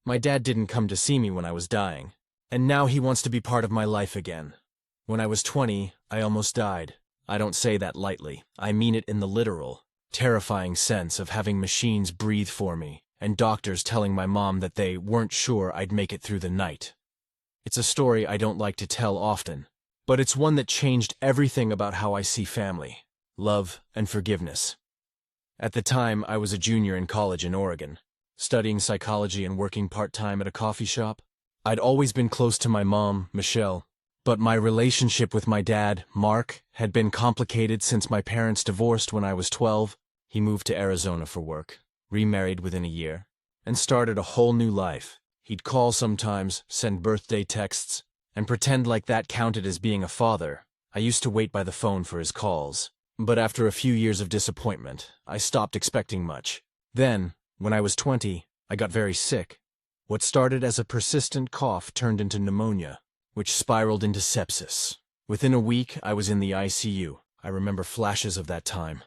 My dad didn't come to see me when I was dying, and now he wants to be part of my life again. When I was 20, I almost died. I don't say that lightly. I mean it in the literal, terrifying sense of having machines breathe for me, and doctors telling my mom that they weren't sure I'd make it through the night. It's a story I don't like to tell often, but it's one that changed everything about how I see family, love, and forgiveness. At the time, I was a junior in college in Oregon, studying psychology and working part-time at a coffee shop. I'd always been close to my mom, Michelle, but my relationship with my dad, Mark, had been complicated since my parents divorced when I was 12. He moved to Arizona for work, remarried within a year, and started a whole new life. He'd call sometimes, send birthday texts, and pretend like that counted as being a father. I used to wait by the phone for his calls. But after a few years of disappointment, I stopped expecting much. Then, when I was 20, I got very sick. What started as a persistent cough turned into pneumonia, which spiraled into sepsis. Within a week, I was in the ICU. I remember flashes of that time.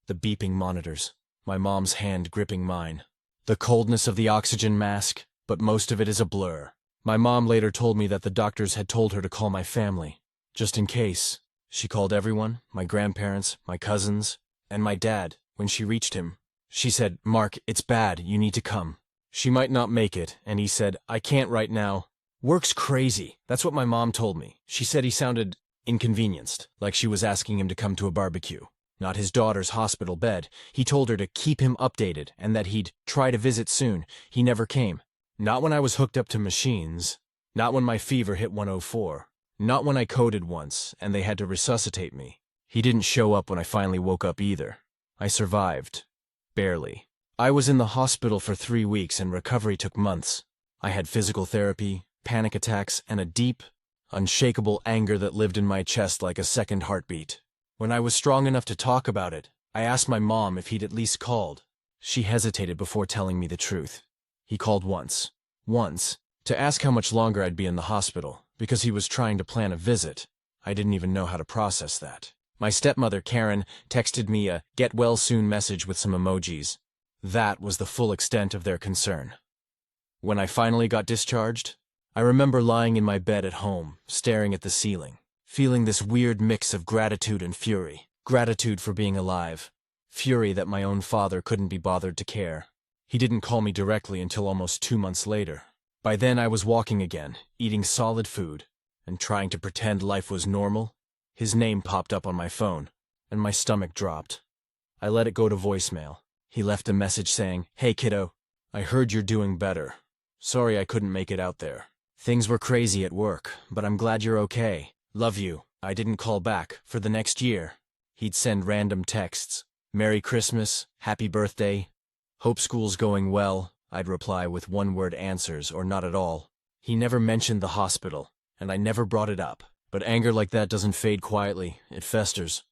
The beeping monitors, my mom's hand gripping mine, the coldness of the oxygen mask, but most of it is a blur. My mom later told me that the doctors had told her to call my family, just in case. She called everyone, my grandparents, my cousins, and my dad. When she reached him, she said, "Mark, it's bad, you need to come." She might not make it, and he said, "I can't right now. Work's crazy." That's what my mom told me. She said he sounded inconvenienced, like she was asking him to come to a barbecue, not his daughter's hospital bed. He told her to keep him updated and that he'd try to visit soon. He never came. Not when I was hooked up to machines. Not when my fever hit 104. Not when I coded once, and they had to resuscitate me. He didn't show up when I finally woke up either. I survived. Barely. I was in the hospital for 3 weeks and recovery took months. I had physical therapy, panic attacks, and a deep, unshakable anger that lived in my chest like a second heartbeat. When I was strong enough to talk about it, I asked my mom if he'd at least called. She hesitated before telling me the truth. He called once, to ask how much longer I'd be in the hospital, because he was trying to plan a visit. I didn't even know how to process that. My stepmother, Karen, texted me a "get well soon" message with some emojis. That was the full extent of their concern. When I finally got discharged, I remember lying in my bed at home, staring at the ceiling, feeling this weird mix of gratitude and fury. Gratitude for being alive. Fury that my own father couldn't be bothered to care. He didn't call me directly until almost 2 months later. By then I was walking again, eating solid food, and trying to pretend life was normal. His name popped up on my phone, and my stomach dropped. I let it go to voicemail. He left a message saying, "Hey kiddo, I heard you're doing better. Sorry I couldn't make it out there. Things were crazy at work, but I'm glad you're okay. Love you." I didn't call back for the next year. He'd send random texts. "Merry Christmas, Happy Birthday, Hope school's going well." I'd reply with one-word answers or not at all. He never mentioned the hospital, and I never brought it up. But anger like that doesn't fade quietly, it festers.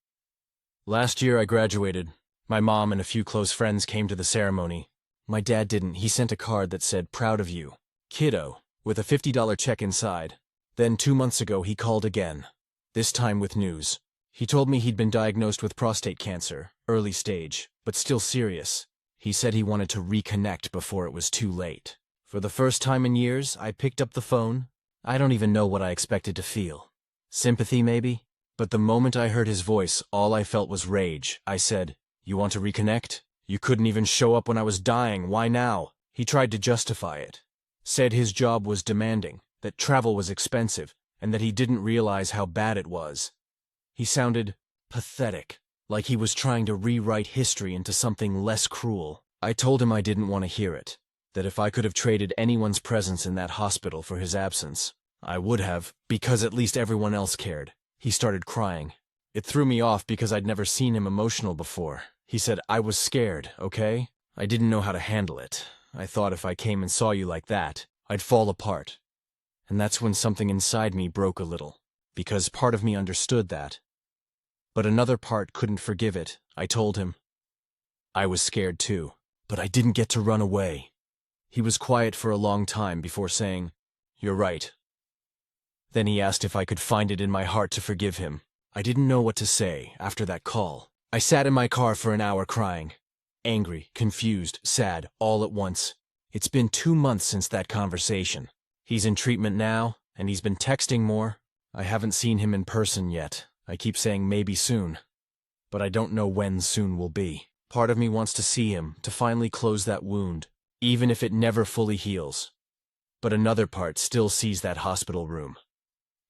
Last year I graduated. My mom and a few close friends came to the ceremony. My dad didn't. He sent a card that said, "Proud of you, kiddo," with a $50 check inside. Then 2 months ago he called again, this time with news. He told me he'd been diagnosed with prostate cancer, early stage, but still serious. He said he wanted to reconnect before it was too late. For the first time in years, I picked up the phone. I don't even know what I expected to feel. Sympathy, maybe? But the moment I heard his voice, all I felt was rage. I said, "You want to reconnect? You couldn't even show up when I was dying. Why now?" He tried to justify it. Said his job was demanding, that travel was expensive, and that he didn't realize how bad it was. He sounded pathetic, like he was trying to rewrite history into something less cruel. I told him I didn't want to hear it, that if I could have traded anyone's presence in that hospital for his absence, I would have, because at least everyone else cared. He started crying. It threw me off because I'd never seen him emotional before. He said, "I was scared, okay? I didn't know how to handle it. I thought if I came and saw you like that, I'd fall apart." And that's when something inside me broke a little, because part of me understood that. But another part couldn't forgive it. I told him. I was scared too, but I didn't get to run away. He was quiet for a long time before saying, "You're right." Then he asked if I could find it in my heart to forgive him. I didn't know what to say after that call. I sat in my car for an hour crying. Angry, confused, sad, all at once. It's been 2 months since that conversation. He's in treatment now, and he's been texting more. I haven't seen him in person yet. I keep saying maybe soon, but I don't know when soon will be. Part of me wants to see him, to finally close that wound, even if it never fully heals. But another part still sees that hospital room.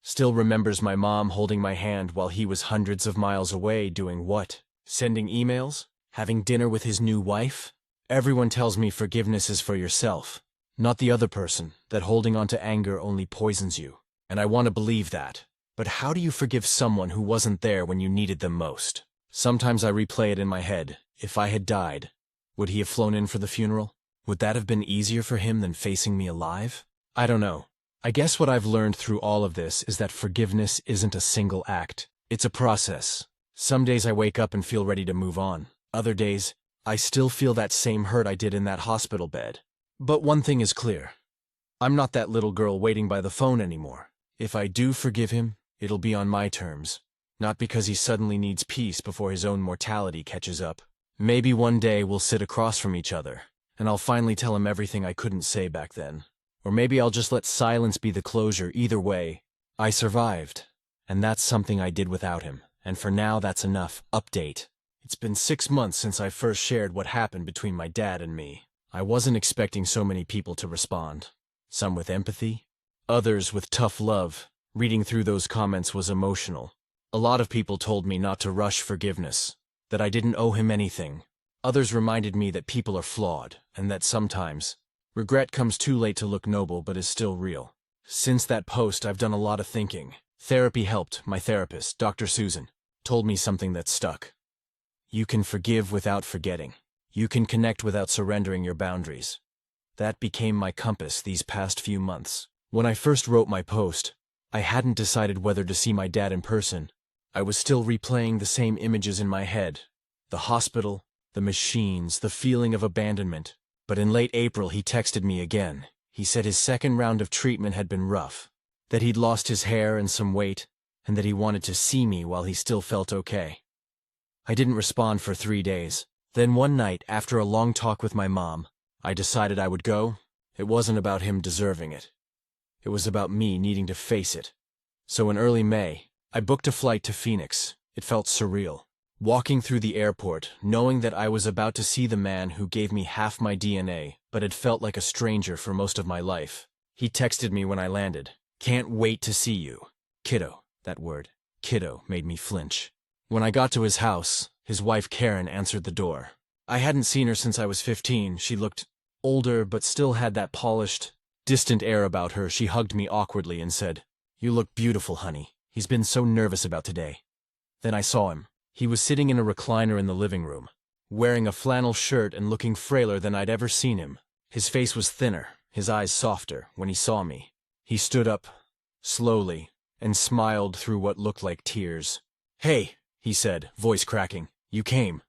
Still remembers my mom holding my hand while he was hundreds of miles away doing what? Sending emails? Having dinner with his new wife? Everyone tells me forgiveness is for yourself, not the other person, that holding on to anger only poisons you. And I want to believe that. But how do you forgive someone who wasn't there when you needed them most? Sometimes I replay it in my head. If I had died, would he have flown in for the funeral? Would that have been easier for him than facing me alive? I don't know. I guess what I've learned through all of this is that forgiveness isn't a single act. It's a process. Some days I wake up and feel ready to move on. Other days, I still feel that same hurt I did in that hospital bed. But one thing is clear. I'm not that little girl waiting by the phone anymore. If I do forgive him, it'll be on my terms. Not because he suddenly needs peace before his own mortality catches up. Maybe one day we'll sit across from each other, and I'll finally tell him everything I couldn't say back then. Or maybe I'll just let silence be the closure. Either way, I survived. And that's something I did without him. And for now, that's enough. Update. It's been 6 months since I first shared what happened between my dad and me. I wasn't expecting so many people to respond. Some with empathy, others with tough love. Reading through those comments was emotional. A lot of people told me not to rush forgiveness, that I didn't owe him anything. Others reminded me that people are flawed, and that sometimes regret comes too late to look noble but is still real. Since that post, I've done a lot of thinking. Therapy helped. My therapist, Dr. Susan, told me something that stuck. You can forgive without forgetting. You can connect without surrendering your boundaries. That became my compass these past few months. When I first wrote my post, I hadn't decided whether to see my dad in person. I was still replaying the same images in my head. The hospital, the machines, the feeling of abandonment. But in late April, he texted me again. He said his second round of treatment had been rough, that he'd lost his hair and some weight, and that he wanted to see me while he still felt okay. I didn't respond for 3 days. Then one night, after a long talk with my mom, I decided I would go. It wasn't about him deserving it. It was about me needing to face it. So in early May, I booked a flight to Phoenix. It felt surreal. Walking through the airport, knowing that I was about to see the man who gave me half my DNA, but had felt like a stranger for most of my life. He texted me when I landed. Can't wait to see you. Kiddo. That word, kiddo, made me flinch. When I got to his house, his wife Karen answered the door. I hadn't seen her since I was 15. She looked older, but still had that polished, distant air about her. She hugged me awkwardly and said, "You look beautiful, honey. He's been so nervous about today." Then I saw him. He was sitting in a recliner in the living room, wearing a flannel shirt and looking frailer than I'd ever seen him. His face was thinner, his eyes softer. When he saw me, he stood up, slowly, and smiled through what looked like tears. "Hey," he said, voice cracking. "You came."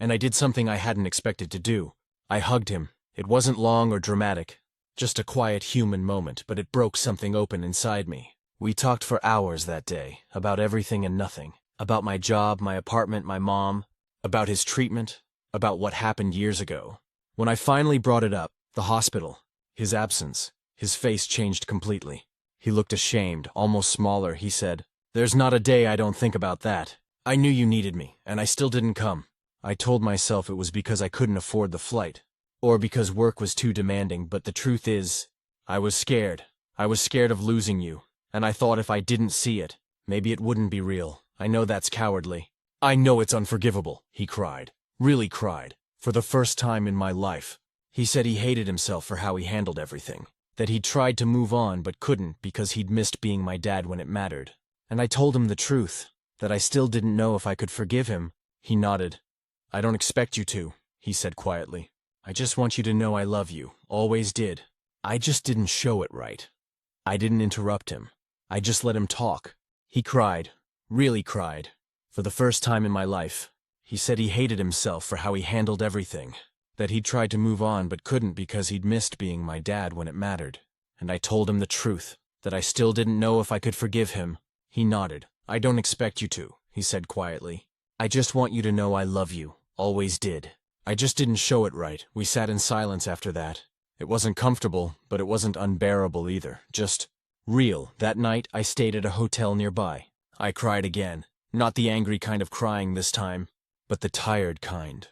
And I did something I hadn't expected to do. I hugged him. It wasn't long or dramatic, just a quiet human moment, but it broke something open inside me. We talked for hours that day, about everything and nothing. About my job, my apartment, my mom, about his treatment, about what happened years ago. When I finally brought it up, the hospital, his absence, his face changed completely. He looked ashamed, almost smaller. He said, "There's not a day I don't think about that. I knew you needed me, and I still didn't come." I told myself it was because I couldn't afford the flight, or because work was too demanding, but the truth is, I was scared. I was scared of losing you, and I thought if I didn't see it, maybe it wouldn't be real. I know that's cowardly. I know it's unforgivable, he cried. Really cried. For the first time in my life. He said he hated himself for how he handled everything. That he'd tried to move on but couldn't because he'd missed being my dad when it mattered. And I told him the truth, that I still didn't know if I could forgive him. He nodded. "I don't expect you to," he said quietly. "I just want you to know I love you. Always did. I just didn't show it right." I didn't interrupt him. I just let him talk. He cried. Really cried. For the first time in my life. He said he hated himself for how he handled everything. That he'd tried to move on but couldn't because he'd missed being my dad when it mattered. And I told him the truth, that I still didn't know if I could forgive him. He nodded. "I don't expect you to," he said quietly. "I just want you to know I love you. Always did. I just didn't show it right." We sat in silence after that. It wasn't comfortable, but it wasn't unbearable either. Just real. That night, I stayed at a hotel nearby. I cried again. Not the angry kind of crying this time, but the tired kind.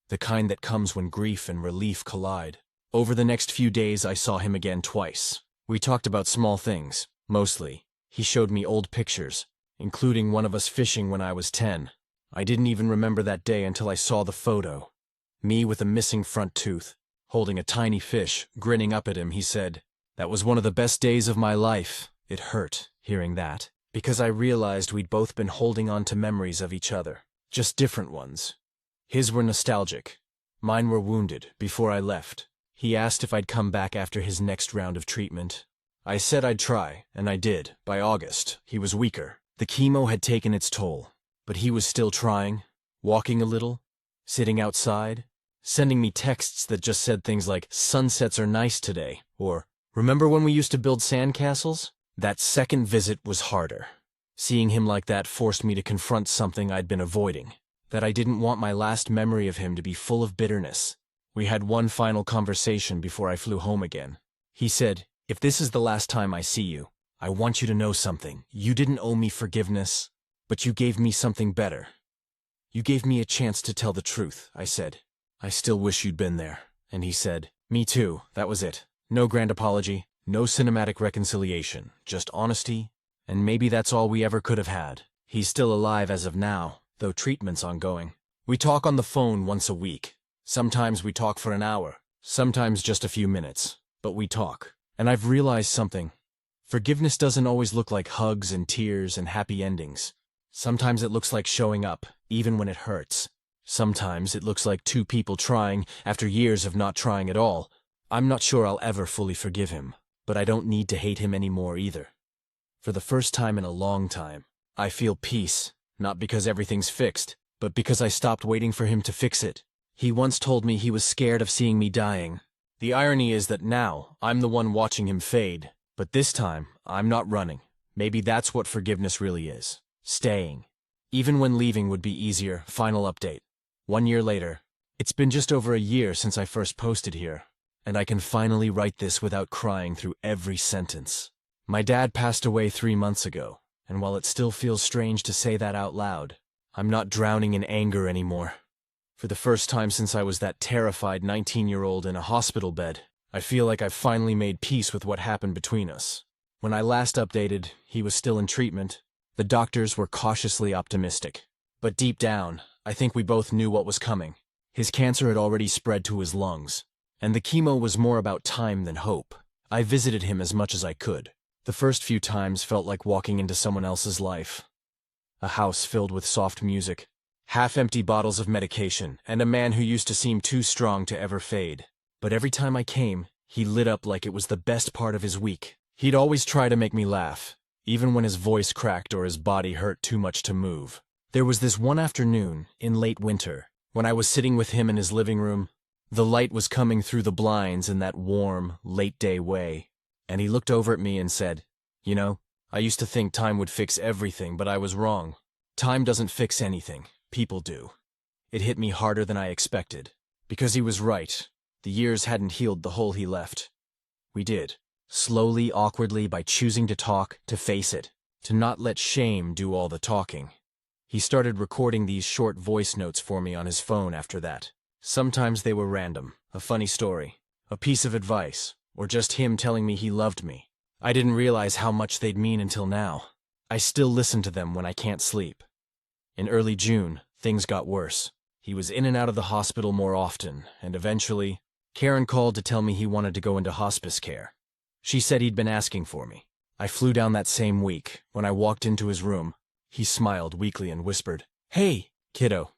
The kind that comes when grief and relief collide. Over the next few days, I saw him again twice. We talked about small things, mostly. He showed me old pictures, including one of us fishing when I was 10. I didn't even remember that day until I saw the photo. Me with a missing front tooth, holding a tiny fish, grinning up at him. He said, "That was one of the best days of my life." It hurt, hearing that, because I realized we'd both been holding on to memories of each other, just different ones. His were nostalgic. Mine were wounded, before I left. He asked if I'd come back after his next round of treatment. I said I'd try, and I did. By August, he was weaker. The chemo had taken its toll, but he was still trying, walking a little, sitting outside, sending me texts that just said things like, "Sunsets are nice today," or, "Remember when we used to build sandcastles?" That second visit was harder. Seeing him like that forced me to confront something I'd been avoiding, that I didn't want my last memory of him to be full of bitterness. We had one final conversation before I flew home again. He said, "If this is the last time I see you, I want you to know something. You didn't owe me forgiveness, but you gave me something better. You gave me a chance to tell the truth," I said. "I still wish you'd been there." And he said, "Me too." That was it. No grand apology, no cinematic reconciliation, just honesty, and maybe that's all we ever could have had. He's still alive as of now, though treatment's ongoing. We talk on the phone once a week. Sometimes we talk for an hour, sometimes just a few minutes, but we talk. And I've realized something. Forgiveness doesn't always look like hugs and tears and happy endings. Sometimes it looks like showing up, even when it hurts. Sometimes it looks like two people trying after years of not trying at all. I'm not sure I'll ever fully forgive him, but I don't need to hate him anymore either. For the first time in a long time, I feel peace, not because everything's fixed, but because I stopped waiting for him to fix it. He once told me he was scared of seeing me dying. The irony is that now, I'm the one watching him fade, but this time, I'm not running. Maybe that's what forgiveness really is. Staying. Even when leaving would be easier. Final update. 1 year later. It's been just over a year since I first posted here, and I can finally write this without crying through every sentence. My dad passed away 3 months ago, and while it still feels strange to say that out loud, I'm not drowning in anger anymore. For the first time since I was that terrified 19-year-old in a hospital bed, I feel like I've finally made peace with what happened between us. When I last updated, he was still in treatment. The doctors were cautiously optimistic. But deep down, I think we both knew what was coming. His cancer had already spread to his lungs, and the chemo was more about time than hope. I visited him as much as I could. The first few times felt like walking into someone else's life. A house filled with soft music, half-empty bottles of medication, and a man who used to seem too strong to ever fade. But every time I came, he lit up like it was the best part of his week. He'd always try to make me laugh, even when his voice cracked or his body hurt too much to move. There was this one afternoon, in late winter, when I was sitting with him in his living room. The light was coming through the blinds in that warm, late-day way, and he looked over at me and said, "You know, I used to think time would fix everything, but I was wrong. Time doesn't fix anything. People do." It hit me harder than I expected, because he was right. The years hadn't healed the hole he left. We did. Slowly, awkwardly, by choosing to talk, to face it, to not let shame do all the talking. He started recording these short voice notes for me on his phone after that. Sometimes they were random, a funny story, a piece of advice, or just him telling me he loved me. I didn't realize how much they'd mean until now. I still listen to them when I can't sleep. In early June, things got worse. He was in and out of the hospital more often, and eventually, Karen called to tell me he wanted to go into hospice care. She said he'd been asking for me. I flew down that same week. When I walked into his room, he smiled weakly and whispered, "Hey, kiddo."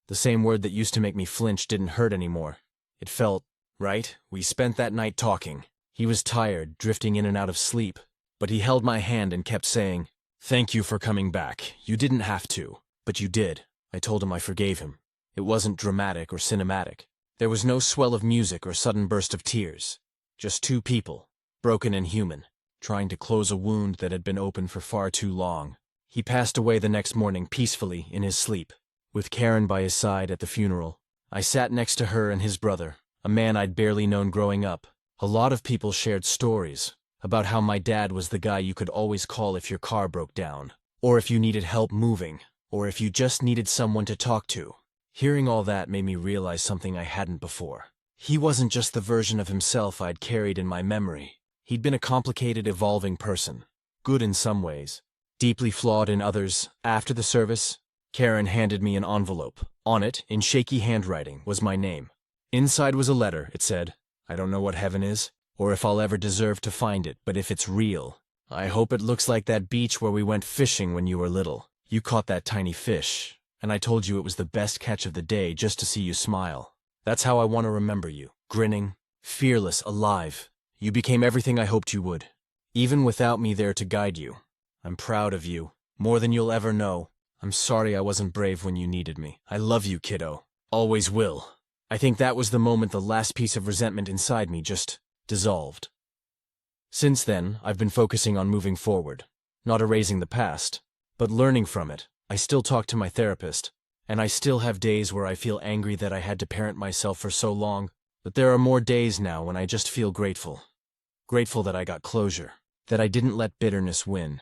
The same word that used to make me flinch didn't hurt anymore. It felt right. We spent that night talking. He was tired, drifting in and out of sleep, but he held my hand and kept saying, "Thank you for coming back. You didn't have to, but you did." I told him I forgave him. It wasn't dramatic or cinematic. There was no swell of music or sudden burst of tears. Just two people, broken and human, trying to close a wound that had been open for far too long. He passed away the next morning peacefully in his sleep, with Karen by his side at the funeral. I sat next to her and his brother, a man I'd barely known growing up. A lot of people shared stories about how my dad was the guy you could always call if your car broke down, or if you needed help moving, or if you just needed someone to talk to. Hearing all that made me realize something I hadn't before. He wasn't just the version of himself I'd carried in my memory. He'd been a complicated, evolving person. Good in some ways, deeply flawed in others. After the service, Karen handed me an envelope. On it, in shaky handwriting, was my name. Inside was a letter. It said, "I don't know what heaven is, or if I'll ever deserve to find it, but if it's real, I hope it looks like that beach where we went fishing when you were little. You caught that tiny fish, and I told you it was the best catch of the day just to see you smile. That's how I want to remember you. Grinning, fearless, alive. You became everything I hoped you would, even without me there to guide you. I'm proud of you, more than you'll ever know. I'm sorry I wasn't brave when you needed me. I love you, kiddo. Always will." I think that was the moment the last piece of resentment inside me just dissolved. Since then, I've been focusing on moving forward, not erasing the past, but learning from it. I still talk to my therapist, and I still have days where I feel angry that I had to parent myself for so long, but there are more days now when I just feel grateful. Grateful that I got closure, that I didn't let bitterness win,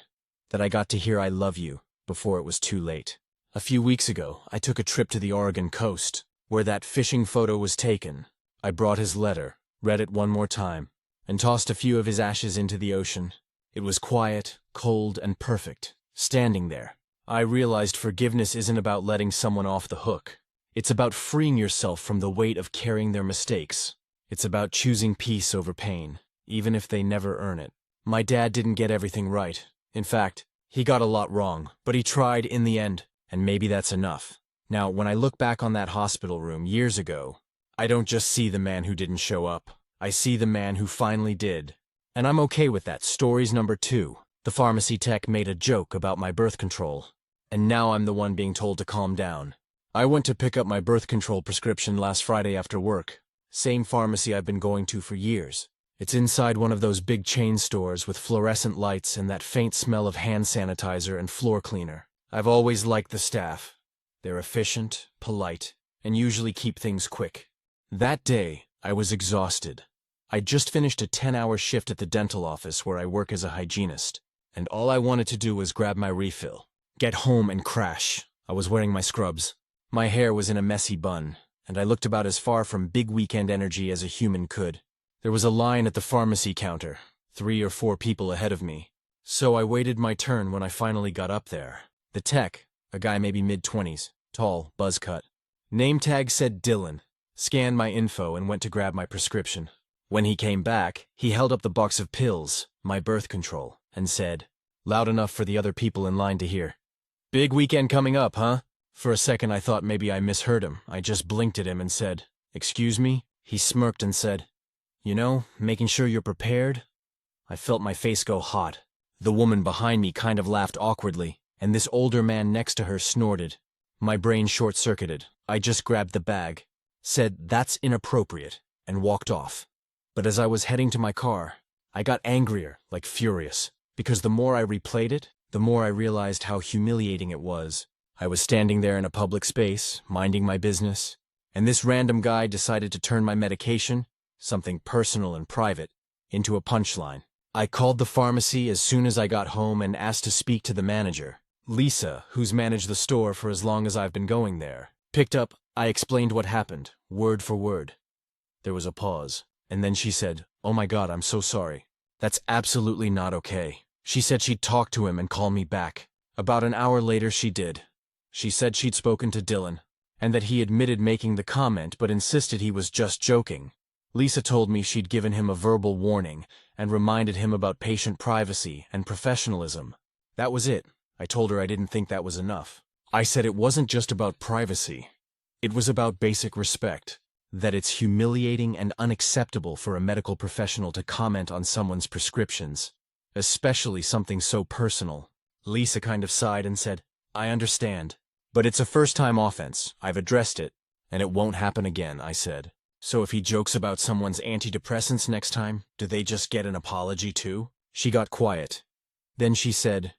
that I got to hear "I love you" before it was too late. A few weeks ago, I took a trip to the Oregon coast, where that fishing photo was taken. I brought his letter, read it one more time, and tossed a few of his ashes into the ocean. It was quiet, cold, and perfect. Standing there, I realized forgiveness isn't about letting someone off the hook. It's about freeing yourself from the weight of carrying their mistakes. It's about choosing peace over pain, even if they never earn it. My dad didn't get everything right. In fact, he got a lot wrong, but he tried in the end, and maybe that's enough. Now, when I look back on that hospital room years ago, I don't just see the man who didn't show up. I see the man who finally did. And I'm okay with that. Stories number 2. The pharmacy tech made a joke about my birth control, and now I'm the one being told to calm down. I went to pick up my birth control prescription last Friday after work. Same pharmacy I've been going to for years. It's inside one of those big chain stores with fluorescent lights and that faint smell of hand sanitizer and floor cleaner. I've always liked the staff. They're efficient, polite, and usually keep things quick. That day, I was exhausted. I'd just finished a 10-hour shift at the dental office where I work as a hygienist, and all I wanted to do was grab my refill, get home and crash. I was wearing my scrubs. My hair was in a messy bun, and I looked about as far from big weekend energy as a human could. There was a line at the pharmacy counter, 3 or 4 people ahead of me, so I waited my turn when I finally got up there. The tech, a guy maybe mid-20s, tall, buzz cut. Name tag said Dylan. Scanned my info and went to grab my prescription. When he came back, he held up the box of pills, my birth control, and said, loud enough for the other people in line to hear, "Big weekend coming up, huh?" For a second I thought maybe I misheard him. I just blinked at him and said, "Excuse me?" He smirked and said, "You know, making sure you're prepared." I felt my face go hot. The woman behind me kind of laughed awkwardly, and this older man next to her snorted. My brain short-circuited. I just grabbed the bag, said, "That's inappropriate," and walked off. But as I was heading to my car, I got angrier, like furious, because the more I replayed it, the more I realized how humiliating it was. I was standing there in a public space, minding my business, and this random guy decided to turn my medication, something personal and private, into a punchline. I called the pharmacy as soon as I got home and asked to speak to the manager. Lisa, who's managed the store for as long as I've been going there, picked up. I explained what happened, word for word. There was a pause, and then she said, "Oh my God, I'm so sorry. That's absolutely not okay." She said she'd talk to him and call me back. About an hour later she did. She said she'd spoken to Dylan, and that he admitted making the comment but insisted he was just joking. Lisa told me she'd given him a verbal warning and reminded him about patient privacy and professionalism. That was it. I told her I didn't think that was enough. I said it wasn't just about privacy. It was about basic respect, that it's humiliating and unacceptable for a medical professional to comment on someone's prescriptions, especially something so personal. Lisa kind of sighed and said, "I understand, but it's a first-time offense. I've addressed it, and it won't happen again," I said. "So if he jokes about someone's antidepressants next time, do they just get an apology too?" She got quiet. Then she said,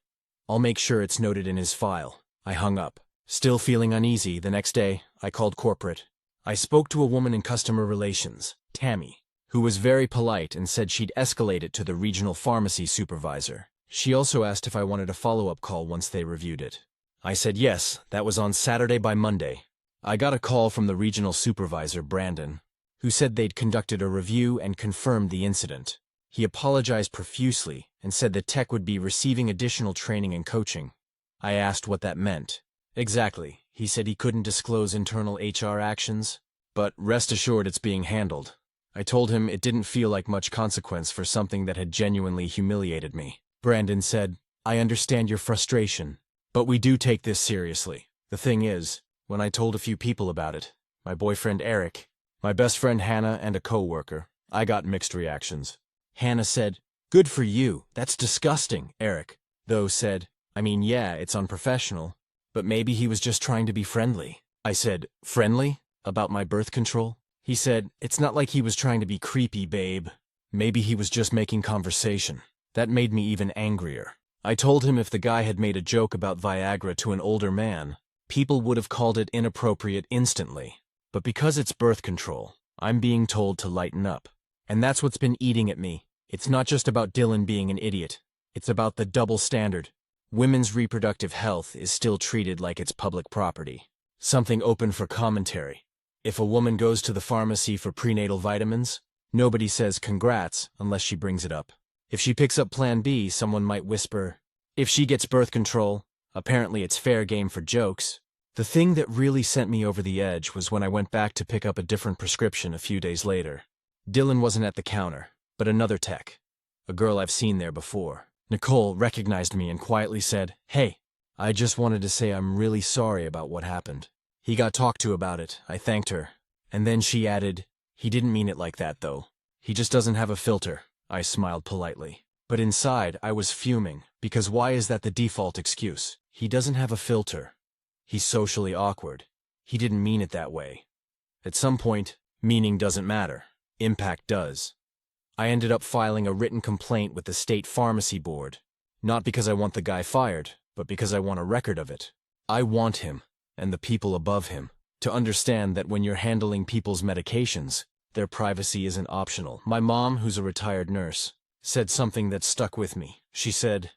"I'll make sure it's noted in his file." I hung up. Still feeling uneasy, the next day, I called corporate. I spoke to a woman in customer relations, Tammy, who was very polite and said she'd escalate it to the regional pharmacy supervisor. She also asked if I wanted a follow-up call once they reviewed it. I said yes, that was on Saturday. By Monday, I got a call from the regional supervisor, Brandon, who said they'd conducted a review and confirmed the incident. He apologized profusely and said the tech would be receiving additional training and coaching. I asked what that meant. Exactly, he said he couldn't disclose internal HR actions, but rest assured it's being handled. I told him it didn't feel like much consequence for something that had genuinely humiliated me. Brandon said, I understand your frustration, but we do take this seriously. The thing is, when I told a few people about it, my boyfriend Eric, my best friend Hannah, and a co-worker, I got mixed reactions. Hannah said, good for you, that's disgusting. Eric, though, said, I mean, yeah, it's unprofessional, but maybe he was just trying to be friendly. I said, friendly? About my birth control? He said, it's not like he was trying to be creepy, babe. Maybe he was just making conversation. That made me even angrier. I told him if the guy had made a joke about Viagra to an older man, people would have called it inappropriate instantly. But because it's birth control, I'm being told to lighten up. And that's what's been eating at me. It's not just about Dylan being an idiot. It's about the double standard. Women's reproductive health is still treated like it's public property. Something open for commentary. If a woman goes to the pharmacy for prenatal vitamins, nobody says congrats unless she brings it up. If she picks up Plan B, someone might whisper. If she gets birth control, apparently it's fair game for jokes. The thing that really sent me over the edge was when I went back to pick up a different prescription a few days later. Dylan wasn't at the counter, but another tech, a girl I've seen there before. Nicole recognized me and quietly said, hey, I just wanted to say I'm really sorry about what happened. He got talked to about it, I thanked her. And then she added, he didn't mean it like that though. He just doesn't have a filter. I smiled politely. But inside, I was fuming, because why is that the default excuse? He doesn't have a filter. He's socially awkward. He didn't mean it that way. At some point, meaning doesn't matter. Impact does. I ended up filing a written complaint with the state pharmacy board. Not because I want the guy fired, but because I want a record of it. I want him, and the people above him, to understand that when you're handling people's medications, their privacy isn't optional. My mom, who's a retired nurse, said something that stuck with me. She said,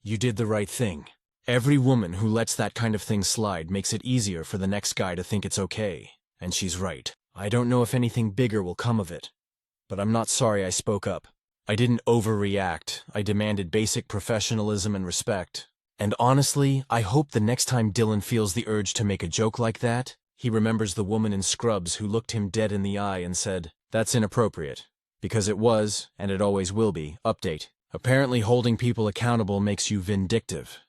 you did the right thing. Every woman who lets that kind of thing slide makes it easier for the next guy to think it's okay. And she's right. I don't know if anything bigger will come of it. But I'm not sorry I spoke up. I didn't overreact. I demanded basic professionalism and respect. And honestly, I hope the next time Dylan feels the urge to make a joke like that, he remembers the woman in scrubs who looked him dead in the eye and said, that's inappropriate. Because it was, and it always will be. Update. Apparently holding people accountable makes you vindictive.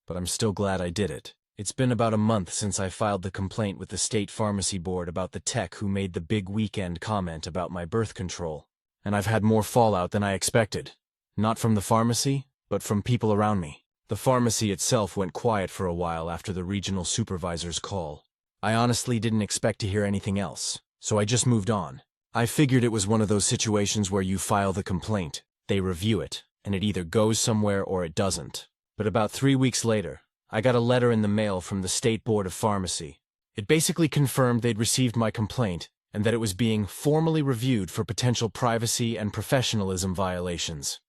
But I'm still glad I did it. It's been about a month since I filed the complaint with the state pharmacy board about the tech who made the big weekend comment about my birth control. And I've had more fallout than I expected. Not from the pharmacy, but from people around me. The pharmacy itself went quiet for a while after the regional supervisor's call. I honestly didn't expect to hear anything else, so I just moved on. I figured it was one of those situations where you file the complaint, they review it, and it either goes somewhere or it doesn't. But about 3 weeks later, I got a letter in the mail from the State Board of Pharmacy. It basically confirmed they'd received my complaint and that it was being formally reviewed for potential privacy and professionalism violations.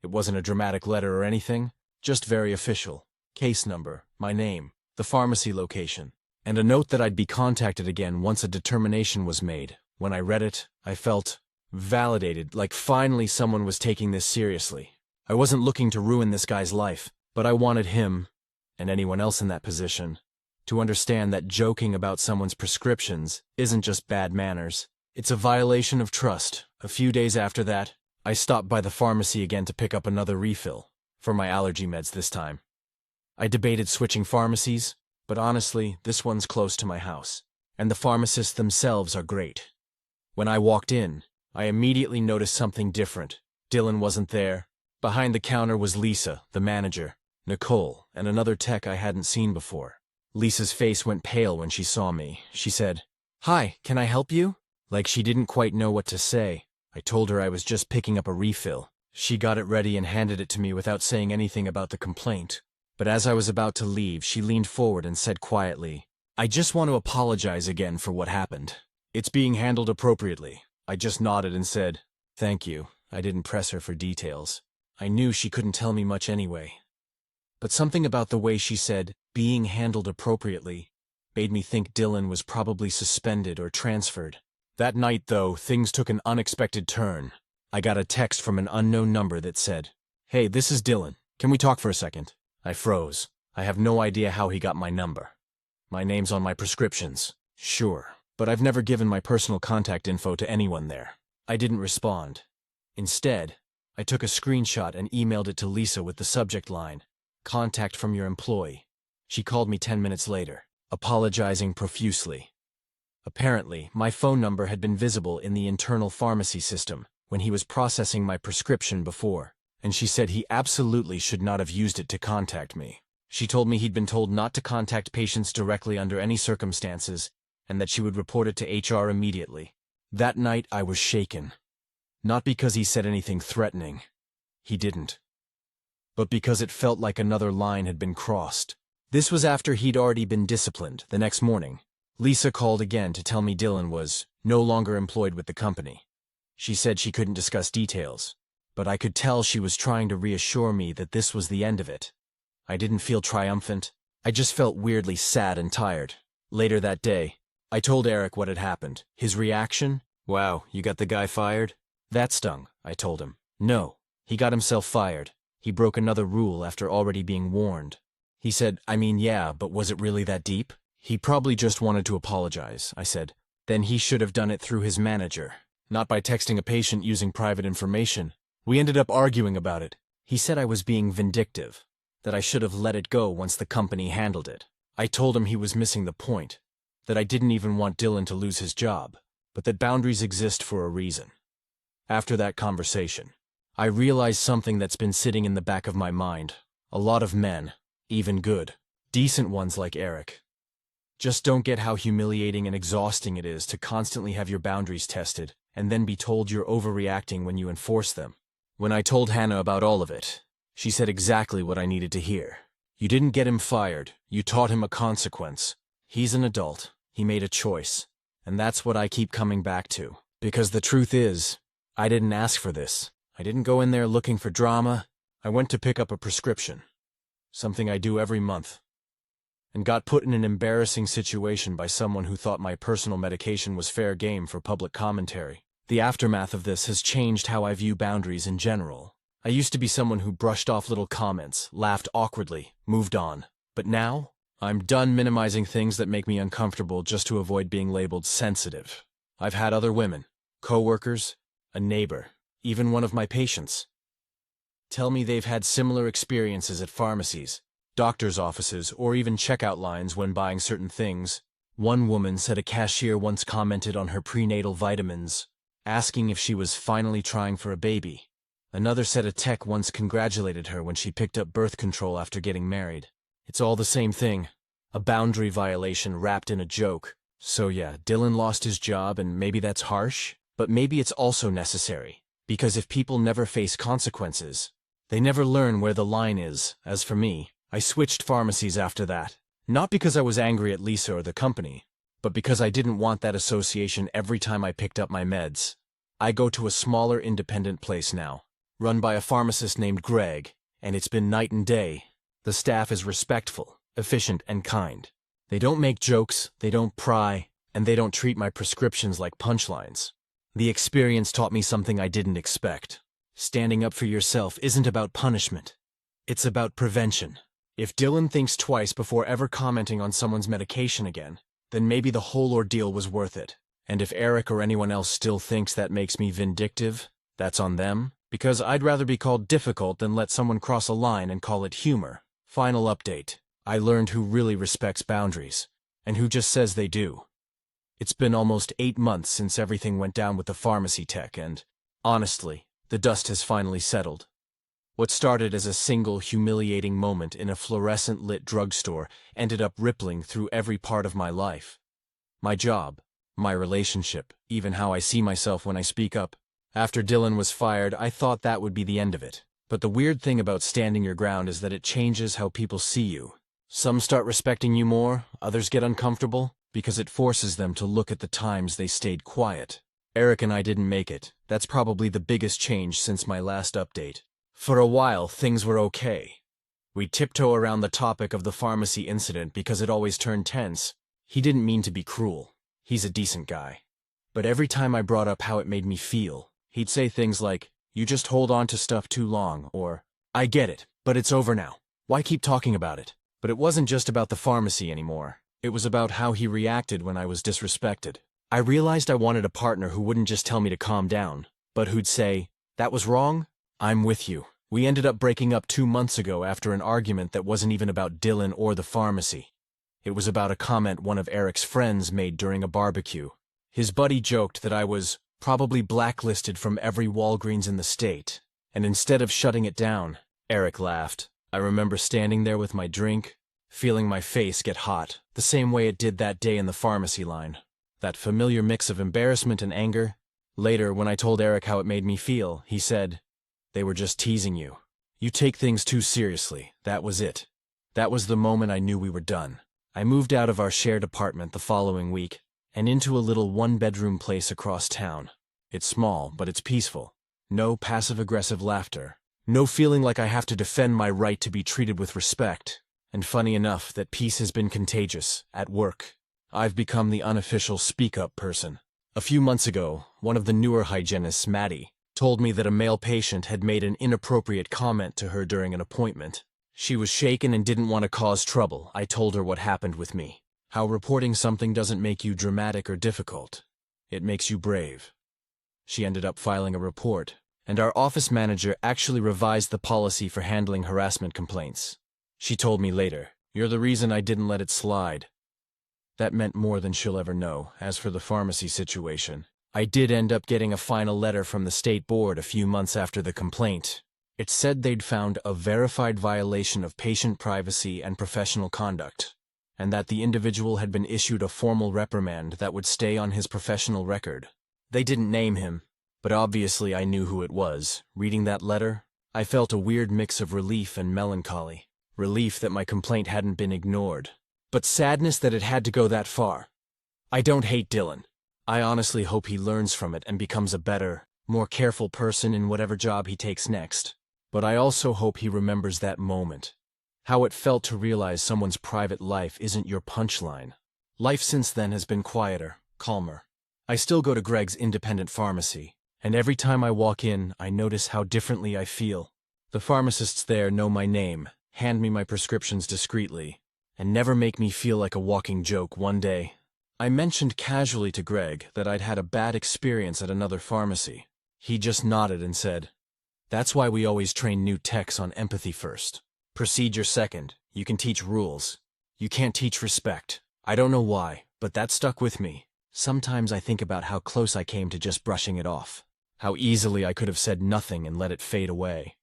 It wasn't a dramatic letter or anything, just very official. Case number, my name, the pharmacy location, and a note that I'd be contacted again once a determination was made. When I read it, I felt validated, like finally someone was taking this seriously. I wasn't looking to ruin this guy's life, but I wanted him, and anyone else in that position, to understand that joking about someone's prescriptions isn't just bad manners. It's a violation of trust. A few days after that, I stopped by the pharmacy again to pick up another refill, for my allergy meds this time. I debated switching pharmacies, but honestly, this one's close to my house, and the pharmacists themselves are great. When I walked in, I immediately noticed something different. Dylan wasn't there. Behind the counter was Lisa, the manager, Nicole, and another tech I hadn't seen before. Lisa's face went pale when she saw me. She said, "Hi, can I help you?" Like she didn't quite know what to say. I told her I was just picking up a refill. She got it ready and handed it to me without saying anything about the complaint. But as I was about to leave, she leaned forward and said quietly, "I just want to apologize again for what happened. It's being handled appropriately. I just nodded and said, "Thank you." I didn't press her for details. I knew she couldn't tell me much anyway. But something about the way she said, "being handled appropriately," made me think Dylan was probably suspended or transferred. That night, though, things took an unexpected turn. I got a text from an unknown number that said, "Hey, this is Dylan. Can we talk for a second?" I froze. I have no idea how he got my number. My name's on my prescriptions. Sure, but I've never given my personal contact info to anyone there. I didn't respond. Instead, I took a screenshot and emailed it to Lisa with the subject line, "Contact from your employee." She called me 10 minutes later, apologizing profusely. Apparently, my phone number had been visible in the internal pharmacy system when he was processing my prescription before, and she said he absolutely should not have used it to contact me. She told me he'd been told not to contact patients directly under any circumstances, and that she would report it to HR immediately. That night I was shaken. Not because he said anything threatening. He didn't. But because it felt like another line had been crossed. This was after he'd already been disciplined. The next morning, Lisa called again to tell me Dylan was no longer employed with the company. She said she couldn't discuss details, but I could tell she was trying to reassure me that this was the end of it. I didn't feel triumphant. I just felt weirdly sad and tired. Later that day, I told Eric what had happened. His reaction? "Wow, you got the guy fired?" That stung, I told him. No, he got himself fired. He broke another rule after already being warned. He said, "Yeah, but was it really that deep?" "He probably just wanted to apologize," I said. "Then he should have done it through his manager, not by texting a patient using private information." We ended up arguing about it. He said I was being vindictive, that I should have let it go once the company handled it. I told him he was missing the point, that I didn't even want Dylan to lose his job, but that boundaries exist for a reason. After that conversation, I realized something that's been sitting in the back of my mind. A lot of men, even good, decent ones like Eric, just don't get how humiliating and exhausting it is to constantly have your boundaries tested and then be told you're overreacting when you enforce them. When I told Hannah about all of it, she said exactly what I needed to hear. "You didn't get him fired, you taught him a consequence. He's an adult, he made a choice. And that's what I keep coming back to. Because the truth is, I didn't ask for this. I didn't go in there looking for drama. I went to pick up a prescription, something I do every month, and got put in an embarrassing situation by someone who thought my personal medication was fair game for public commentary. The aftermath of this has changed how I view boundaries in general. I used to be someone who brushed off little comments, laughed awkwardly, moved on. But now, I'm done minimizing things that make me uncomfortable just to avoid being labeled sensitive. I've had other women, coworkers, a neighbor, even one of my patients, tell me they've had similar experiences at pharmacies, doctors' offices, or even checkout lines when buying certain things. One woman said a cashier once commented on her prenatal vitamins, asking if she was finally trying for a baby. Another said a tech once congratulated her when she picked up birth control after getting married. It's all the same thing, a boundary violation wrapped in a joke. So yeah, Dylan lost his job and maybe that's harsh, but maybe it's also necessary. Because if people never face consequences, they never learn where the line is. As for me, I switched pharmacies after that. Not because I was angry at Lisa or the company, but because I didn't want that association every time I picked up my meds. I go to a smaller independent place now, run by a pharmacist named Greg, and it's been night and day. The staff is respectful, efficient, and kind. They don't make jokes, they don't pry, and they don't treat my prescriptions like punchlines. The experience taught me something I didn't expect. Standing up for yourself isn't about punishment. It's about prevention. If Dylan thinks twice before ever commenting on someone's medication again, then maybe the whole ordeal was worth it. And if Eric or anyone else still thinks that makes me vindictive, that's on them, because I'd rather be called difficult than let someone cross a line and call it humor. Final update. I learned who really respects boundaries, and who just says they do. It's been almost 8 months since everything went down with the pharmacy tech, and, honestly, the dust has finally settled. What started as a single humiliating moment in a fluorescent-lit drugstore ended up rippling through every part of my life. My job, my relationship, even how I see myself when I speak up. After Dylan was fired, I thought that would be the end of it. But the weird thing about standing your ground is that it changes how people see you. Some start respecting you more, others get uncomfortable, because it forces them to look at the times they stayed quiet. Eric and I didn't make it. That's probably the biggest change since my last update. For a while, things were okay. We tiptoe around the topic of the pharmacy incident because it always turned tense. He didn't mean to be cruel. He's a decent guy. But every time I brought up how it made me feel, he'd say things like, "You just hold on to stuff too long," or, "I get it, but it's over now. Why keep talking about it?" But it wasn't just about the pharmacy anymore. It was about how he reacted when I was disrespected. I realized I wanted a partner who wouldn't just tell me to calm down, but who'd say, "That was wrong? I'm with you." We ended up breaking up 2 months ago after an argument that wasn't even about Dylan or the pharmacy. It was about a comment one of Eric's friends made during a barbecue. His buddy joked that I was probably blacklisted from every Walgreens in the state, and instead of shutting it down, Eric laughed. I remember standing there with my drink, feeling my face get hot, the same way it did that day in the pharmacy line. That familiar mix of embarrassment and anger. Later, when I told Eric how it made me feel, he said, "They were just teasing you. You take things too seriously." That was it. That was the moment I knew we were done. I moved out of our shared apartment the following week and into a little one-bedroom place across town. It's small, but it's peaceful. No passive-aggressive laughter. No feeling like I have to defend my right to be treated with respect. And funny enough, that peace has been contagious. At work, I've become the unofficial speak-up person. A few months ago, one of the newer hygienists, Maddie, told me that a male patient had made an inappropriate comment to her during an appointment. She was shaken and didn't want to cause trouble. I told her what happened with me. How reporting something doesn't make you dramatic or difficult. It makes you brave. She ended up filing a report, and our office manager actually revised the policy for handling harassment complaints. She told me later, "You're the reason I didn't let it slide." That meant more than she'll ever know. As for the pharmacy situation, I did end up getting a final letter from the state board a few months after the complaint. It said they'd found a verified violation of patient privacy and professional conduct, and that the individual had been issued a formal reprimand that would stay on his professional record. They didn't name him, but obviously I knew who it was. Reading that letter, I felt a weird mix of relief and melancholy. Relief that my complaint hadn't been ignored, but sadness that it had to go that far. I don't hate Dylan. I honestly hope he learns from it and becomes a better, more careful person in whatever job he takes next. But I also hope he remembers that moment. How it felt to realize someone's private life isn't your punchline. Life since then has been quieter, calmer. I still go to Greg's independent pharmacy, and every time I walk in, I notice how differently I feel. The pharmacists there know my name, hand me my prescriptions discreetly, and never make me feel like a walking joke. One day, I mentioned casually to Greg that I'd had a bad experience at another pharmacy. He just nodded and said, "That's why we always train new techs on empathy first. Procedure second. You can teach rules. You can't teach respect." I don't know why, but that stuck with me. Sometimes I think about how close I came to just brushing it off. How easily I could have said nothing and let it fade away.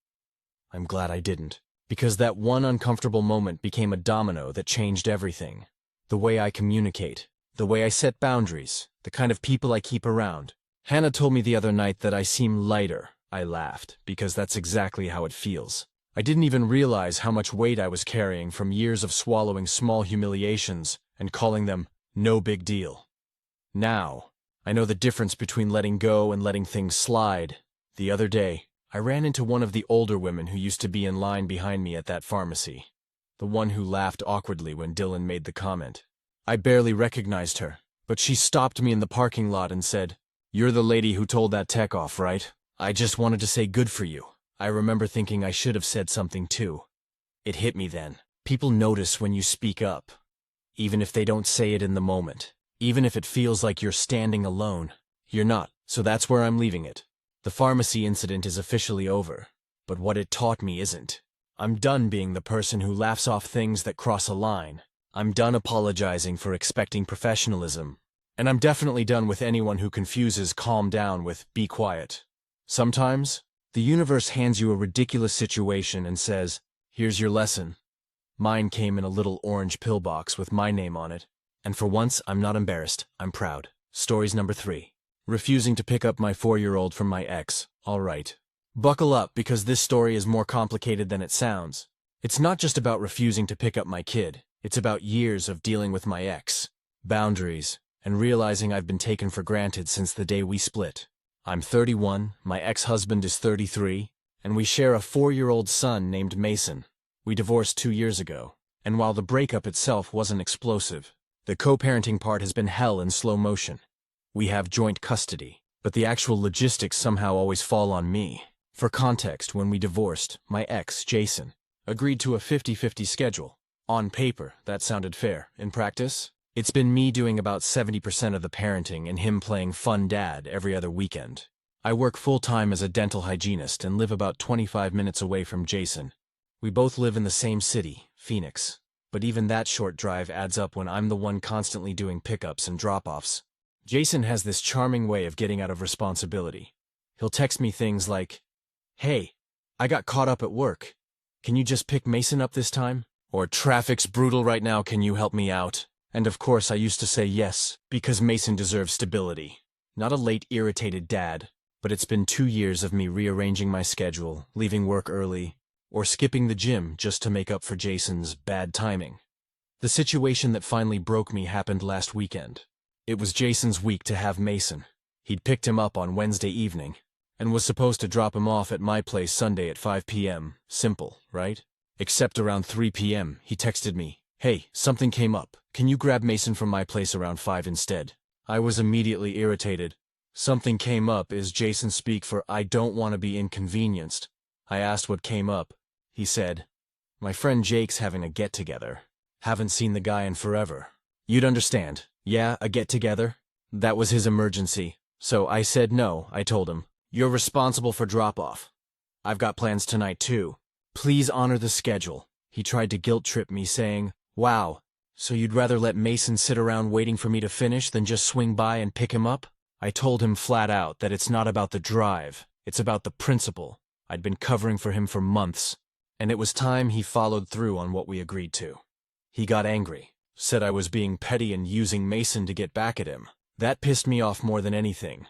I'm glad I didn't, because that one uncomfortable moment became a domino that changed everything. The way I communicate, the way I set boundaries, the kind of people I keep around. Hannah told me the other night that I seem lighter. I laughed, because that's exactly how it feels. I didn't even realize how much weight I was carrying from years of swallowing small humiliations and calling them no big deal. Now, I know the difference between letting go and letting things slide. The other day, I ran into one of the older women who used to be in line behind me at that pharmacy. The one who laughed awkwardly when Dylan made the comment. I barely recognized her, but she stopped me in the parking lot and said, "You're the lady who told that tech off, right? I just wanted to say good for you." I remember thinking I should have said something too. It hit me then. People notice when you speak up, even if they don't say it in the moment. Even if it feels like you're standing alone, you're not, so that's where I'm leaving it. The pharmacy incident is officially over, but what it taught me isn't. I'm done being the person who laughs off things that cross a line. I'm done apologizing for expecting professionalism. And I'm definitely done with anyone who confuses calm down with be quiet. Sometimes, the universe hands you a ridiculous situation and says, "Here's your lesson." Mine came in a little orange pill box with my name on it. And for once, I'm not embarrassed, I'm proud. Stories number 3. Refusing to pick up my 4-year-old from my ex. All right. Buckle up, because this story is more complicated than it sounds. It's not just about refusing to pick up my kid. It's about years of dealing with my ex. Boundaries, and realizing I've been taken for granted since the day we split. I'm 31, my ex-husband is 33, and we share a 4-year-old son named Mason. We divorced 2 years ago, and while the breakup itself wasn't explosive, the co-parenting part has been hell in slow motion. We have joint custody, but the actual logistics somehow always fall on me. For context, when we divorced, my ex, Jason, agreed to a 50-50 schedule. On paper, that sounded fair. In practice, it's been me doing about 70% of the parenting and him playing fun dad every other weekend. I work full-time as a dental hygienist and live about 25 minutes away from Jason. We both live in the same city, Phoenix, but even that short drive adds up when I'm the one constantly doing pickups and drop-offs. Jason has this charming way of getting out of responsibility. He'll text me things like, "Hey, I got caught up at work. Can you just pick Mason up this time?" Or, "Traffic's brutal right now, can you help me out?" And of course I used to say yes, because Mason deserves stability. Not a late, irritated dad, but it's been 2 years of me rearranging my schedule, leaving work early, or skipping the gym just to make up for Jason's bad timing. The situation that finally broke me happened last weekend. It was Jason's week to have Mason. He'd picked him up on Wednesday evening, and was supposed to drop him off at my place Sunday at 5 p.m. Simple, right? Except around 3 p.m., he texted me, "Hey, something came up. Can you grab Mason from my place around 5 instead?" I was immediately irritated. Something came up is Jason speak for I don't want to be inconvenienced. I asked what came up. He said, "My friend Jake's having a get-together. Haven't seen the guy in forever. You'd understand. Yeah, a get-together." That was his emergency. So I said no. I told him, "You're responsible for drop-off. I've got plans tonight too. Please honor the schedule." He tried to guilt-trip me saying, "Wow, so you'd rather let Mason sit around waiting for me to finish than just swing by and pick him up?" I told him flat out that it's not about the drive, it's about the principle. I'd been covering for him for months, and it was time he followed through on what we agreed to. He got angry, said I was being petty and using Mason to get back at him. That pissed me off more than anything,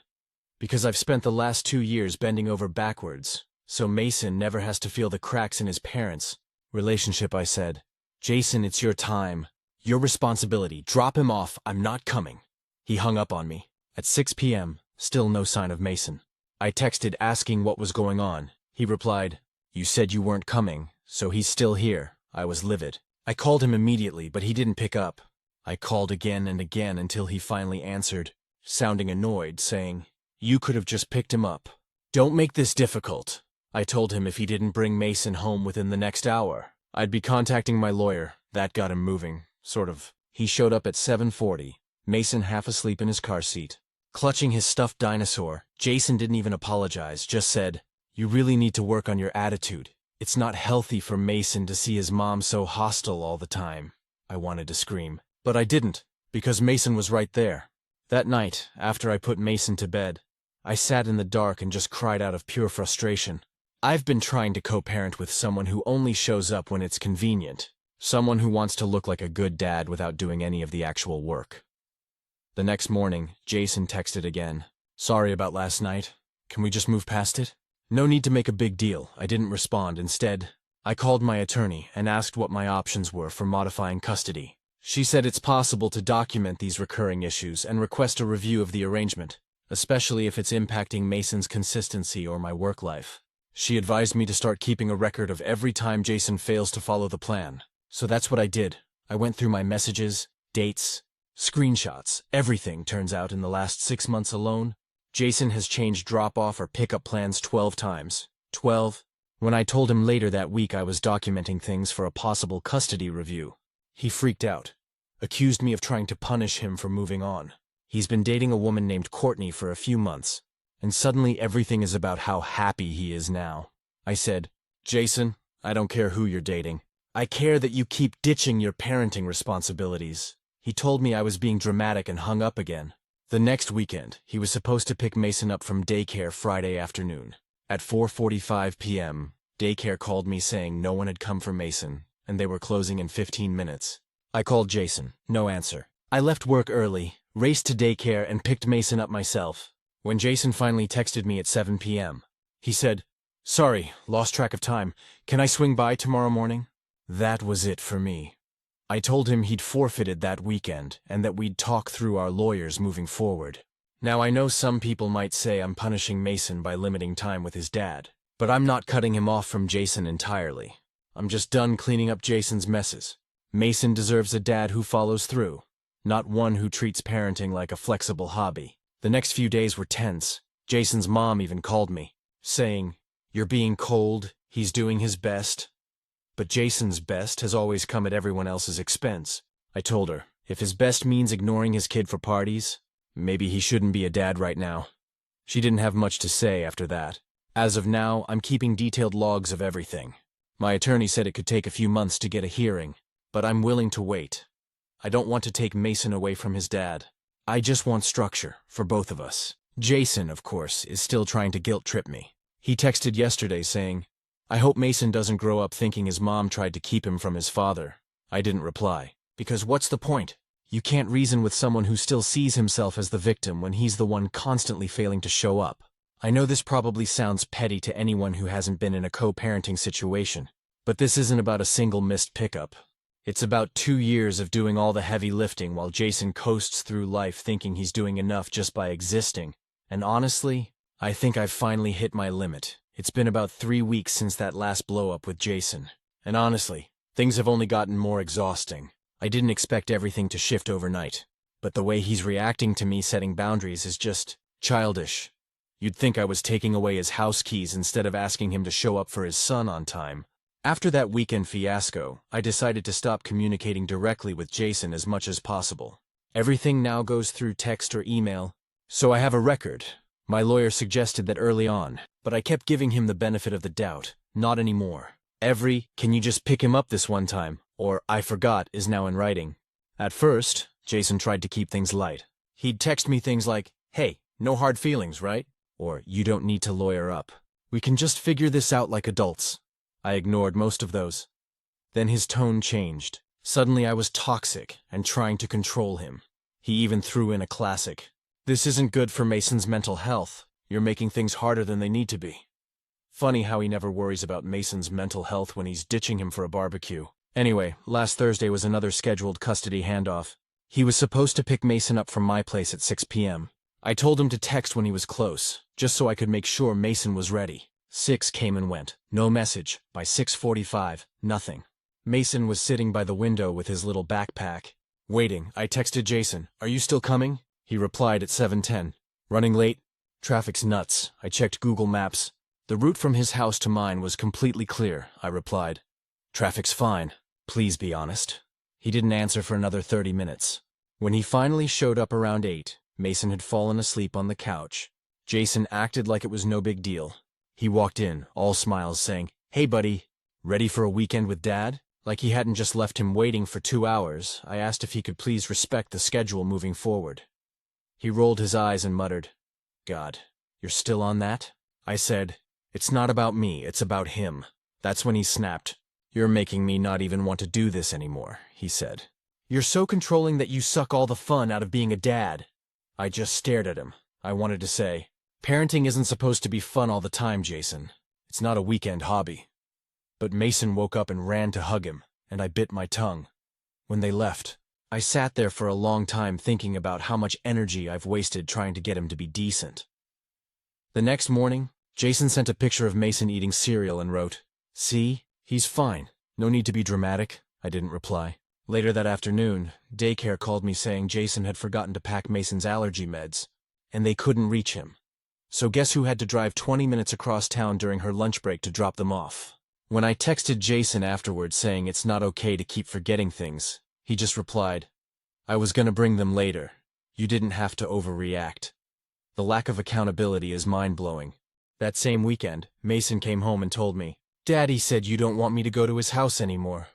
because I've spent the last 2 years bending over backwards, so Mason never has to feel the cracks in his parents' relationship. I said, "Jason, it's your time. Your responsibility. Drop him off. I'm not coming." He hung up on me. At 6 p.m., still no sign of Mason. I texted asking what was going on. He replied, "You said you weren't coming, so he's still here." I was livid. I called him immediately, but he didn't pick up. I called again and again until he finally answered, sounding annoyed, saying, "You could have just picked him up. Don't make this difficult." I told him if he didn't bring Mason home within the next hour, I'd be contacting my lawyer. That got him moving, sort of. He showed up at 7:40, Mason half asleep in his car seat, clutching his stuffed dinosaur. Jason didn't even apologize, just said, "You really need to work on your attitude. It's not healthy for Mason to see his mom so hostile all the time." I wanted to scream, but I didn't, because Mason was right there. That night, after I put Mason to bed, I sat in the dark and just cried out of pure frustration. I've been trying to co-parent with someone who only shows up when it's convenient, someone who wants to look like a good dad without doing any of the actual work. The next morning, Jason texted again. "Sorry about last night. Can we just move past it?" No need to make a big deal. I didn't respond. Instead, I called my attorney and asked what my options were for modifying custody. She said it's possible to document these recurring issues and request a review of the arrangement, especially if it's impacting Mason's consistency or my work life. She advised me to start keeping a record of every time Jason fails to follow the plan. So that's what I did. I went through my messages, dates, screenshots, everything. Turns out in the last 6 months alone, Jason has changed drop-off or pick-up plans 12 times. 12. When I told him later that week I was documenting things for a possible custody review, he freaked out, accused me of trying to punish him for moving on. He's been dating a woman named Courtney for a few months, and suddenly everything is about how happy he is now. I said, "Jason, I don't care who you're dating. I care that you keep ditching your parenting responsibilities." He told me I was being dramatic and hung up again. The next weekend, he was supposed to pick Mason up from daycare Friday afternoon. At 4:45 p.m., daycare called me saying no one had come for Mason, and they were closing in 15 minutes. I called Jason. No answer. I left work early, raced to daycare, and picked Mason up myself. When Jason finally texted me at 7 p.m., he said, "Sorry, lost track of time. Can I swing by tomorrow morning?" That was it for me. I told him he'd forfeited that weekend and that we'd talk through our lawyers moving forward. Now I know some people might say I'm punishing Mason by limiting time with his dad, but I'm not cutting him off from Jason entirely. I'm just done cleaning up Jason's messes. Mason deserves a dad who follows through, not one who treats parenting like a flexible hobby. The next few days were tense. Jason's mom even called me, saying, "You're being cold, he's doing his best." But Jason's best has always come at everyone else's expense. I told her, if his best means ignoring his kid for parties, maybe he shouldn't be a dad right now. She didn't have much to say after that. As of now, I'm keeping detailed logs of everything. My attorney said it could take a few months to get a hearing, but I'm willing to wait. I don't want to take Mason away from his dad. I just want structure for both of us. Jason, of course, is still trying to guilt-trip me. He texted yesterday saying, "I hope Mason doesn't grow up thinking his mom tried to keep him from his father." I didn't reply, because what's the point? You can't reason with someone who still sees himself as the victim when he's the one constantly failing to show up. I know this probably sounds petty to anyone who hasn't been in a co-parenting situation, but this isn't about a single missed pickup. It's about 2 years of doing all the heavy lifting while Jason coasts through life thinking he's doing enough just by existing. And honestly, I think I've finally hit my limit. It's been about 3 weeks since that last blow-up with Jason. And honestly, things have only gotten more exhausting. I didn't expect everything to shift overnight. But the way he's reacting to me setting boundaries is just childish. You'd think I was taking away his house keys instead of asking him to show up for his son on time. After that weekend fiasco, I decided to stop communicating directly with Jason as much as possible. Everything now goes through text or email, so I have a record. My lawyer suggested that early on, but I kept giving him the benefit of the doubt. Not anymore. "Can you just pick him up this one time?" or "I forgot" is now in writing. At first, Jason tried to keep things light. He'd text me things like, "Hey, no hard feelings, right?" Or "You don't need to lawyer up. We can just figure this out like adults." I ignored most of those. Then his tone changed. Suddenly I was toxic and trying to control him. He even threw in a classic. "This isn't good for Mason's mental health. You're making things harder than they need to be." Funny how he never worries about Mason's mental health when he's ditching him for a barbecue. Anyway, last Thursday was another scheduled custody handoff. He was supposed to pick Mason up from my place at 6 p.m. I told him to text when he was close, just so I could make sure Mason was ready. 6 came and went. No message. By 6:45, nothing. Mason was sitting by the window with his little backpack. Waiting, I texted Jason, "Are you still coming?" He replied at 7:10. "Running late? Traffic's nuts." I checked Google Maps. The route from his house to mine was completely clear, I replied. "Traffic's fine. Please be honest." He didn't answer for another 30 minutes. When he finally showed up around 8, Mason had fallen asleep on the couch. Jason acted like it was no big deal. He walked in, all smiles, saying, "Hey buddy, ready for a weekend with Dad?" Like he hadn't just left him waiting for 2 hours, I asked if he could please respect the schedule moving forward. He rolled his eyes and muttered, "God, you're still on that?" I said, "It's not about me, it's about him." That's when he snapped. "You're making me not even want to do this anymore," he said. "You're so controlling that you suck all the fun out of being a dad." I just stared at him. I wanted to say, "Parenting isn't supposed to be fun all the time, Jason. It's not a weekend hobby." But Mason woke up and ran to hug him, and I bit my tongue. When they left, I sat there for a long time thinking about how much energy I've wasted trying to get him to be decent. The next morning, Jason sent a picture of Mason eating cereal and wrote, "See, he's fine. No need to be dramatic." I didn't reply. Later that afternoon, daycare called me saying Jason had forgotten to pack Mason's allergy meds, and they couldn't reach him. So guess who had to drive 20 minutes across town during her lunch break to drop them off? When I texted Jason afterwards saying it's not okay to keep forgetting things, he just replied, "I was gonna bring them later. You didn't have to overreact." The lack of accountability is mind-blowing. That same weekend, Mason came home and told me, "Daddy said you don't want me to go to his house anymore."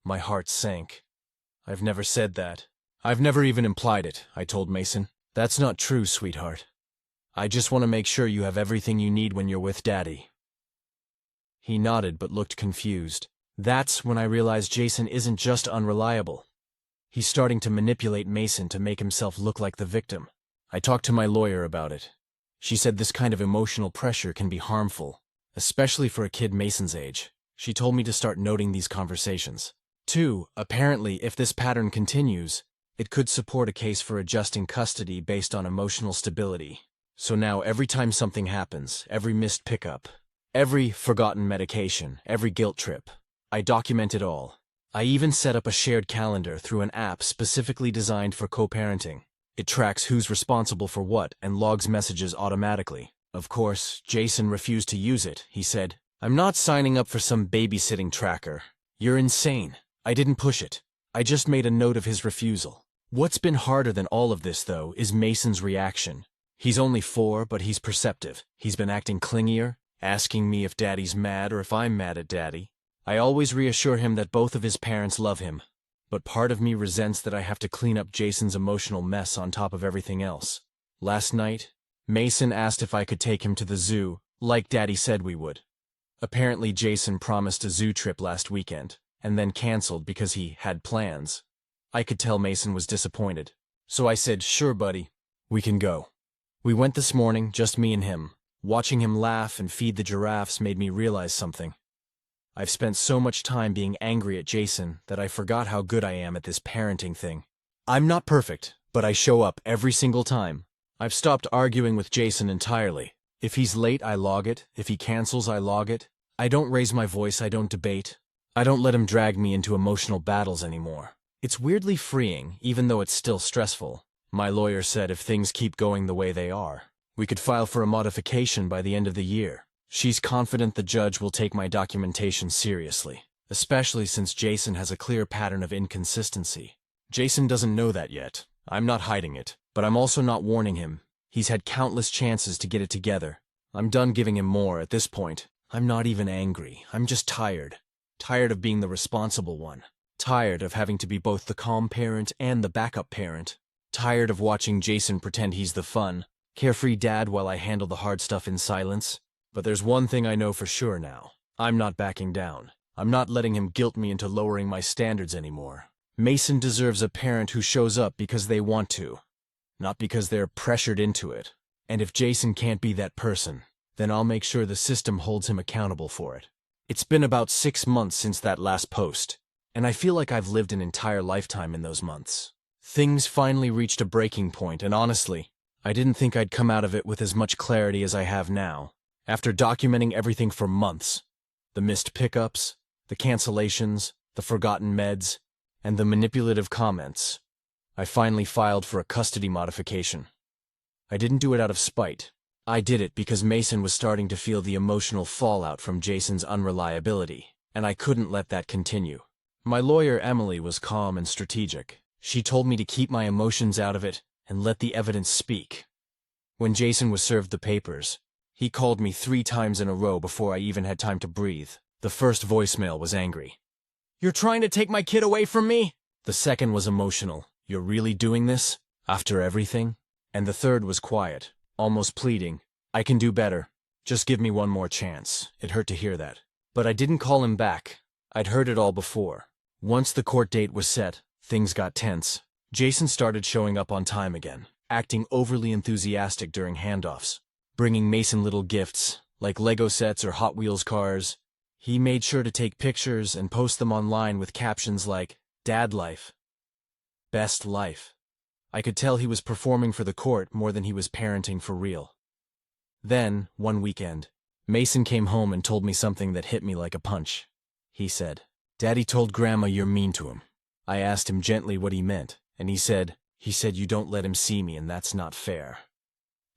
My heart sank. "I've never said that. I've never even implied it," I told Mason. "That's not true, sweetheart. I just want to make sure you have everything you need when you're with Daddy." He nodded but looked confused. That's when I realized Jason isn't just unreliable. He's starting to manipulate Mason to make himself look like the victim. I talked to my lawyer about it. She said this kind of emotional pressure can be harmful, especially for a kid Mason's age. She told me to start noting these conversations. 2. Apparently, if this pattern continues, it could support a case for adjusting custody based on emotional stability. So now every time something happens, every missed pickup, every forgotten medication, every guilt trip, I document it all. I even set up a shared calendar through an app specifically designed for co-parenting. It tracks who's responsible for what and logs messages automatically. Of course, Jason refused to use it. He said, "I'm not signing up for some babysitting tracker. You're insane." I didn't push it. I just made a note of his refusal. What's been harder than all of this, though, is Mason's reaction. He's only 4, but he's perceptive. He's been acting clingier, asking me if Daddy's mad or if I'm mad at Daddy. I always reassure him that both of his parents love him, but part of me resents that I have to clean up Jason's emotional mess on top of everything else. Last night, Mason asked if I could take him to the zoo, like Daddy said we would. Apparently Jason promised a zoo trip last weekend, and then canceled because he had plans. I could tell Mason was disappointed. So I said, "Sure, buddy, we can go." We went this morning, just me and him. Watching him laugh and feed the giraffes made me realize something. I've spent so much time being angry at Jason that I forgot how good I am at this parenting thing. I'm not perfect, but I show up every single time. I've stopped arguing with Jason entirely. If he's late, I log it. If he cancels, I log it. I don't raise my voice, I don't debate. I don't let him drag me into emotional battles anymore. It's weirdly freeing, even though it's still stressful. My lawyer said if things keep going the way they are, we could file for a modification by the end of the year. She's confident the judge will take my documentation seriously, especially since Jason has a clear pattern of inconsistency. Jason doesn't know that yet. I'm not hiding it, but I'm also not warning him. He's had countless chances to get it together. I'm done giving him more at this point. I'm not even angry. I'm just tired. Tired of being the responsible one. Tired of having to be both the calm parent and the backup parent. Tired of watching Jason pretend he's the fun, carefree dad while I handle the hard stuff in silence. But there's one thing I know for sure now. I'm not backing down. I'm not letting him guilt me into lowering my standards anymore. Mason deserves a parent who shows up because they want to, not because they're pressured into it. And if Jason can't be that person, then I'll make sure the system holds him accountable for it. It's been about 6 months since that last post, and I feel like I've lived an entire lifetime in those months. Things finally reached a breaking point, and honestly, I didn't think I'd come out of it with as much clarity as I have now. After documenting everything for months, the missed pickups, the cancellations, the forgotten meds, and the manipulative comments, I finally filed for a custody modification. I didn't do it out of spite. I did it because Mason was starting to feel the emotional fallout from Jason's unreliability, and I couldn't let that continue. My lawyer, Emily, was calm and strategic. She told me to keep my emotions out of it and let the evidence speak. When Jason was served the papers, he called me 3 times in a row before I even had time to breathe. The first voicemail was angry. "You're trying to take my kid away from me?" The second was emotional. "You're really doing this? After everything?" And the third was quiet, almost pleading. "I can do better. Just give me one more chance." It hurt to hear that. But I didn't call him back. I'd heard it all before. Once the court date was set, things got tense. Jason started showing up on time again, acting overly enthusiastic during handoffs, bringing Mason little gifts, like Lego sets or Hot Wheels cars. He made sure to take pictures and post them online with captions like, "Dad life. Best life." I could tell he was performing for the court more than he was parenting for real. Then, one weekend, Mason came home and told me something that hit me like a punch. He said, "Daddy told Grandma you're mean to him." I asked him gently what he meant, and he said, "You don't let him see me, and that's not fair."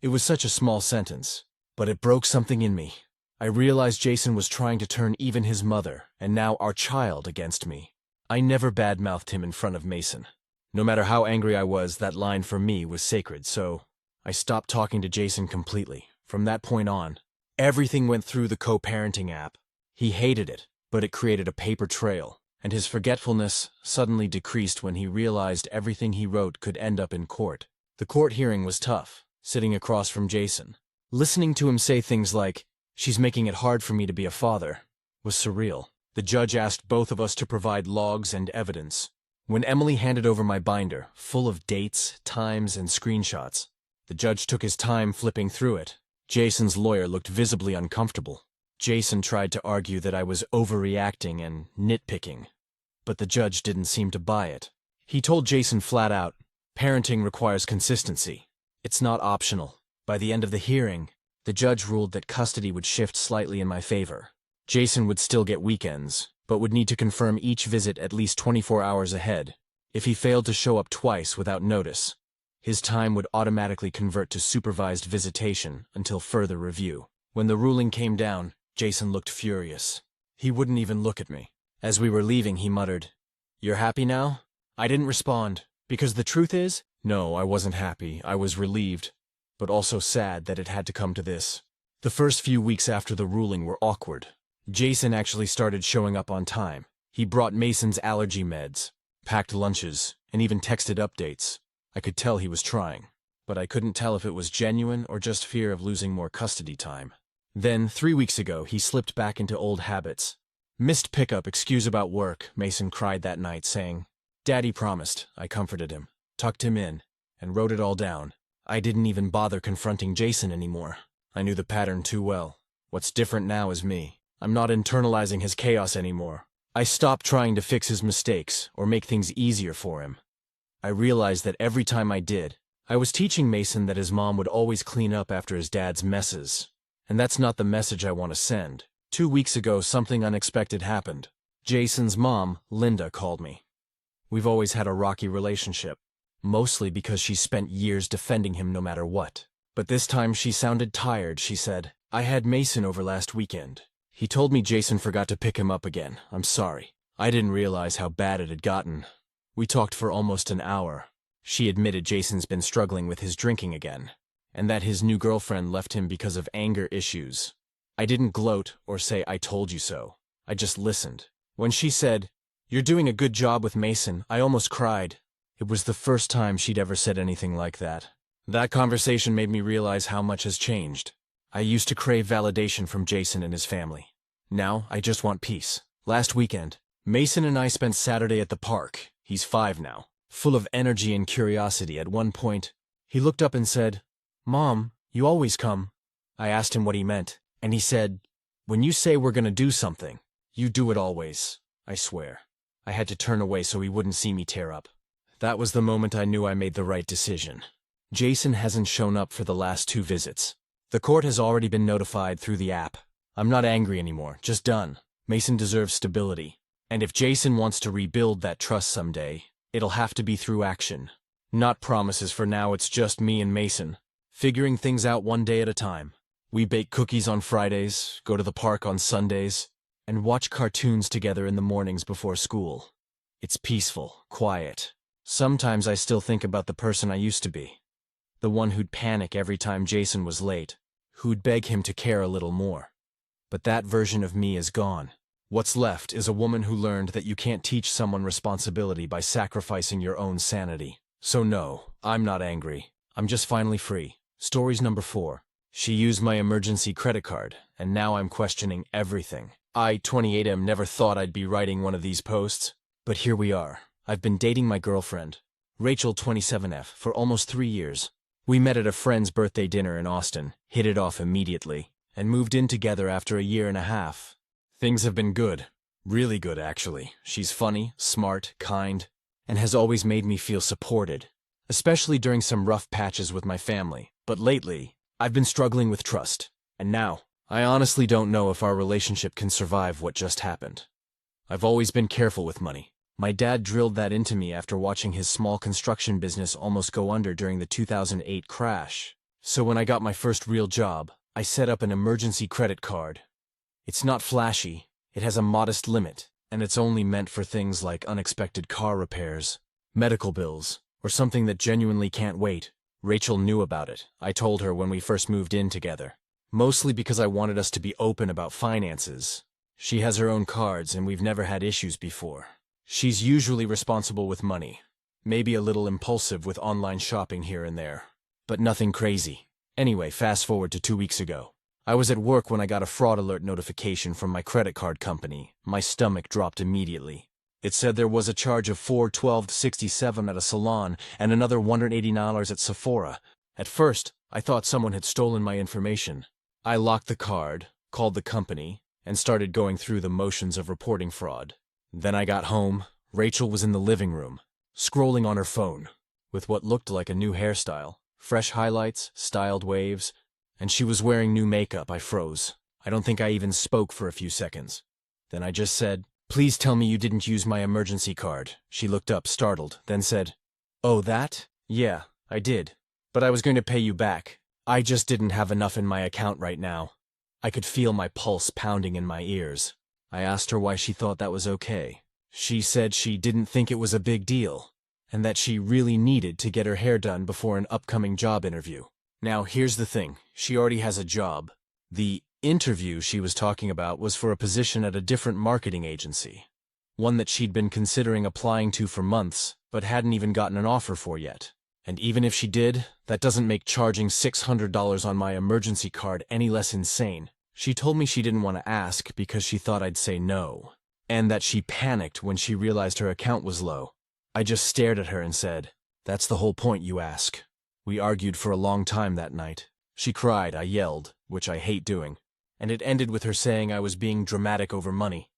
It was such a small sentence, but it broke something in me. I realized Jason was trying to turn even his mother, and now our child, against me. I never badmouthed him in front of Mason. No matter how angry I was, that line for me was sacred, so I stopped talking to Jason completely. From that point on, everything went through the co-parenting app. He hated it, but it created a paper trail, and his forgetfulness suddenly decreased when he realized everything he wrote could end up in court. The court hearing was tough, sitting across from Jason. Listening to him say things like, "She's making it hard for me to be a father," was surreal. The judge asked both of us to provide logs and evidence. When Emily handed over my binder, full of dates, times, and screenshots, the judge took his time flipping through it. Jason's lawyer looked visibly uncomfortable. Jason tried to argue that I was overreacting and nitpicking. but the judge didn't seem to buy it. He told Jason flat out, parenting requires consistency. It's not optional. By the end of the hearing, the judge ruled that custody would shift slightly in my favor. Jason would still get weekends, but would need to confirm each visit at least 24 hours ahead. If he failed to show up twice without notice, his time would automatically convert to supervised visitation until further review. When the ruling came down, Jason looked furious. He wouldn't even look at me. As we were leaving, he muttered, "You're happy now?" I didn't respond, because the truth is, no, I wasn't happy. I was relieved, but also sad that it had to come to this. The first few weeks after the ruling were awkward. Jason actually started showing up on time. He brought Mason's allergy meds, packed lunches, and even texted updates. I could tell he was trying, but I couldn't tell if it was genuine or just fear of losing more custody time. Then, 3 weeks ago, he slipped back into old habits. Missed pickup, excuse about work, Mason cried that night, saying, "Daddy promised." I comforted him, tucked him in, and wrote it all down. I didn't even bother confronting Jason anymore. I knew the pattern too well. What's different now is me. I'm not internalizing his chaos anymore. I stopped trying to fix his mistakes or make things easier for him. I realized that every time I did, I was teaching Mason that his mom would always clean up after his dad's messes. And that's not the message I want to send. 2 weeks ago, something unexpected happened. Jason's mom, Linda, called me. We've always had a rocky relationship, mostly because she spent years defending him no matter what. But this time she sounded tired. She said, "I had Mason over last weekend. He told me Jason forgot to pick him up again. I'm sorry. I didn't realize how bad it had gotten." We talked for almost an hour. She admitted Jason's been struggling with his drinking again, and that his new girlfriend left him because of anger issues. I didn't gloat or say "I told you so." I just listened. When she said, "You're doing a good job with Mason," I almost cried. It was the first time she'd ever said anything like that. That conversation made me realize how much has changed. I used to crave validation from Jason and his family. Now, I just want peace. Last weekend, Mason and I spent Saturday at the park. He's 5 now, full of energy and curiosity. At one point, he looked up and said, "Mom, you always come." I asked him what he meant, and he said, "When you say we're gonna do something, you do it always." I swear. I had to turn away so he wouldn't see me tear up. That was the moment I knew I made the right decision. Jason hasn't shown up for the last 2 visits. The court has already been notified through the app. I'm not angry anymore, just done. Mason deserves stability. And if Jason wants to rebuild that trust someday, it'll have to be through action. Not promises. For now, it's just me and Mason, figuring things out one day at a time. We bake cookies on Fridays, go to the park on Sundays, and watch cartoons together in the mornings before school. It's peaceful, quiet. Sometimes I still think about the person I used to be. The one who'd panic every time Jason was late, who'd beg him to care a little more. But that version of me is gone. What's left is a woman who learned that you can't teach someone responsibility by sacrificing your own sanity. So no, I'm not angry. I'm just finally free. Stories number 4. She used my emergency credit card, and now I'm questioning everything. I, 28M, never thought I'd be writing one of these posts, but here we are. I've been dating my girlfriend, Rachel, 27F, for almost 3 years. We met at a friend's birthday dinner in Austin, hit it off immediately, and moved in together after a year and a half. Things have been good. Really good, actually. She's funny, smart, kind, and has always made me feel supported, especially during some rough patches with my family. But lately, I've been struggling with trust, and now, I honestly don't know if our relationship can survive what just happened. I've always been careful with money. My dad drilled that into me after watching his small construction business almost go under during the 2008 crash. So when I got my first real job, I set up an emergency credit card. It's not flashy, it has a modest limit, and it's only meant for things like unexpected car repairs, medical bills, or something that genuinely can't wait. Rachel knew about it. I told her when we first moved in together. Mostly because I wanted us to be open about finances. She has her own cards, and we've never had issues before. She's usually responsible with money, maybe a little impulsive with online shopping here and there, but nothing crazy. Anyway, fast forward to 2 weeks ago. I was at work when I got a fraud alert notification from my credit card company. My stomach dropped immediately. It said there was a charge of $412.67 at a salon and another $180 at Sephora. At first, I thought someone had stolen my information. I locked the card, called the company, and started going through the motions of reporting fraud. Then I got home, Rachel was in the living room, scrolling on her phone, with what looked like a new hairstyle, fresh highlights, styled waves, and she was wearing new makeup. I froze. I don't think I even spoke for a few seconds. Then I just said, "Please tell me you didn't use my emergency card." She looked up, startled, then said, "Oh, that? Yeah, I did. But I was going to pay you back. I just didn't have enough in my account right now." I could feel my pulse pounding in my ears. I asked her why she thought that was okay. She said she didn't think it was a big deal, and that she really needed to get her hair done before an upcoming job interview. Now, here's the thing. She already has a job. The interview she was talking about was for a position at a different marketing agency, one that she'd been considering applying to for months, but hadn't even gotten an offer for yet. And even if she did, that doesn't make charging $600 on my emergency card any less insane. She told me she didn't want to ask because she thought I'd say no, and that she panicked when she realized her account was low. I just stared at her and said, "That's the whole point, you ask." We argued for a long time that night. She cried, I yelled, which I hate doing, and it ended with her saying I was being dramatic over money.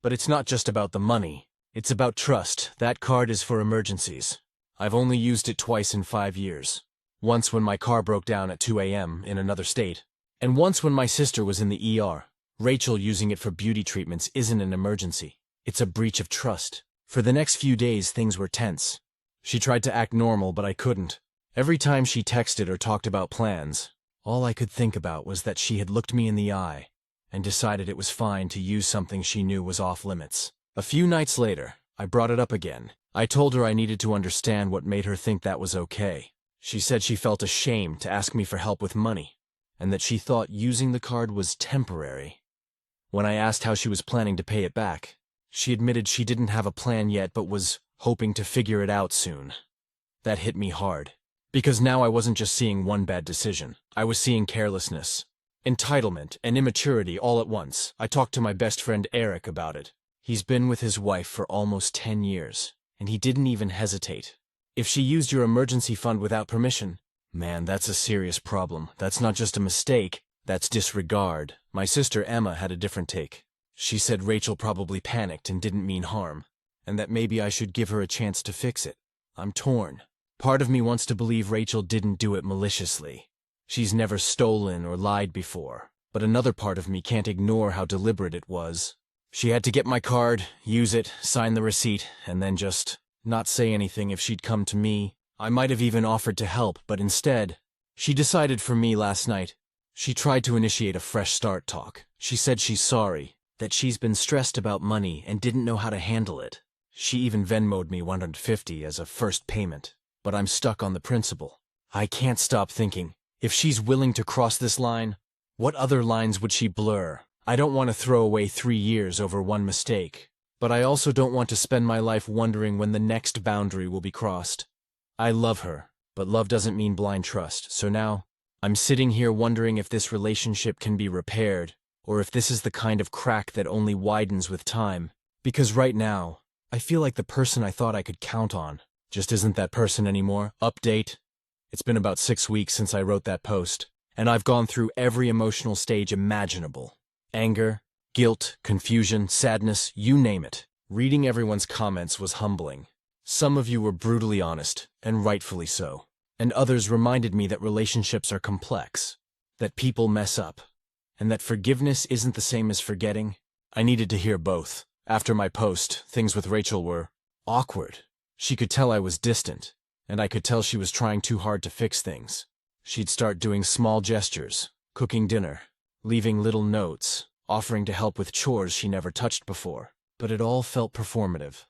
But it's not just about the money. It's about trust. That card is for emergencies. I've only used it twice in 5 years. Once when my car broke down at 2 a.m. in another state, and once when my sister was in the ER. Rachel using it for beauty treatments isn't an emergency. It's a breach of trust. For the next few days, things were tense. She tried to act normal, but I couldn't. Every time she texted or talked about plans, all I could think about was that she had looked me in the eye and decided it was fine to use something she knew was off limits. A few nights later, I brought it up again. I told her I needed to understand what made her think that was okay. She said she felt ashamed to ask me for help with money, and that she thought using the card was temporary. When I asked how she was planning to pay it back, she admitted she didn't have a plan yet but was hoping to figure it out soon. That hit me hard, because now I wasn't just seeing one bad decision. I was seeing carelessness, entitlement, and immaturity all at once. I talked to my best friend Eric about it. He's been with his wife for almost 10 years, and he didn't even hesitate. If she used your emergency fund without permission, man, that's a serious problem. That's not just a mistake, that's disregard. My sister Emma had a different take. She said Rachel probably panicked and didn't mean harm, and that maybe I should give her a chance to fix it. I'm torn. Part of me wants to believe Rachel didn't do it maliciously. She's never stolen or lied before, but another part of me can't ignore how deliberate it was. She had to get my card, use it, sign the receipt, and then just not say anything if she'd come to me. I might have even offered to help, but instead, she decided for me last night. She tried to initiate a fresh start talk. She said she's sorry, that she's been stressed about money and didn't know how to handle it. She even Venmo'd me $150 as a first payment, but I'm stuck on the principle. I can't stop thinking, if she's willing to cross this line, what other lines would she blur? I don't want to throw away 3 years over one mistake, but I also don't want to spend my life wondering when the next boundary will be crossed. I love her, but love doesn't mean blind trust, so now I'm sitting here wondering if this relationship can be repaired, or if this is the kind of crack that only widens with time. Because right now, I feel like the person I thought I could count on just isn't that person anymore. Update. It's been about 6 weeks since I wrote that post, and I've gone through every emotional stage imaginable. Anger, guilt, confusion, sadness, you name it. Reading everyone's comments was humbling. Some of you were brutally honest, and rightfully so. And others reminded me that relationships are complex, that people mess up, and that forgiveness isn't the same as forgetting. I needed to hear both. After my post, things with Rachel were awkward. She could tell I was distant, and I could tell she was trying too hard to fix things. She'd start doing small gestures, cooking dinner, leaving little notes, offering to help with chores she never touched before. But it all felt performative,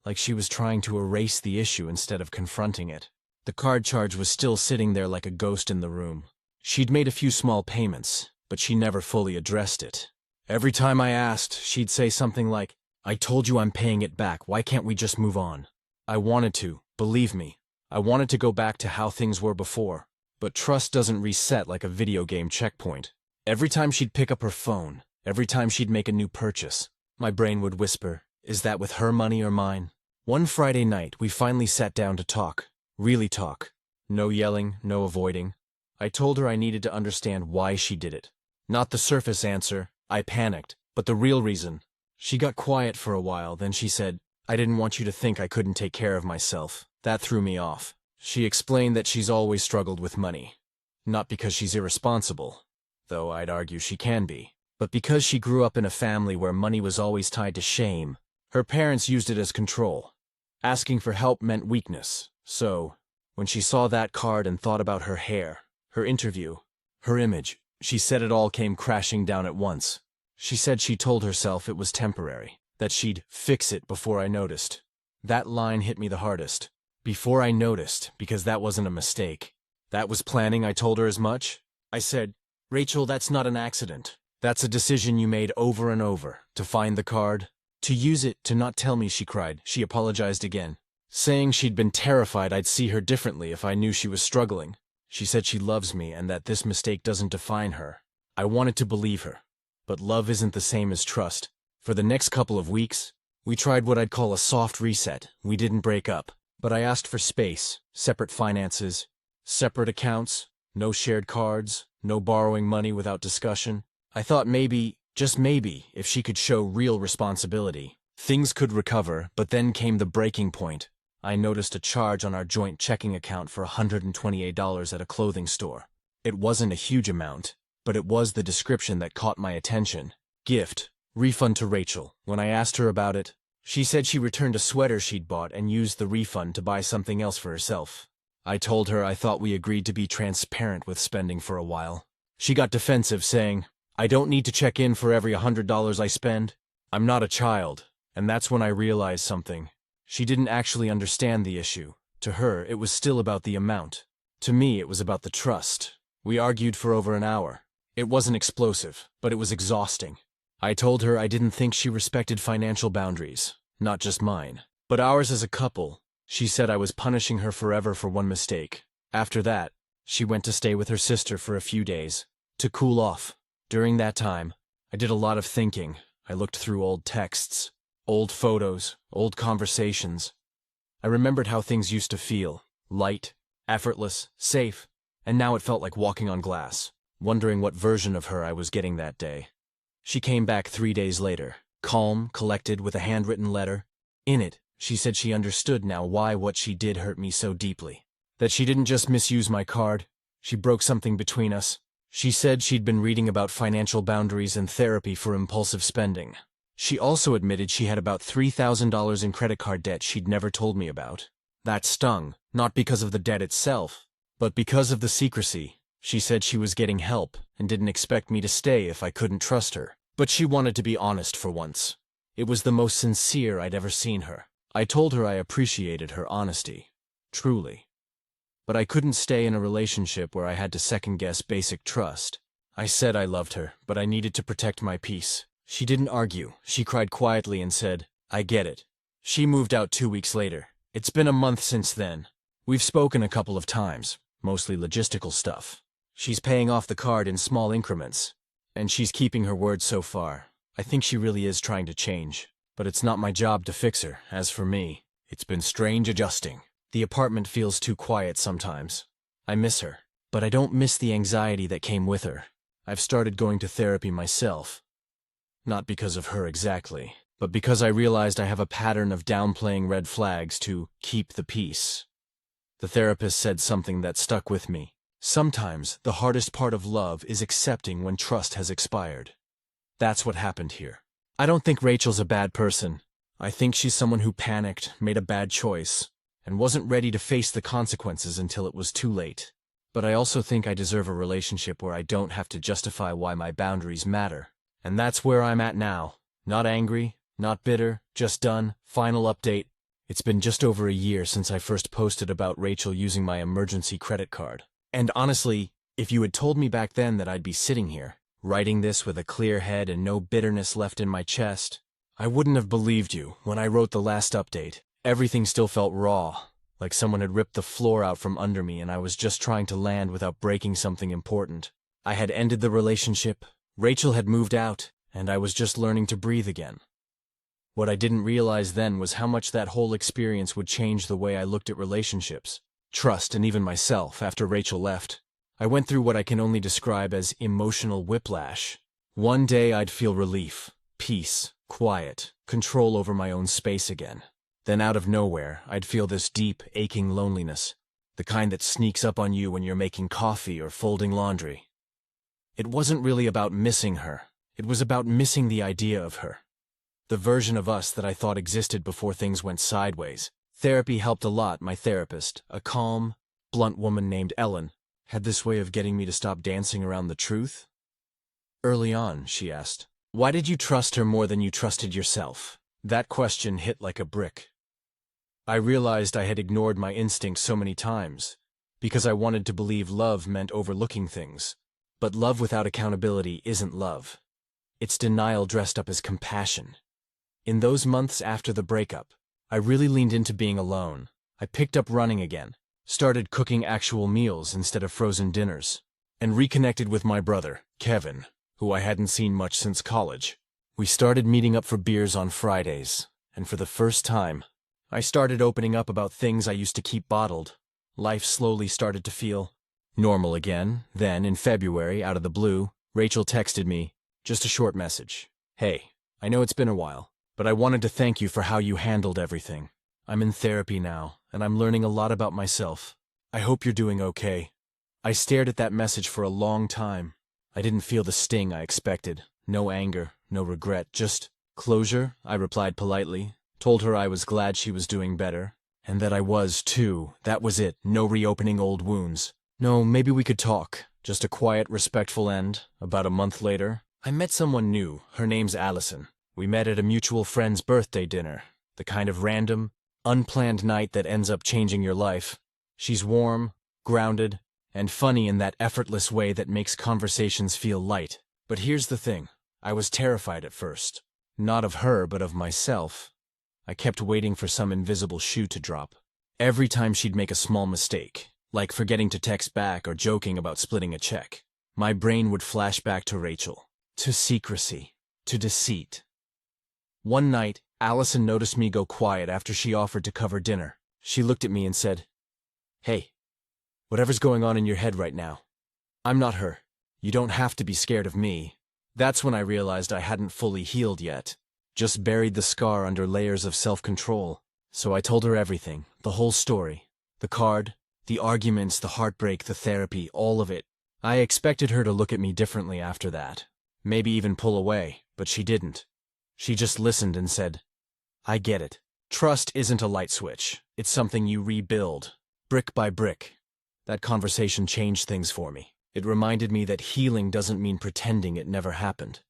like she was trying to erase the issue instead of confronting it. The card charge was still sitting there like a ghost in the room. She'd made a few small payments, but she never fully addressed it. Every time I asked, she'd say something like, "I told you I'm paying it back, why can't we just move on?" I wanted to, believe me. I wanted to go back to how things were before. But trust doesn't reset like a video game checkpoint. Every time she'd pick up her phone, every time she'd make a new purchase, my brain would whisper, is that with her money or mine? One Friday night, we finally sat down to talk. Really talk. No yelling, no avoiding. I told her I needed to understand why she did it. Not the surface answer, I panicked, but the real reason. She got quiet for a while, then she said, I didn't want you to think I couldn't take care of myself. That threw me off. She explained that she's always struggled with money. Not because she's irresponsible, though I'd argue she can be, but because she grew up in a family where money was always tied to shame. Her parents used it as control. Asking for help meant weakness. So, when she saw that card and thought about her hair, her interview, her image, she said it all came crashing down at once. She said she told herself it was temporary, that she'd fix it before I noticed. That line hit me the hardest. Before I noticed, because that wasn't a mistake. That was planning. I told her as much. I said, "Rachel, that's not an accident. That's a decision you made over and over, to find the card, to use it, to not tell me," she cried. She apologized again, saying she'd been terrified I'd see her differently if I knew she was struggling. She said she loves me and that this mistake doesn't define her. I wanted to believe her. But love isn't the same as trust. For the next couple of weeks, we tried what I'd call a soft reset. We didn't break up, but I asked for space, separate finances, separate accounts, no shared cards, no borrowing money without discussion. I thought maybe, just maybe, if she could show real responsibility, things could recover. But then came the breaking point. I noticed a charge on our joint checking account for $128 at a clothing store. It wasn't a huge amount, but it was the description that caught my attention. Gift, refund to Rachel. When I asked her about it, she said she returned a sweater she'd bought and used the refund to buy something else for herself. I told her I thought we agreed to be transparent with spending for a while. She got defensive, saying, "I don't need to check in for every $100 I spend. I'm not a child." And that's when I realized something. She didn't actually understand the issue. To her, it was still about the amount. To me, it was about the trust. We argued for over an hour. It wasn't explosive, but it was exhausting. I told her I didn't think she respected financial boundaries, not just mine, but ours as a couple. She said I was punishing her forever for one mistake. After that, she went to stay with her sister for a few days, to cool off. During that time, I did a lot of thinking. I looked through old texts, old photos, old conversations. I remembered how things used to feel, light, effortless, safe, and now it felt like walking on glass, wondering what version of her I was getting that day. She came back 3 days later, calm, collected, with a handwritten letter. In it, she said she understood now why what she did hurt me so deeply. That she didn't just misuse my card, she broke something between us. She said she'd been reading about financial boundaries and therapy for impulsive spending. She also admitted she had about $3,000 in credit card debt she'd never told me about. That stung, not because of the debt itself, but because of the secrecy. She said she was getting help and didn't expect me to stay if I couldn't trust her. But she wanted to be honest for once. It was the most sincere I'd ever seen her. I told her I appreciated her honesty. Truly. But I couldn't stay in a relationship where I had to second-guess basic trust. I said I loved her, but I needed to protect my peace. She didn't argue. She cried quietly and said, "I get it." She moved out 2 weeks later. It's been a month since then. We've spoken a couple of times, mostly logistical stuff. She's paying off the card in small increments, and she's keeping her word so far. I think she really is trying to change, but it's not my job to fix her. As for me, it's been strange adjusting. The apartment feels too quiet sometimes. I miss her, but I don't miss the anxiety that came with her. I've started going to therapy myself. Not because of her exactly, but because I realized I have a pattern of downplaying red flags to keep the peace. The therapist said something that stuck with me. Sometimes the hardest part of love is accepting when trust has expired. That's what happened here. I don't think Rachel's a bad person. I think she's someone who panicked, made a bad choice, and wasn't ready to face the consequences until it was too late. But I also think I deserve a relationship where I don't have to justify why my boundaries matter. And that's where I'm at now. Not angry, not bitter, just done. Final update. It's been just over a year since I first posted about Rachel using my emergency credit card. And honestly, if you had told me back then that I'd be sitting here, writing this with a clear head and no bitterness left in my chest, I wouldn't have believed you. When I wrote the last update, everything still felt raw, like someone had ripped the floor out from under me and I was just trying to land without breaking something important. I had ended the relationship, Rachel had moved out, and I was just learning to breathe again. What I didn't realize then was how much that whole experience would change the way I looked at relationships, trust, and even myself after Rachel left. I went through what I can only describe as emotional whiplash. One day I'd feel relief, peace, quiet, control over my own space again. Then out of nowhere, I'd feel this deep, aching loneliness, the kind that sneaks up on you when you're making coffee or folding laundry. It wasn't really about missing her. It was about missing the idea of her. The version of us that I thought existed before things went sideways. Therapy helped a lot. My therapist, a calm, blunt woman named Ellen, had this way of getting me to stop dancing around the truth. Early on, she asked, "Why did you trust her more than you trusted yourself?" That question hit like a brick. I realized I had ignored my instincts so many times, because I wanted to believe love meant overlooking things. But love without accountability isn't love. It's denial dressed up as compassion. In those months after the breakup, I really leaned into being alone. I picked up running again, started cooking actual meals instead of frozen dinners, and reconnected with my brother, Kevin, who I hadn't seen much since college. We started meeting up for beers on Fridays, and for the first time, I started opening up about things I used to keep bottled. Life slowly started to feel normal again. Then, in February, out of the blue, Rachel texted me, just a short message. "Hey, I know it's been a while, but I wanted to thank you for how you handled everything. I'm in therapy now, and I'm learning a lot about myself. I hope you're doing okay." I stared at that message for a long time. I didn't feel the sting I expected. No anger, no regret, just closure. I replied politely, told her I was glad she was doing better, and that I was too. That was it. No reopening old wounds. No, maybe we could talk. Just a quiet, respectful end. About a month later, I met someone new. Her name's Allison. We met at a mutual friend's birthday dinner. The kind of random, unplanned night that ends up changing your life. She's warm, grounded, and funny in that effortless way that makes conversations feel light. But here's the thing. I was terrified at first. Not of her, but of myself. I kept waiting for some invisible shoe to drop. Every time she'd make a small mistake, like forgetting to text back or joking about splitting a check, my brain would flash back to Rachel, to secrecy, to deceit. One night, Allison noticed me go quiet after she offered to cover dinner. She looked at me and said, "Hey, whatever's going on in your head right now, I'm not her. You don't have to be scared of me." That's when I realized I hadn't fully healed yet, just buried the scar under layers of self-control. So I told her everything, the whole story, the card, the arguments, the heartbreak, the therapy, all of it. I expected her to look at me differently after that, maybe even pull away, but she didn't. She just listened and said, "I get it. Trust isn't a light switch. It's something you rebuild, brick by brick." That conversation changed things for me. It reminded me that healing doesn't mean pretending it never happened.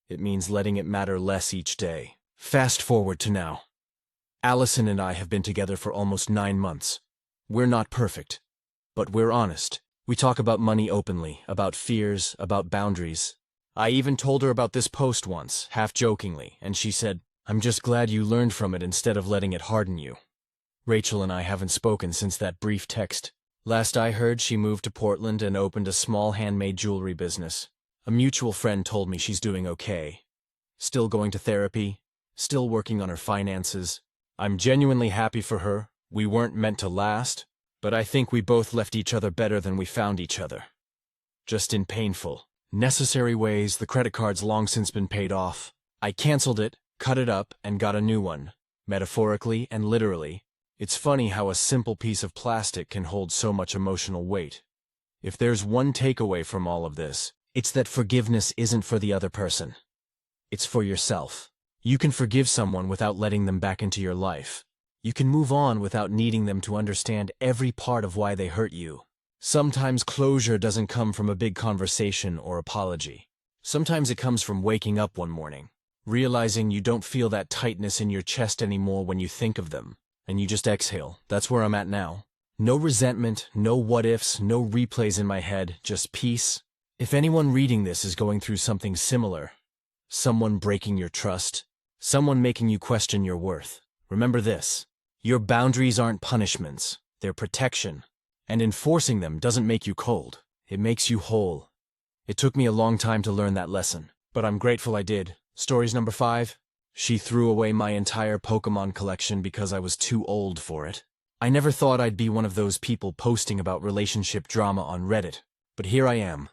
It means letting it matter less each day. Fast forward to now. Allison and I have been together for almost 9 months. We're not perfect, but we're honest. We talk about money openly, about fears, about boundaries. I even told her about this post once, half jokingly, and she said, "I'm just glad you learned from it instead of letting it harden you." Rachel and I haven't spoken since that brief text. Last I heard, she moved to Portland and opened a small handmade jewelry business. A mutual friend told me she's doing okay. Still going to therapy, still working on her finances. I'm genuinely happy for her. We weren't meant to last, but I think we both left each other better than we found each other. Just in painful, necessary ways. The credit card's long since been paid off. I canceled it, cut it up, and got a new one. Metaphorically and literally. It's funny how a simple piece of plastic can hold so much emotional weight. If there's one takeaway from all of this, it's that forgiveness isn't for the other person. It's for yourself. You can forgive someone without letting them back into your life. You can move on without needing them to understand every part of why they hurt you. Sometimes closure doesn't come from a big conversation or apology. Sometimes it comes from waking up one morning, realizing you don't feel that tightness in your chest anymore when you think of them, and you just exhale. That's where I'm at now. No resentment, no what-ifs, no replays in my head, just peace. If anyone reading this is going through something similar, someone breaking your trust, someone making you question your worth, remember this. Your boundaries aren't punishments, they're protection. And enforcing them doesn't make you cold, it makes you whole. It took me a long time to learn that lesson, but I'm grateful I did. Stories number 5. She threw away my entire Pokemon collection because I was too old for it. I never thought I'd be one of those people posting about relationship drama on Reddit, but here I am,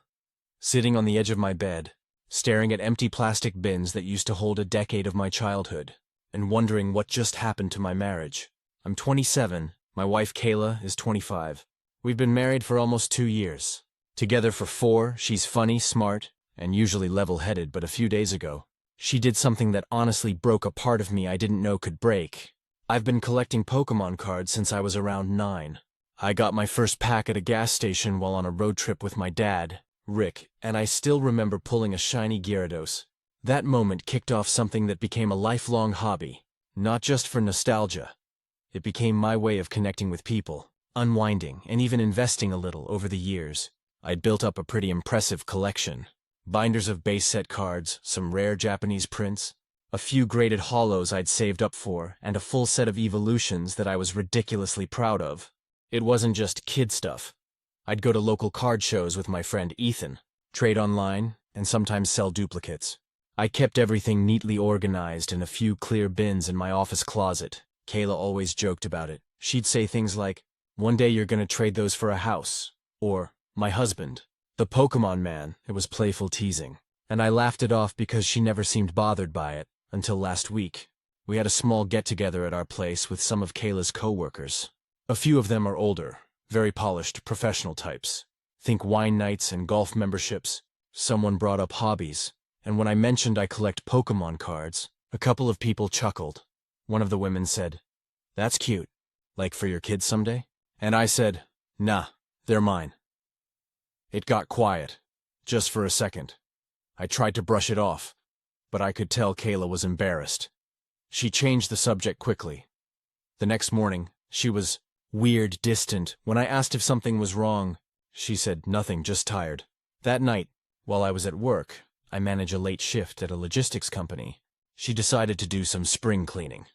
sitting on the edge of my bed, staring at empty plastic bins that used to hold a decade of my childhood. and wondering what just happened to my marriage. I'm 27, my wife Kayla is 25. We've been married for almost 2 years. Together for 4, she's funny, smart, and usually level-headed, but a few days ago, she did something that honestly broke a part of me I didn't know could break. I've been collecting Pokemon cards since I was around 9. I got my first pack at a gas station while on a road trip with my dad, Rick, and I still remember pulling a shiny Gyarados. That moment kicked off something that became a lifelong hobby, not just for nostalgia. It became my way of connecting with people, unwinding, and even investing a little over the years. I'd built up a pretty impressive collection. Binders of base set cards, some rare Japanese prints, a few graded holos I'd saved up for, and a full set of evolutions that I was ridiculously proud of. It wasn't just kid stuff. I'd go to local card shows with my friend Ethan, trade online, and sometimes sell duplicates. I kept everything neatly organized in a few clear bins in my office closet. Kayla always joked about it. She'd say things like, "One day you're gonna trade those for a house," or, "My husband, the Pokemon man." It was playful teasing, and I laughed it off because she never seemed bothered by it, until last week. We had a small get-together at our place with some of Kayla's co-workers. A few of them are older, very polished, professional types. Think wine nights and golf memberships. Someone brought up hobbies, and when I mentioned I collect Pokemon cards, a couple of people chuckled. One of the women said, "That's cute. Like for your kids someday?" And I said, "Nah, they're mine." It got quiet, just for a second. I tried to brush it off, but I could tell Kayla was embarrassed. She changed the subject quickly. The next morning, she was weird, distant. When I asked if something was wrong, she said nothing, just tired. That night, while I was at work, I manage a late shift at a logistics company. She decided to do some spring cleaning.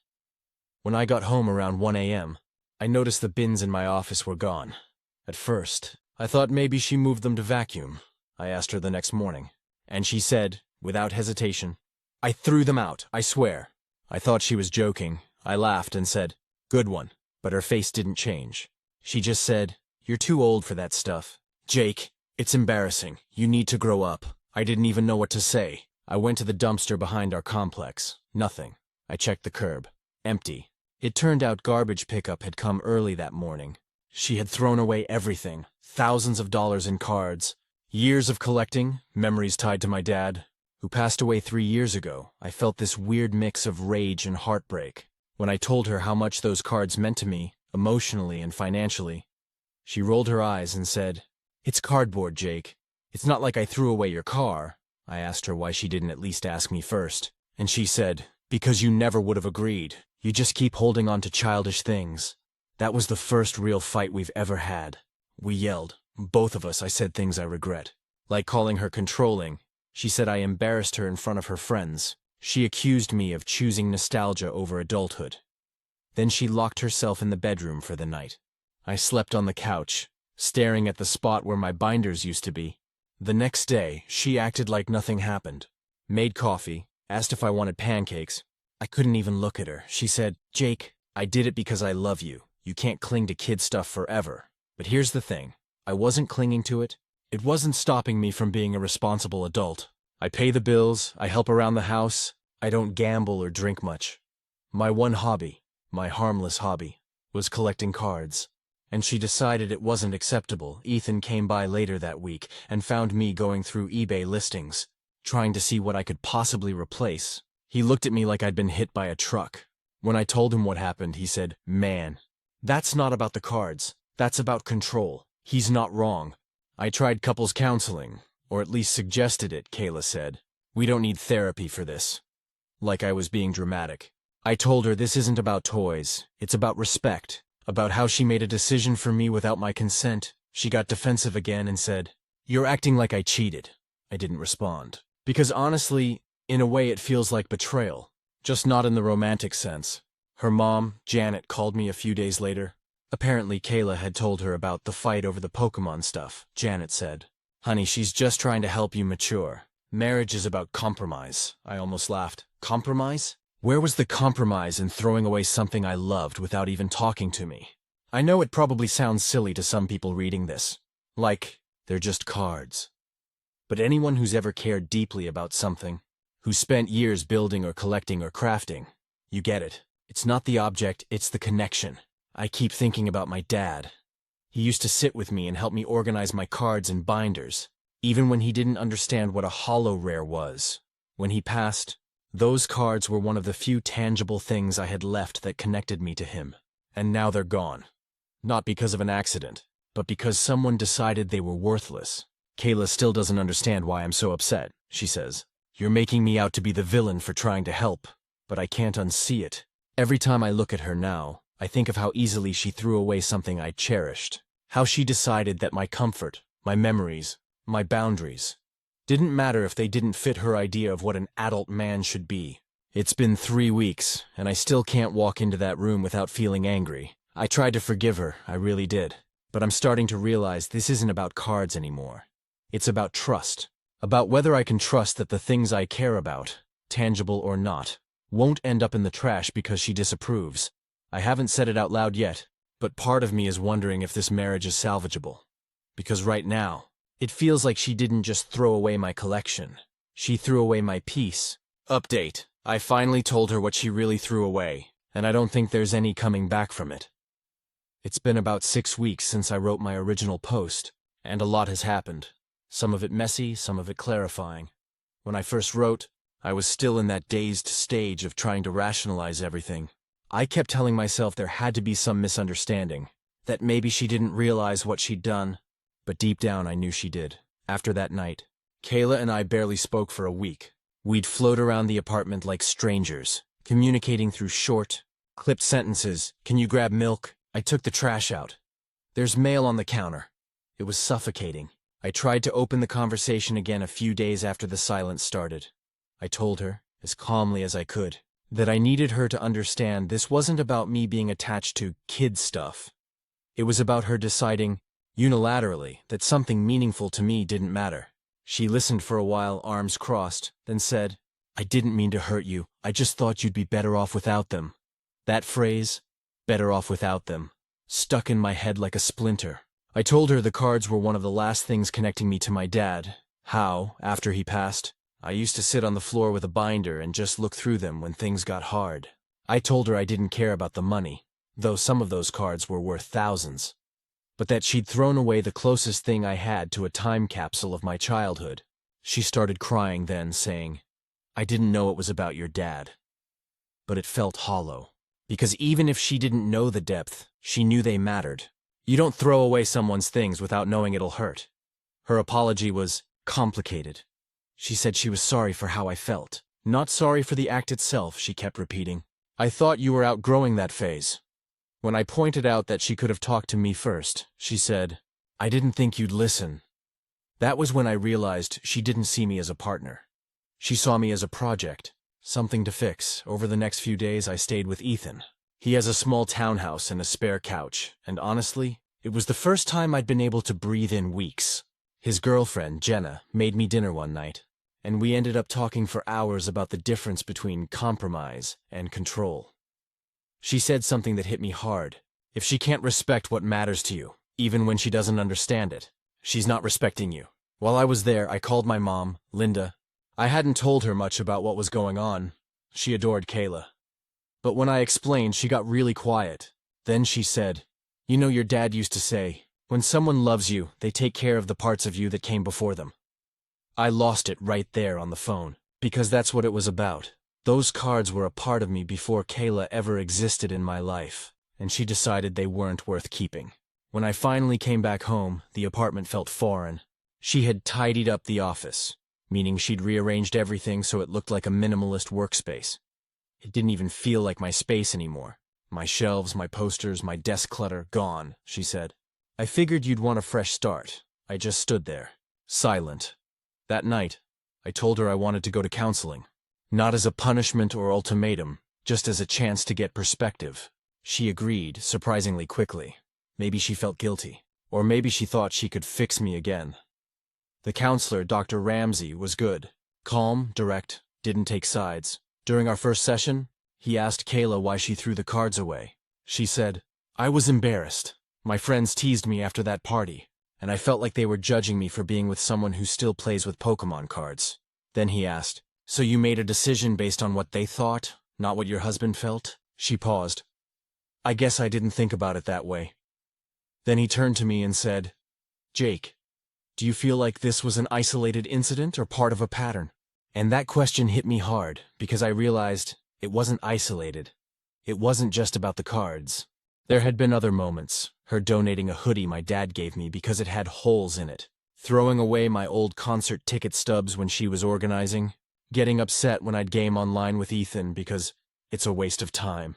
When I got home around 1 a.m., I noticed the bins in my office were gone. At first, I thought maybe she moved them to vacuum. I asked her the next morning, and she said, without hesitation, "I threw them out, I swear." I thought she was joking. I laughed and said, "Good one," but her face didn't change. She just said, "You're too old for that stuff. Jake, it's embarrassing. You need to grow up." I didn't even know what to say. I went to the dumpster behind our complex. Nothing. I checked the curb. Empty. It turned out garbage pickup had come early that morning. She had thrown away everything. Thousands of dollars in cards. Years of collecting, memories tied to my dad, who passed away 3 years ago. I felt this weird mix of rage and heartbreak. When I told her how much those cards meant to me, emotionally and financially, she rolled her eyes and said, "It's cardboard, Jake. It's not like I threw away your car." I asked her why she didn't at least ask me first, and she said, "Because you never would have agreed. You just keep holding on to childish things." That was the first real fight we've ever had. We yelled. Both of us. I said things I regret. Like calling her controlling. She said I embarrassed her in front of her friends. She accused me of choosing nostalgia over adulthood. Then she locked herself in the bedroom for the night. I slept on the couch, staring at the spot where my binders used to be. The next day, she acted like nothing happened. Made coffee, asked if I wanted pancakes. I couldn't even look at her. She said, "Jake, I did it because I love you. You can't cling to kid stuff forever." But here's the thing. I wasn't clinging to it. It wasn't stopping me from being a responsible adult. I pay the bills, I help around the house, I don't gamble or drink much. My one hobby, my harmless hobby, was collecting cards. And she decided it wasn't acceptable. Ethan came by later that week and found me going through eBay listings, trying to see what I could possibly replace. He looked at me like I'd been hit by a truck. When I told him what happened, he said, "Man, that's not about the cards. That's about control." He's not wrong. I tried couples counseling, or at least suggested it, Kayla said. "We don't need therapy for this." Like I was being dramatic. I told her this isn't about toys. It's about respect. About how she made a decision for me without my consent. She got defensive again and said, "You're acting like I cheated." I didn't respond. Because honestly, in a way it feels like betrayal. Just not in the romantic sense. Her mom, Janet, called me a few days later. Apparently Kayla had told her about the fight over the Pokemon stuff. Janet said, "Honey, she's just trying to help you mature. Marriage is about compromise." I almost laughed. Compromise? Where was the compromise in throwing away something I loved without even talking to me? I know it probably sounds silly to some people reading this. Like, they're just cards. But anyone who's ever cared deeply about something, who spent years building or collecting or crafting, You get it. It's not the object, it's the connection. I keep thinking about my dad. He used to sit with me and help me organize my cards and binders, even when he didn't understand what a holo rare was. When he passed, those cards were one of the few tangible things I had left that connected me to him. And now they're gone. Not because of an accident, but because someone decided they were worthless. Kayla still doesn't understand why I'm so upset, she says. You're making me out to be the villain for trying to help, but I can't unsee it. Every time I look at her now, I think of how easily she threw away something I cherished. How she decided that my comfort, my memories, my boundaries didn't matter if they didn't fit her idea of what an adult man should be. It's been 3 weeks, and I still can't walk into that room without feeling angry. I tried to forgive her, I really did. But I'm starting to realize this isn't about cards anymore. It's about trust. About whether I can trust that the things I care about, tangible or not, won't end up in the trash because she disapproves. I haven't said it out loud yet, but part of me is wondering if this marriage is salvageable. Because right now, it feels like she didn't just throw away my collection. She threw away my peace. Update. I finally told her what she really threw away, and I don't think there's any coming back from it. It's been about 6 weeks since I wrote my original post, and a lot has happened. Some of it messy, some of it clarifying. When I first wrote, I was still in that dazed stage of trying to rationalize everything. I kept telling myself there had to be some misunderstanding, that maybe she didn't realize what she'd done, but deep down I knew she did. After that night, Kayla and I barely spoke for a week. We'd float around the apartment like strangers, communicating through short, clipped sentences. Can you grab milk? I took the trash out. There's mail on the counter. It was suffocating. I tried to open the conversation again a few days after the silence started. I told her, as calmly as I could, that I needed her to understand this wasn't about me being attached to kid stuff. It was about her deciding, unilaterally, that something meaningful to me didn't matter. She listened for a while, arms crossed, then said, I didn't mean to hurt you, I just thought you'd be better off without them. That phrase, better off without them, stuck in my head like a splinter. I told her the cards were one of the last things connecting me to my dad, how, after he passed, I used to sit on the floor with a binder and just look through them when things got hard. I told her I didn't care about the money, though some of those cards were worth thousands, but that she'd thrown away the closest thing I had to a time capsule of my childhood. She started crying then, saying, I didn't know it was about your dad. But it felt hollow, because even if she didn't know the depth, she knew they mattered. You don't throw away someone's things without knowing it'll hurt. Her apology was complicated. She said she was sorry for how I felt, not sorry for the act itself, she kept repeating. I thought you were outgrowing that phase. When I pointed out that she could have talked to me first, she said, I didn't think you'd listen. That was when I realized she didn't see me as a partner. She saw me as a project, something to fix. Over the next few days, I stayed with Ethan. He has a small townhouse and a spare couch, and honestly, it was the first time I'd been able to breathe in weeks. His girlfriend, Jenna, made me dinner one night, and we ended up talking for hours about the difference between compromise and control. She said something that hit me hard. If she can't respect what matters to you, even when she doesn't understand it, she's not respecting you. While I was there, I called my mom, Linda. I hadn't told her much about what was going on. She adored Kayla. But when I explained, she got really quiet. Then she said, you know, your dad used to say, when someone loves you, they take care of the parts of you that came before them. I lost it right there on the phone, because that's what it was about. Those cards were a part of me before Kayla ever existed in my life, and she decided they weren't worth keeping. When I finally came back home, the apartment felt foreign. She had tidied up the office, meaning she'd rearranged everything so it looked like a minimalist workspace. It didn't even feel like my space anymore. My shelves, my posters, my desk clutter, gone, she said. I figured you'd want a fresh start. I just stood there, silent. That night, I told her I wanted to go to counseling. Not as a punishment or ultimatum, just as a chance to get perspective. She agreed, surprisingly quickly. Maybe she felt guilty, or maybe she thought she could fix me again. The counselor, Dr. Ramsey, was good. Calm, direct, didn't take sides. During our first session, he asked Kayla why she threw the cards away. She said, I was embarrassed. My friends teased me after that party, and I felt like they were judging me for being with someone who still plays with Pokemon cards. Then he asked, so you made a decision based on what they thought, Not what your husband felt? She paused. I guess I didn't think about it that way. Then he turned to me and said, Jake, do you feel like this was an isolated incident or part of a pattern? And that question hit me hard because I realized it wasn't isolated. It wasn't just about the cards. There had been other moments, her donating a hoodie my dad gave me because it had holes in it, throwing away my old concert ticket stubs when she was organizing, getting upset when I'd game online with Ethan because it's a waste of time.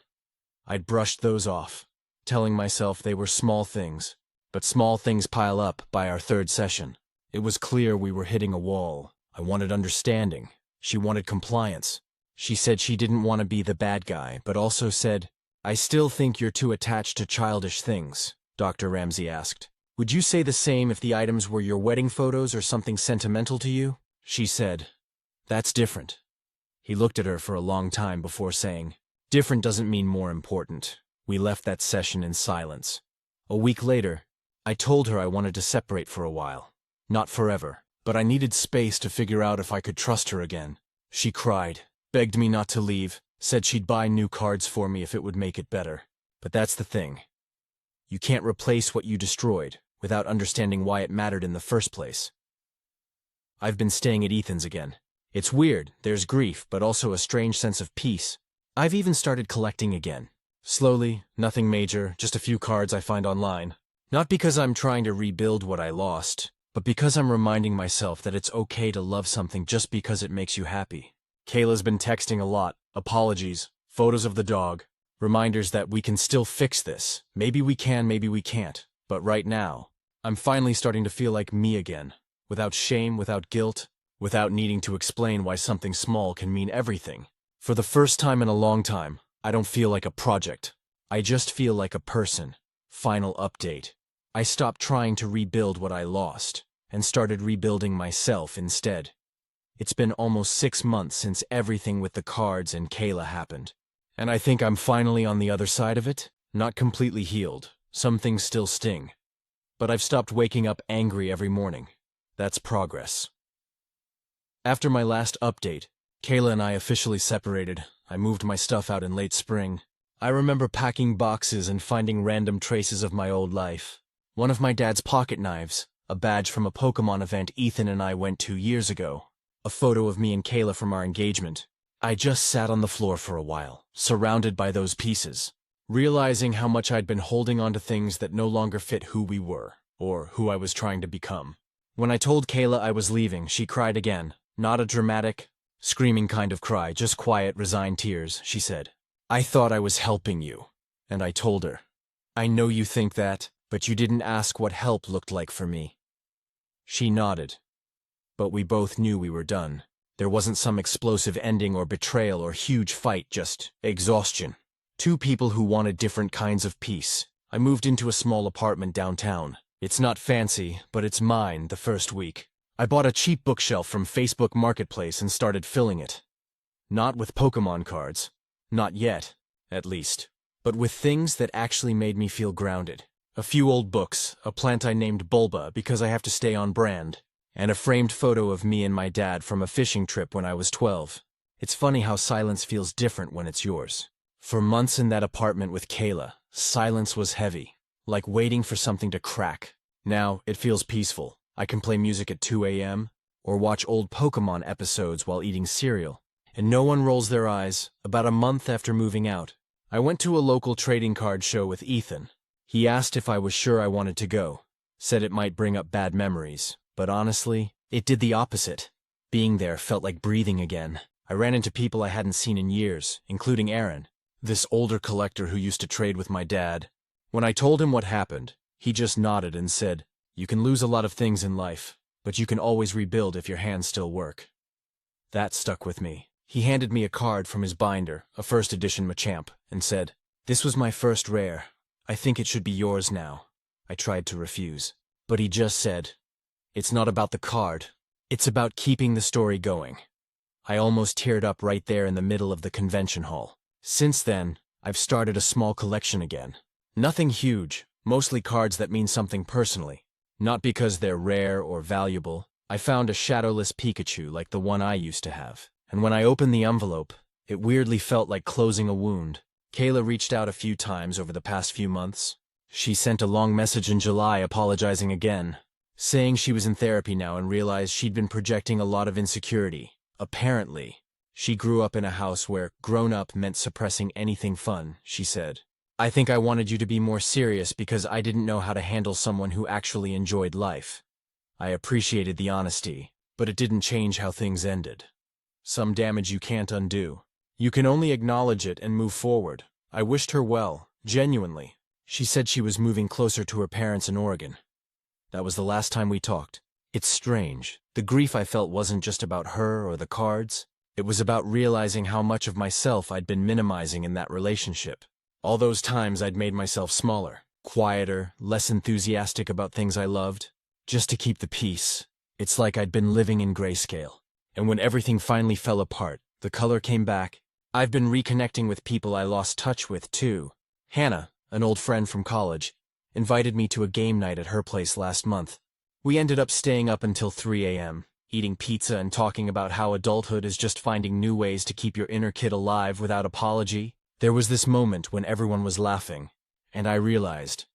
I'd brushed those off, telling myself they were small things, but small things pile up by our third session. It was clear we were hitting a wall. I wanted understanding. She wanted compliance. She said she didn't want to be the bad guy, but also said, I still think you're too attached to childish things, Dr. Ramsey asked. Would you say the same if the items were your wedding photos or something sentimental to you? She said, that's different. He looked at her for a long time before saying, different doesn't mean more important. We left that session in silence. A week later, I told her I wanted to separate for a while. Not forever, but I needed space to figure out if I could trust her again. She cried, begged me not to leave, said she'd buy new cards for me if it would make it better. But that's the thing. You can't replace what you destroyed without understanding why it mattered in the first place. I've been staying at Ethan's again. It's weird, there's grief, but also a strange sense of peace. I've even started collecting again. Slowly, nothing major, just a few cards I find online. Not because I'm trying to rebuild what I lost, but because I'm reminding myself that it's okay to love something just because it makes you happy. Kayla's been texting a lot, apologies, photos of the dog, reminders that we can still fix this. Maybe we can, maybe we can't. But right now, I'm finally starting to feel like me again, without shame, without guilt, without needing to explain why something small can mean everything. For the first time in a long time, I don't feel like a project. I just feel like a person. Final update. I stopped trying to rebuild what I lost, and started rebuilding myself instead. It's been almost 6 months since everything with the cards and Kayla happened. And I think I'm finally on the other side of it, not completely healed. Some things still sting. But I've stopped waking up angry every morning. That's progress. After my last update, Kayla and I officially separated. I moved my stuff out in late spring. I remember packing boxes and finding random traces of my old life. One of my dad's pocket knives, a badge from a Pokemon event Ethan and I went to years ago. A photo of me and Kayla from our engagement. I just sat on the floor for a while, surrounded by those pieces, realizing how much I'd been holding on to things that no longer fit who we were, or who I was trying to become. When I told Kayla I was leaving, she cried again. Not a dramatic, screaming kind of cry, just quiet, resigned tears, she said. I thought I was helping you. And I told her, I know you think that, but you didn't ask what help looked like for me. She nodded. But we both knew we were done. There wasn't some explosive ending or betrayal or huge fight, just exhaustion. Two people who wanted different kinds of peace. I moved into a small apartment downtown. It's not fancy, but it's mine the first week. I bought a cheap bookshelf from Facebook Marketplace and started filling it. Not with Pokemon cards. Not yet, at least. But with things that actually made me feel grounded. A few old books, a plant I named Bulba because I have to stay on brand, and a framed photo of me and my dad from a fishing trip when I was 12. It's funny how silence feels different when it's yours. For months in that apartment with Kayla, silence was heavy, like waiting for something to crack. Now, it feels peaceful. I can play music at 2 a.m., or watch old Pokemon episodes while eating cereal, and no one rolls their eyes. About a month after moving out, I went to a local trading card show with Ethan. He asked if I was sure I wanted to go, said it might bring up bad memories, but honestly, it did the opposite. Being there felt like breathing again. I ran into people I hadn't seen in years, including Aaron, this older collector who used to trade with my dad. When I told him what happened, he just nodded and said, "You can lose a lot of things in life, but you can always rebuild if your hands still work." That stuck with me. He handed me a card from his binder, a first edition Machamp, and said, "This was my first rare. I think it should be yours now." I tried to refuse, but he just said, "It's not about the card. It's about keeping the story going." I almost teared up right there in the middle of the convention hall. Since then, I've started a small collection again. Nothing huge, mostly cards that mean something personally. Not because they're rare or valuable. I found a shadowless Pikachu like the one I used to have, and when I opened the envelope, It weirdly felt like closing a wound. Kayla reached out a few times over the past few months. She sent a long message in July apologizing again, saying she was in therapy now and realized she'd been projecting a lot of insecurity. Apparently, she grew up in a house where grown up meant suppressing anything fun, she said. I think I wanted you to be more serious because I didn't know how to handle someone who actually enjoyed life. I appreciated the honesty, but it didn't change how things ended. Some damage you can't undo. You can only acknowledge it and move forward. I wished her well, genuinely. She said she was moving closer to her parents in Oregon. That was the last time we talked. It's strange. The grief I felt wasn't just about her or the cards. It was about realizing how much of myself I'd been minimizing in that relationship. All those times I'd made myself smaller, quieter, less enthusiastic about things I loved, just to keep the peace. It's like I'd been living in grayscale. And when everything finally fell apart, the color came back. I've been reconnecting with people I lost touch with, too. Hannah, an old friend from college, invited me to a game night at her place last month. We ended up staying up until 3 a.m., eating pizza and talking about how adulthood is just finding new ways to keep your inner kid alive without apology. There was this moment when everyone was laughing, and I realized,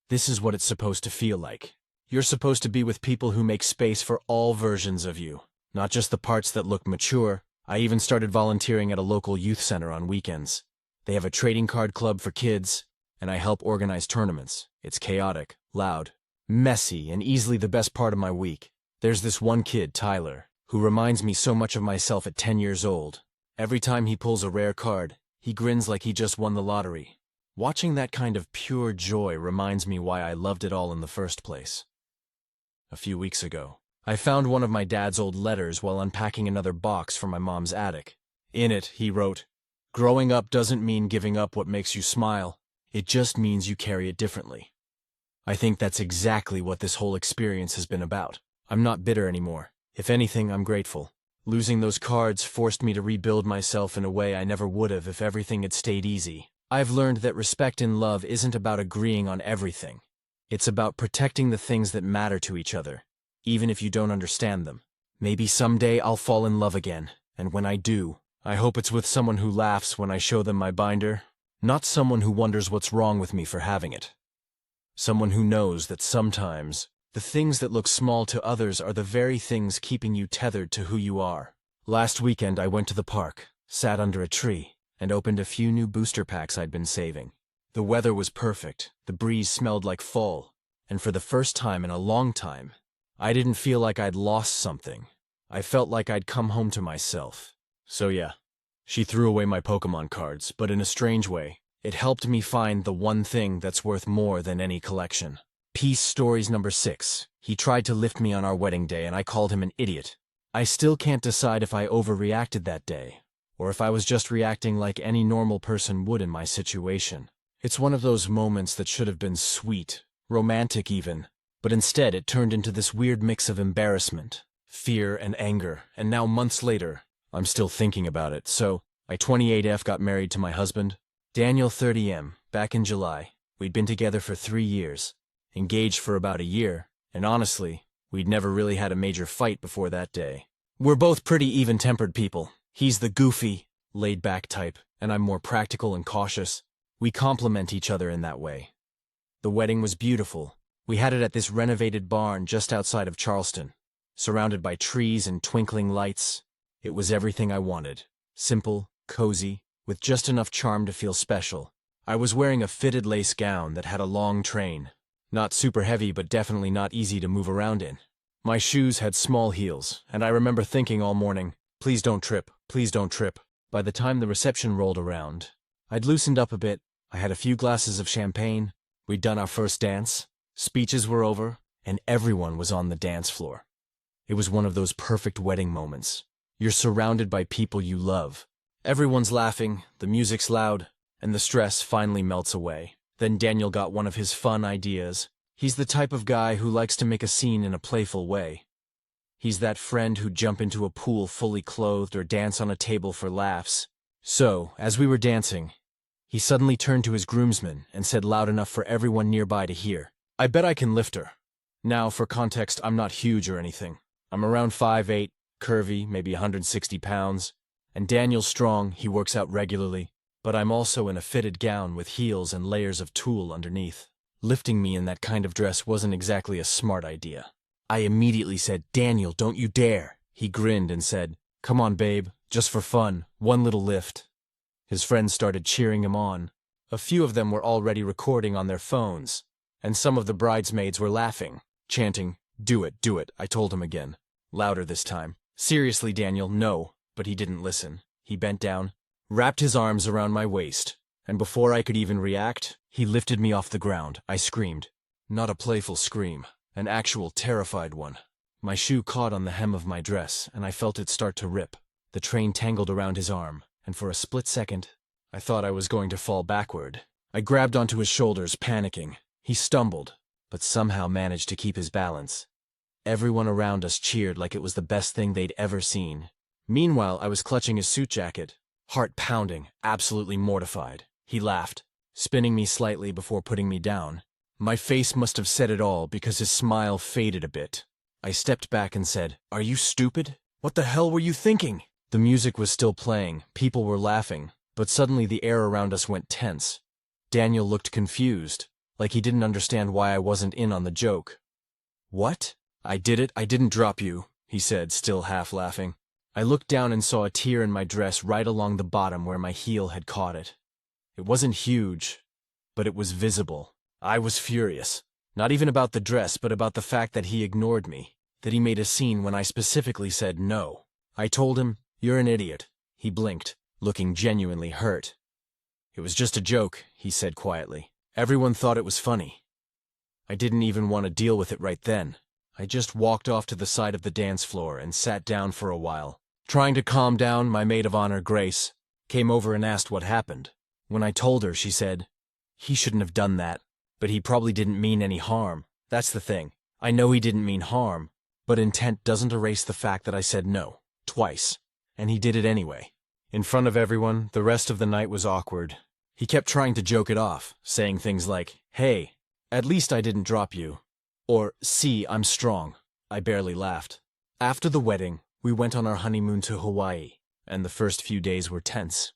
this is what it's supposed to feel like. You're supposed to be with people who make space for all versions of you, not just the parts that look mature. I even started volunteering at a local youth center on weekends. They have a trading card club for kids, and I help organize tournaments. It's chaotic, loud, messy, and easily the best part of my week. There's this one kid, Tyler, who reminds me so much of myself at 10 years old. Every time he pulls a rare card, he grins like he just won the lottery. Watching that kind of pure joy reminds me why I loved it all in the first place. A few weeks ago, I found one of my dad's old letters while unpacking another box from my mom's attic. In it, he wrote, "Growing up doesn't mean giving up what makes you smile. It just means you carry it differently." I think that's exactly what this whole experience has been about. I'm not bitter anymore. If anything, I'm grateful. Losing those cards forced me to rebuild myself in a way I never would have if everything had stayed easy. I've learned that respect in love isn't about agreeing on everything. It's about protecting the things that matter to each other, even if you don't understand them. Maybe someday I'll fall in love again, and when I do, I hope it's with someone who laughs when I show them my binder, not someone who wonders what's wrong with me for having it. Someone who knows that sometimes, the things that look small to others are the very things keeping you tethered to who you are. Last weekend I went to the park, sat under a tree, and opened a few new booster packs I'd been saving. The weather was perfect, the breeze smelled like fall, and for the first time in a long time, I didn't feel like I'd lost something. I felt like I'd come home to myself. So yeah, she threw away my Pokemon cards, but in a strange way, it helped me find the one thing that's worth more than any collection. Peace Stories number 6. He tried to lift me on our wedding day and I called him an idiot. I still can't decide if I overreacted that day, or if I was just reacting like any normal person would in my situation. It's one of those moments that should have been sweet, romantic even, but instead it turned into this weird mix of embarrassment, fear, and anger, and now months later, I'm still thinking about it. So, I 28F got married to my husband, Daniel 30M, back in July. We'd been together for 3 years, engaged for about a year, and honestly, we'd never really had a major fight before that day. We're both pretty even-tempered people. He's the goofy, laid-back type, and I'm more practical and cautious. We complement each other in that way. The wedding was beautiful. We had it at this renovated barn just outside of Charleston, surrounded by trees and twinkling lights. It was everything I wanted. Simple, cozy, with just enough charm to feel special. I was wearing a fitted lace gown that had a long train. Not super heavy, but definitely not easy to move around in. My shoes had small heels, and I remember thinking all morning, please don't trip, please don't trip. By the time the reception rolled around, I'd loosened up a bit. I had a few glasses of champagne. We'd done our first dance. Speeches were over, and everyone was on the dance floor. It was one of those perfect wedding moments. You're surrounded by people you love. Everyone's laughing, the music's loud, and the stress finally melts away. Then Daniel got one of his fun ideas. He's the type of guy who likes to make a scene in a playful way. He's that friend who'd jump into a pool fully clothed or dance on a table for laughs. So, as we were dancing, he suddenly turned to his groomsmen and said loud enough for everyone nearby to hear, "I bet I can lift her." Now, for context, I'm not huge or anything. I'm around 5'8", curvy, maybe 160 pounds, And Daniel's strong, he works out regularly, but I'm also in a fitted gown with heels and layers of tulle underneath. Lifting me in that kind of dress wasn't exactly a smart idea. I immediately said, "Daniel, don't you dare." He grinned and said, "Come on, babe, just for fun, one little lift." His friends started cheering him on. A few of them were already recording on their phones, and some of the bridesmaids were laughing, chanting, do it, I told him again. Louder this time. "Seriously, Daniel, no." But he didn't listen. He bent down, wrapped his arms around my waist, and before I could even react, he lifted me off the ground. I screamed. Not a playful scream, an actual terrified one. My shoe caught on the hem of my dress, and I felt it start to rip. The train tangled around his arm, and for a split second, I thought I was going to fall backward. I grabbed onto his shoulders, panicking. He stumbled, but somehow managed to keep his balance. Everyone around us cheered like it was the best thing they'd ever seen. Meanwhile, I was clutching his suit jacket, heart pounding, absolutely mortified. He laughed, spinning me slightly before putting me down. My face must have said it all because his smile faded a bit. I stepped back and said, "Are you stupid? What the hell were you thinking?" The music was still playing, people were laughing, but suddenly the air around us went tense. Daniel looked confused, like he didn't understand why I wasn't in on the joke. "What?" I didn't drop you," he said, still half laughing. I looked down and saw a tear in my dress right along the bottom where my heel had caught it. It wasn't huge, but it was visible. I was furious. Not even about the dress, but about the fact that he ignored me, that he made a scene when I specifically said no. I told him, "You're an idiot." He blinked, looking genuinely hurt. "It was just a joke," he said quietly. "Everyone thought it was funny." I didn't even want to deal with it right then. I just walked off to the side of the dance floor and sat down for a while. Trying to calm down, my maid of honor, Grace, came over and asked what happened. When I told her, she said, "He shouldn't have done that, but he probably didn't mean any harm. That's the thing. I know he didn't mean harm, but intent doesn't erase the fact that I said no, twice, and he did it anyway." In front of everyone, the rest of the night was awkward. He kept trying to joke it off, saying things like, "Hey, at least I didn't drop you," or "See, I'm strong." I barely laughed. After the wedding, we went on our honeymoon to Hawaii, and the first few days were tense.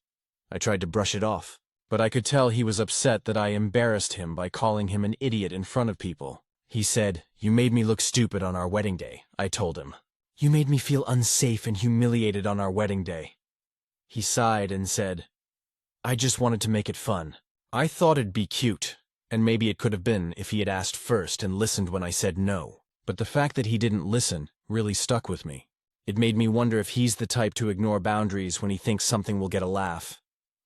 I tried to brush it off, but I could tell he was upset that I embarrassed him by calling him an idiot in front of people. He said, "You made me look stupid on our wedding day," I told him. "You made me feel unsafe and humiliated on our wedding day." He sighed and said, "I just wanted to make it fun." I thought it'd be cute, and maybe it could have been if he had asked first and listened when I said no. But the fact that he didn't listen really stuck with me. It made me wonder if he's the type to ignore boundaries when he thinks something will get a laugh.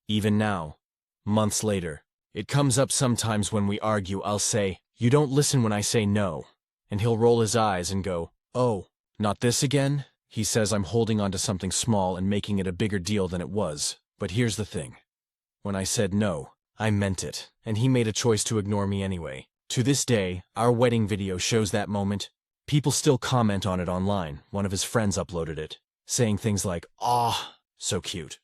Even now, months later, it comes up sometimes when we argue. I'll say, "You don't listen when I say no," and he'll roll his eyes and go, "Oh, not this again?" He says I'm holding on to something small and making it a bigger deal than it was. But here's the thing. When I said no, I meant it, and he made a choice to ignore me anyway. To this day, our wedding video shows that moment. People still comment on it online. One of his friends uploaded it, saying things like, "Aw, so cute."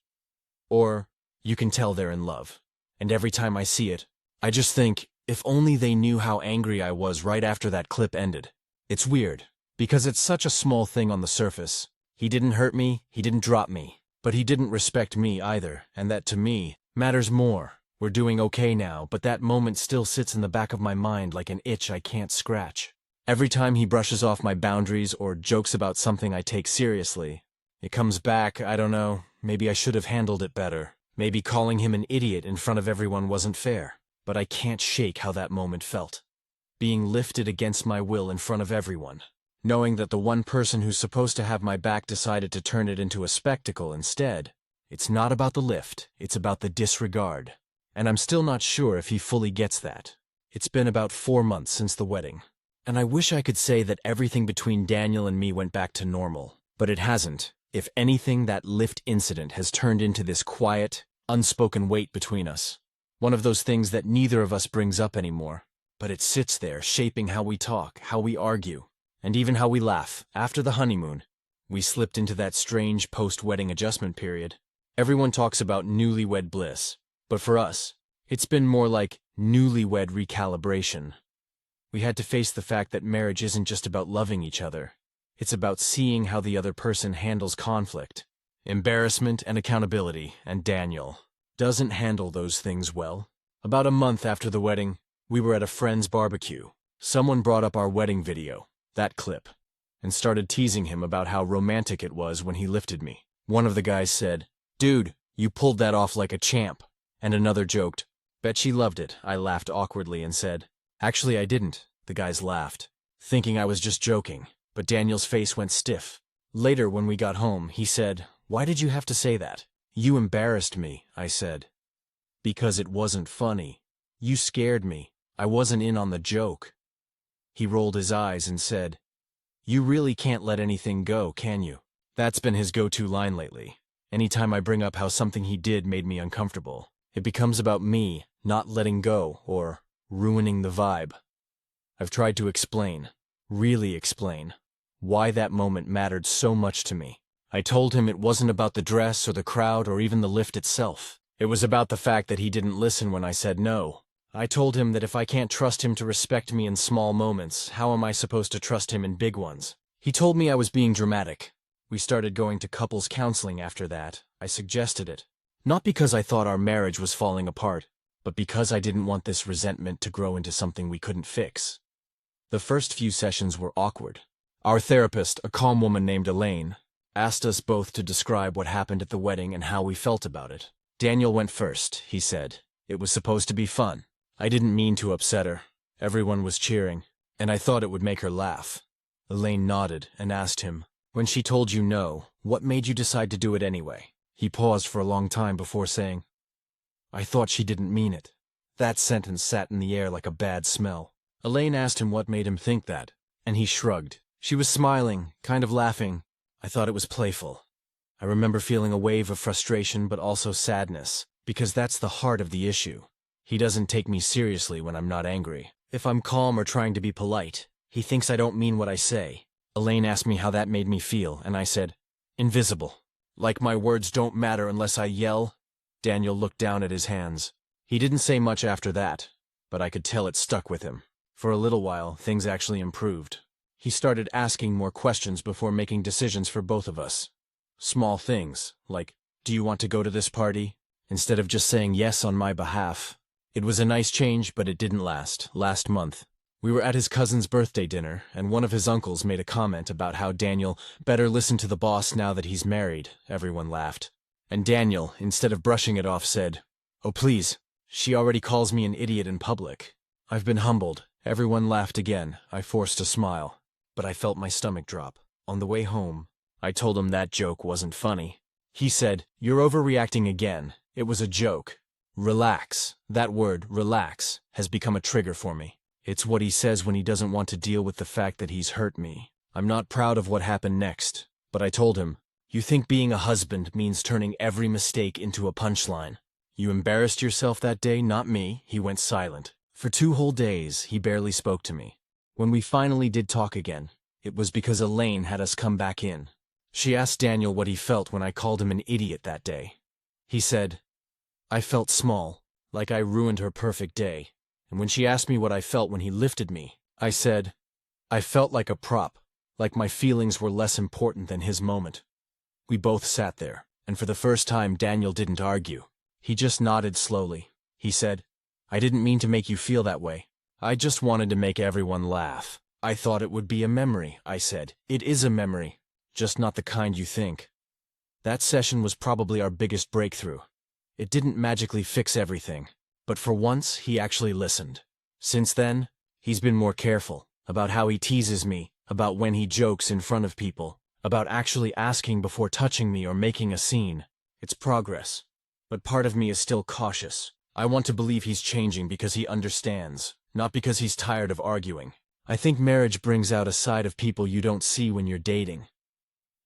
Or, "You can tell they're in love." And every time I see it, I just think, if only they knew how angry I was right after that clip ended. It's weird, because it's such a small thing on the surface. He didn't hurt me, he didn't drop me, but he didn't respect me either, and that to me matters more. We're doing okay now, but that moment still sits in the back of my mind like an itch I can't scratch. Every time he brushes off my boundaries or jokes about something I take seriously, it comes back. I don't know, maybe I should have handled it better. Maybe calling him an idiot in front of everyone wasn't fair, but I can't shake how that moment felt. Being lifted against my will in front of everyone, knowing that the one person who's supposed to have my back decided to turn it into a spectacle instead. It's not about the lift, it's about the disregard. And I'm still not sure if he fully gets that. It's been about 4 months since the wedding, and I wish I could say that everything between Daniel and me went back to normal, but it hasn't. If anything, that lift incident has turned into this quiet, unspoken weight between us. One of those things that neither of us brings up anymore, but it sits there shaping how we talk, how we argue, and even how we laugh. After the honeymoon, we slipped into that strange post-wedding adjustment period. Everyone talks about newlywed bliss, but for us, it's been more like newlywed recalibration. We had to face the fact that marriage isn't just about loving each other. It's about seeing how the other person handles conflict. Embarrassment and accountability, and Daniel doesn't handle those things well. About a month after the wedding, we were at a friend's barbecue. Someone brought up our wedding video, that clip, and started teasing him about how romantic it was when he lifted me. One of the guys said, "Dude, you pulled that off like a champ." And another joked, "Bet she loved it." I laughed awkwardly and said, "Actually, I didn't." The guys laughed, thinking I was just joking, but Daniel's face went stiff. Later, when we got home, he said, "Why did you have to say that?" "You embarrassed me," I said. "Because it wasn't funny. You scared me. I wasn't in on the joke." He rolled his eyes and said, "You really can't let anything go, can you?" That's been his go-to line lately. Anytime I bring up how something he did made me uncomfortable, it becomes about me not letting go or ruining the vibe. I've tried to explain, really explain, why that moment mattered so much to me. I told him it wasn't about the dress or the crowd or even the lift itself. It was about the fact that he didn't listen when I said no. I told him that if I can't trust him to respect me in small moments, how am I supposed to trust him in big ones? He told me I was being dramatic. We started going to couples counseling after that. I suggested it. Not because I thought our marriage was falling apart, but because I didn't want this resentment to grow into something we couldn't fix. The first few sessions were awkward. Our therapist, a calm woman named Elaine, asked us both to describe what happened at the wedding and how we felt about it. Daniel went first, he said. It was supposed to be fun. I didn't mean to upset her. Everyone was cheering, and I thought it would make her laugh. Elaine nodded and asked him, "When she told you no, what made you decide to do it anyway?" He paused for a long time before saying, "I thought she didn't mean it." That sentence sat in the air like a bad smell. Elaine asked him what made him think that, and he shrugged. She was smiling, kind of laughing. I thought it was playful. I remember feeling a wave of frustration but also sadness, because that's the heart of the issue. He doesn't take me seriously when I'm not angry. If I'm calm or trying to be polite, he thinks I don't mean what I say. Elaine asked me how that made me feel, and I said, "Invisible. Like my words don't matter unless I yell." Daniel looked down at his hands. He didn't say much after that, but I could tell it stuck with him. For a little while, things actually improved. He started asking more questions before making decisions for both of us. Small things, like, "Do you want to go to this party?" instead of just saying yes on my behalf. It was a nice change, but it didn't last. Last month, we were at his cousin's birthday dinner, and one of his uncles made a comment about how Daniel better listen to the boss now that he's married. Everyone laughed. And Daniel, instead of brushing it off, said, "Oh please, she already calls me an idiot in public." I've been humbled. Everyone laughed again. I forced a smile, but I felt my stomach drop. On the way home, I told him that joke wasn't funny. He said, "You're overreacting again. It was a joke." Relax. That word, relax, has become a trigger for me. It's what he says when he doesn't want to deal with the fact that he's hurt me. I'm not proud of what happened next, but I told him, "You think being a husband means turning every mistake into a punchline. You embarrassed yourself that day, not me." He went silent. For 2 whole days, he barely spoke to me. When we finally did talk again, it was because Elaine had us come back in. She asked Daniel what he felt when I called him an idiot that day. He said, "I felt small, like I ruined her perfect day. And when she asked me what I felt when he lifted me, I said, I felt like a prop, like my feelings were less important than his moment." We both sat there, and for the first time Daniel didn't argue. He just nodded slowly. He said, "I didn't mean to make you feel that way. I just wanted to make everyone laugh. I thought it would be a memory," I said. "It is a memory, just not the kind you think." That session was probably our biggest breakthrough. It didn't magically fix everything, but for once he actually listened. Since then, he's been more careful about how he teases me, about when he jokes in front of people, about actually asking before touching me or making a scene. It's progress, but part of me is still cautious. I want to believe he's changing because he understands, not because he's tired of arguing. I think marriage brings out a side of people you don't see when you're dating.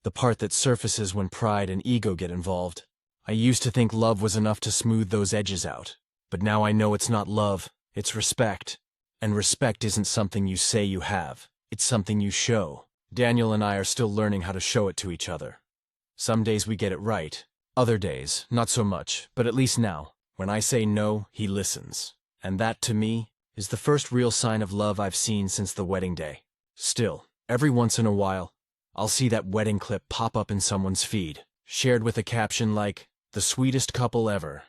The part that surfaces when pride and ego get involved. I used to think love was enough to smooth those edges out, but now I know it's not love, it's respect. And respect isn't something you say you have, it's something you show. Daniel and I are still learning how to show it to each other. Some days we get it right, other days, not so much, but at least now, when I say no, he listens. And that, to me, is the first real sign of love I've seen since the wedding day. Still, every once in a while, I'll see that wedding clip pop up in someone's feed. shared with a caption like, "The sweetest couple ever."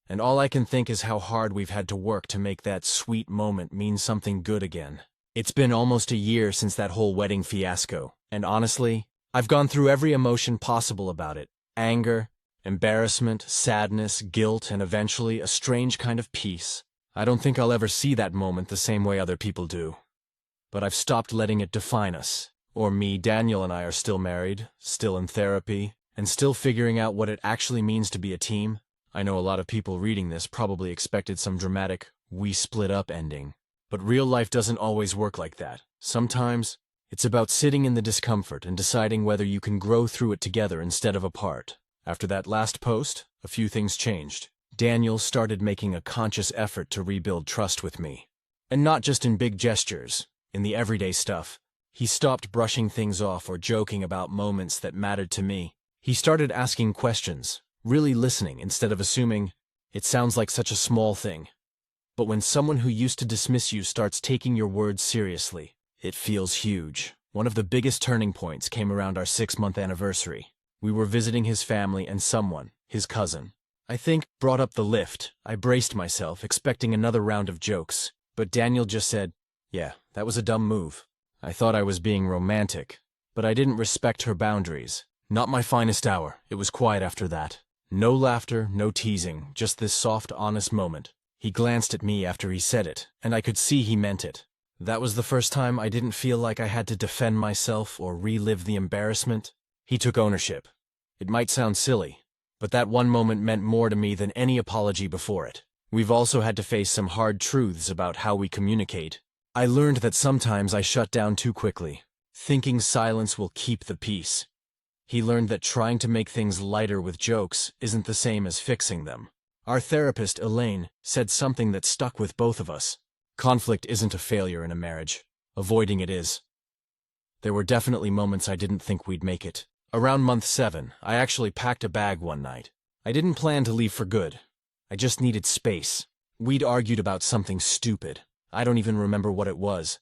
And all I can think is how hard we've had to work to make that sweet moment mean something good again. It's been almost a year since that whole wedding fiasco, and honestly, I've gone through every emotion possible about it. Anger, embarrassment, sadness, guilt, and eventually a strange kind of peace. I don't think I'll ever see that moment the same way other people do. But I've stopped letting it define us. Or me. Daniel and I are still married, still in therapy, and still figuring out what it actually means to be a team. I know a lot of people reading this probably expected some dramatic, "we split up" ending. But real life doesn't always work like that. Sometimes, it's about sitting in the discomfort and deciding whether you can grow through it together instead of apart. After that last post, a few things changed. Daniel started making a conscious effort to rebuild trust with me. And not just in big gestures, in the everyday stuff. He stopped brushing things off or joking about moments that mattered to me. He started asking questions, really listening instead of assuming, "It sounds like such a small thing." But when someone who used to dismiss you starts taking your words seriously, it feels huge. One of the biggest turning points came around our 6-month anniversary. We were visiting his family and someone, his cousin, I think, brought up the lift. I braced myself, expecting another round of jokes. But Daniel just said, "Yeah, that was a dumb move." I thought I was being romantic, but I didn't respect her boundaries. Not my finest hour. It was quiet after that. No laughter, no teasing, just this soft, honest moment. He glanced at me after he said it, and I could see he meant it. That was the first time I didn't feel like I had to defend myself or relive the embarrassment. He took ownership. It might sound silly, but that one moment meant more to me than any apology before it. We've also had to face some hard truths about how we communicate. I learned that sometimes I shut down too quickly, thinking silence will keep the peace. He learned that trying to make things lighter with jokes isn't the same as fixing them. Our therapist, Elaine, said something that stuck with both of us. Conflict isn't a failure in a marriage. Avoiding it is. There were definitely moments I didn't think we'd make it. Around month 7, I actually packed a bag one night. I didn't plan to leave for good. I just needed space. We'd argued about something stupid. I don't even remember what it was.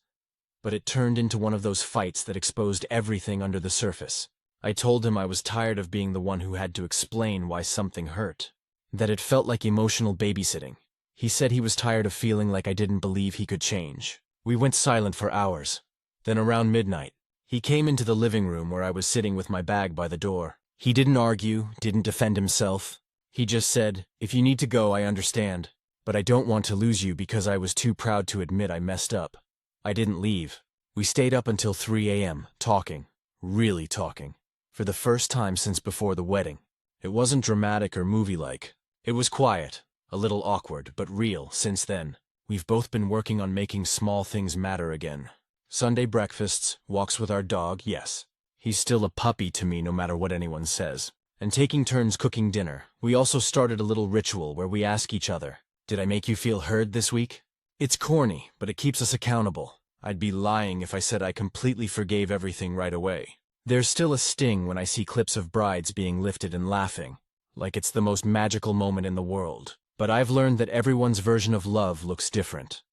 But it turned into one of those fights that exposed everything under the surface. I told him I was tired of being the one who had to explain why something hurt. That it felt like emotional babysitting. He said he was tired of feeling like I didn't believe he could change. We went silent for hours. Then around midnight, he came into the living room where I was sitting with my bag by the door. He didn't argue, didn't defend himself. He just said, "If you need to go, I understand. But I don't want to lose you because I was too proud to admit I messed up." I didn't leave. We stayed up until 3 a.m., talking. Really talking. For the first time since before the wedding. It wasn't dramatic or movie-like. It was quiet, a little awkward, but real. Since then, we've both been working on making small things matter again. Sunday breakfasts, walks with our dog, yes. He's still a puppy to me no matter what anyone says. And taking turns cooking dinner. We also started a little ritual where we ask each other, "Did I make you feel heard this week?" It's corny, but it keeps us accountable. I'd be lying if I said I completely forgave everything right away. There's still a sting when I see clips of brides being lifted and laughing, like it's the most magical moment in the world. But I've learned that everyone's version of love looks different.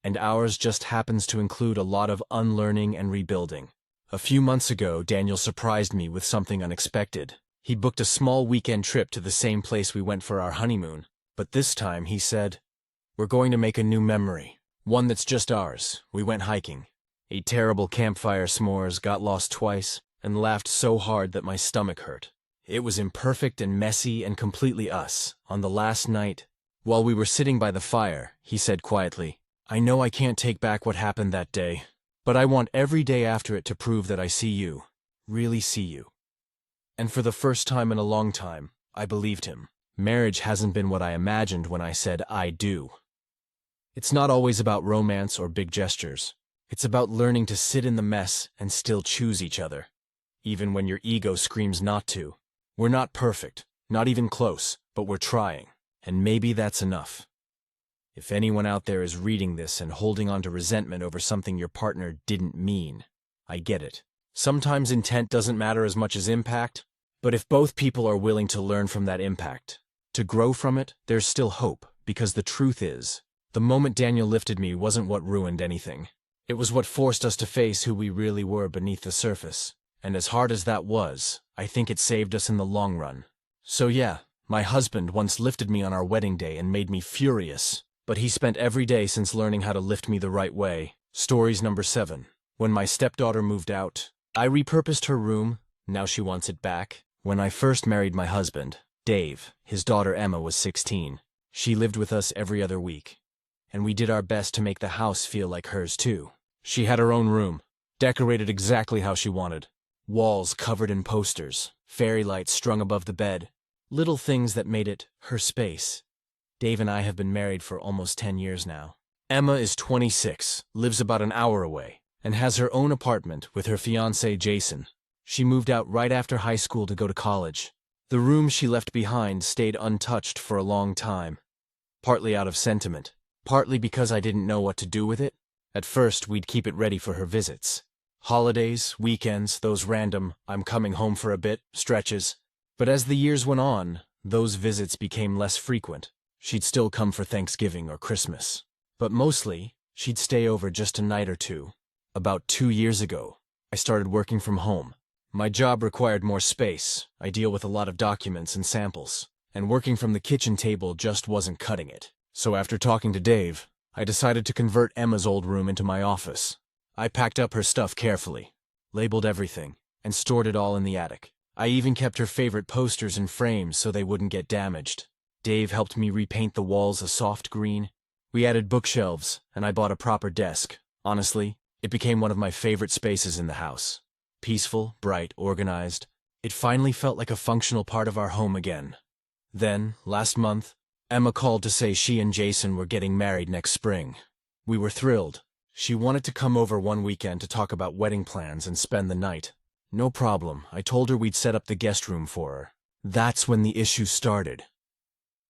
And ours just happens to include a lot of unlearning and rebuilding. A few months ago, Daniel surprised me with something unexpected. He booked a small weekend trip to the same place we went for our honeymoon. But this time, he said, "We're going to make a new memory. One that's just ours." We went hiking. Ate terrible campfire s'mores, got lost twice, and laughed so hard that my stomach hurt. It was imperfect and messy and completely us. On the last night, while we were sitting by the fire, he said quietly, "I know I can't take back what happened that day, but I want every day after it to prove that I see you, really see you." And for the first time in a long time, I believed him. Marriage hasn't been what I imagined when I said "I do." It's not always about romance or big gestures. It's about learning to sit in the mess and still choose each other, even when your ego screams not to. We're not perfect, not even close, but we're trying, and maybe that's enough. If anyone out there is reading this and holding on to resentment over something your partner didn't mean, I get it. Sometimes intent doesn't matter as much as impact, but if both people are willing to learn from that impact, to grow from it, there's still hope, because the truth is, the moment Daniel lifted me wasn't what ruined anything. It was what forced us to face who we really were beneath the surface. And as hard as that was, I think it saved us in the long run. So yeah, my husband once lifted me on our wedding day and made me furious. But he spent every day since learning how to lift me the right way. Stories number 7. When my stepdaughter moved out, I repurposed her room. Now she wants it back. When I first married my husband, Dave, his daughter Emma was 16. She lived with us every other week. And we did our best to make the house feel like hers too. She had her own room, decorated exactly how she wanted. Walls covered in posters, fairy lights strung above the bed. Little things that made it her space. Dave and I have been married for almost 10 years now. Emma is 26, lives about an hour away, and has her own apartment with her fiancé Jason. She moved out right after high school to go to college. The room she left behind stayed untouched for a long time, partly out of sentiment, partly because I didn't know what to do with it. At first, we'd keep it ready for her visits. Holidays, weekends, those random, I'm coming home for a bit, stretches. But as the years went on, those visits became less frequent. She'd still come for Thanksgiving or Christmas. But mostly, she'd stay over just a night or two. About 2 years ago, I started working from home. My job required more space. I deal with a lot of documents and samples, and working from the kitchen table just wasn't cutting it. So after talking to Dave, I decided to convert Emma's old room into my office. I packed up her stuff carefully, labeled everything, and stored it all in the attic. I even kept her favorite posters in frames so they wouldn't get damaged. Dave helped me repaint the walls a soft green. We added bookshelves, and I bought a proper desk. Honestly, it became one of my favorite spaces in the house. Peaceful, bright, organized. It finally felt like a functional part of our home again. Then, last month, Emma called to say she and Jason were getting married next spring. We were thrilled. She wanted to come over one weekend to talk about wedding plans and spend the night. No problem. I told her we'd set up the guest room for her. That's when the issue started.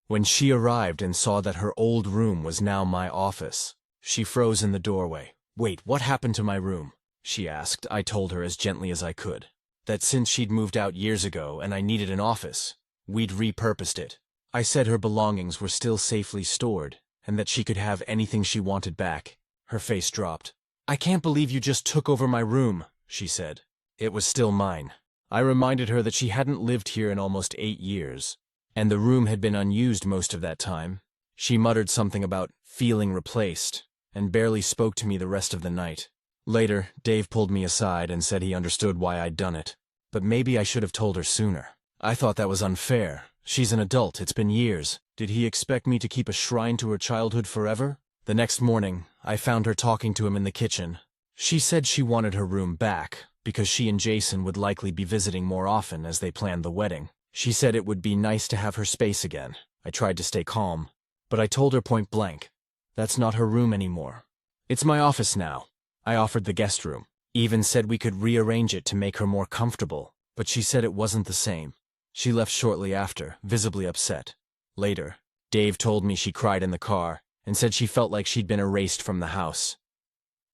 When she arrived and saw that her old room was now my office, she froze in the doorway. "Wait, what happened to my room?" she asked. I told her as gently as I could that since she'd moved out years ago and I needed an office, we'd repurposed it. I said her belongings were still safely stored and that she could have anything she wanted back. Her face dropped. "I can't believe you just took over my room," she said. It was still mine. I reminded her that she hadn't lived here in almost 8 years, and the room had been unused most of that time. She muttered something about feeling replaced, and barely spoke to me the rest of the night. Later, Dave pulled me aside and said he understood why I'd done it, but maybe I should have told her sooner. I thought that was unfair. She's an adult, it's been years. Did he expect me to keep a shrine to her childhood forever? The next morning, I found her talking to him in the kitchen. She said she wanted her room back, because she and Jason would likely be visiting more often as they planned the wedding. She said it would be nice to have her space again. I tried to stay calm, but I told her point blank, that's not her room anymore. It's my office now. I offered the guest room, even said we could rearrange it to make her more comfortable, but she said it wasn't the same. She left shortly after, visibly upset. Later, Dave told me she cried in the car and said she felt like she'd been erased from the house.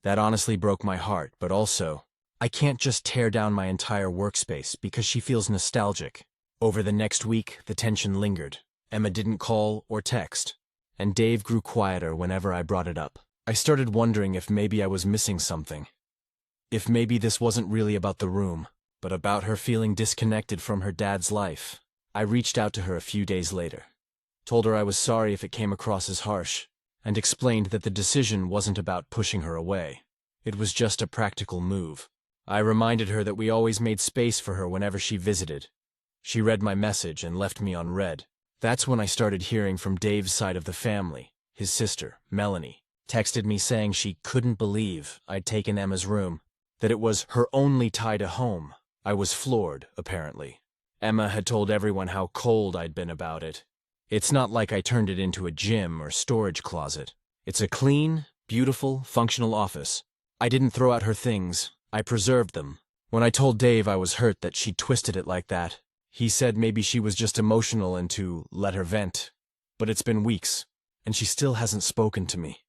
That honestly broke my heart, but also, I can't just tear down my entire workspace because she feels nostalgic. Over the next week, the tension lingered. Emma didn't call or text, and Dave grew quieter whenever I brought it up. I started wondering if maybe I was missing something. If maybe this wasn't really about the room, but about her feeling disconnected from her dad's life. I reached out to her a few days later, told her I was sorry if it came across as harsh, and explained that the decision wasn't about pushing her away. It was just a practical move. I reminded her that we always made space for her whenever she visited. She read my message and left me on read. That's when I started hearing from Dave's side of the family. His sister, Melanie, texted me saying she couldn't believe I'd taken Emma's room, that it was her only tie to home. I was floored, apparently. Emma had told everyone how cold I'd been about it. It's not like I turned it into a gym or storage closet. It's a clean, beautiful, functional office. I didn't throw out her things. I preserved them. When I told Dave I was hurt that she twisted it like that, he said maybe she was just emotional and to let her vent. But it's been weeks, and she still hasn't spoken to me.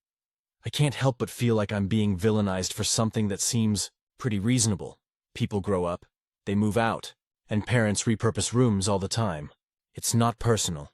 I can't help but feel like I'm being villainized for something that seems pretty reasonable. People grow up, they move out, and parents repurpose rooms all the time. It's not personal.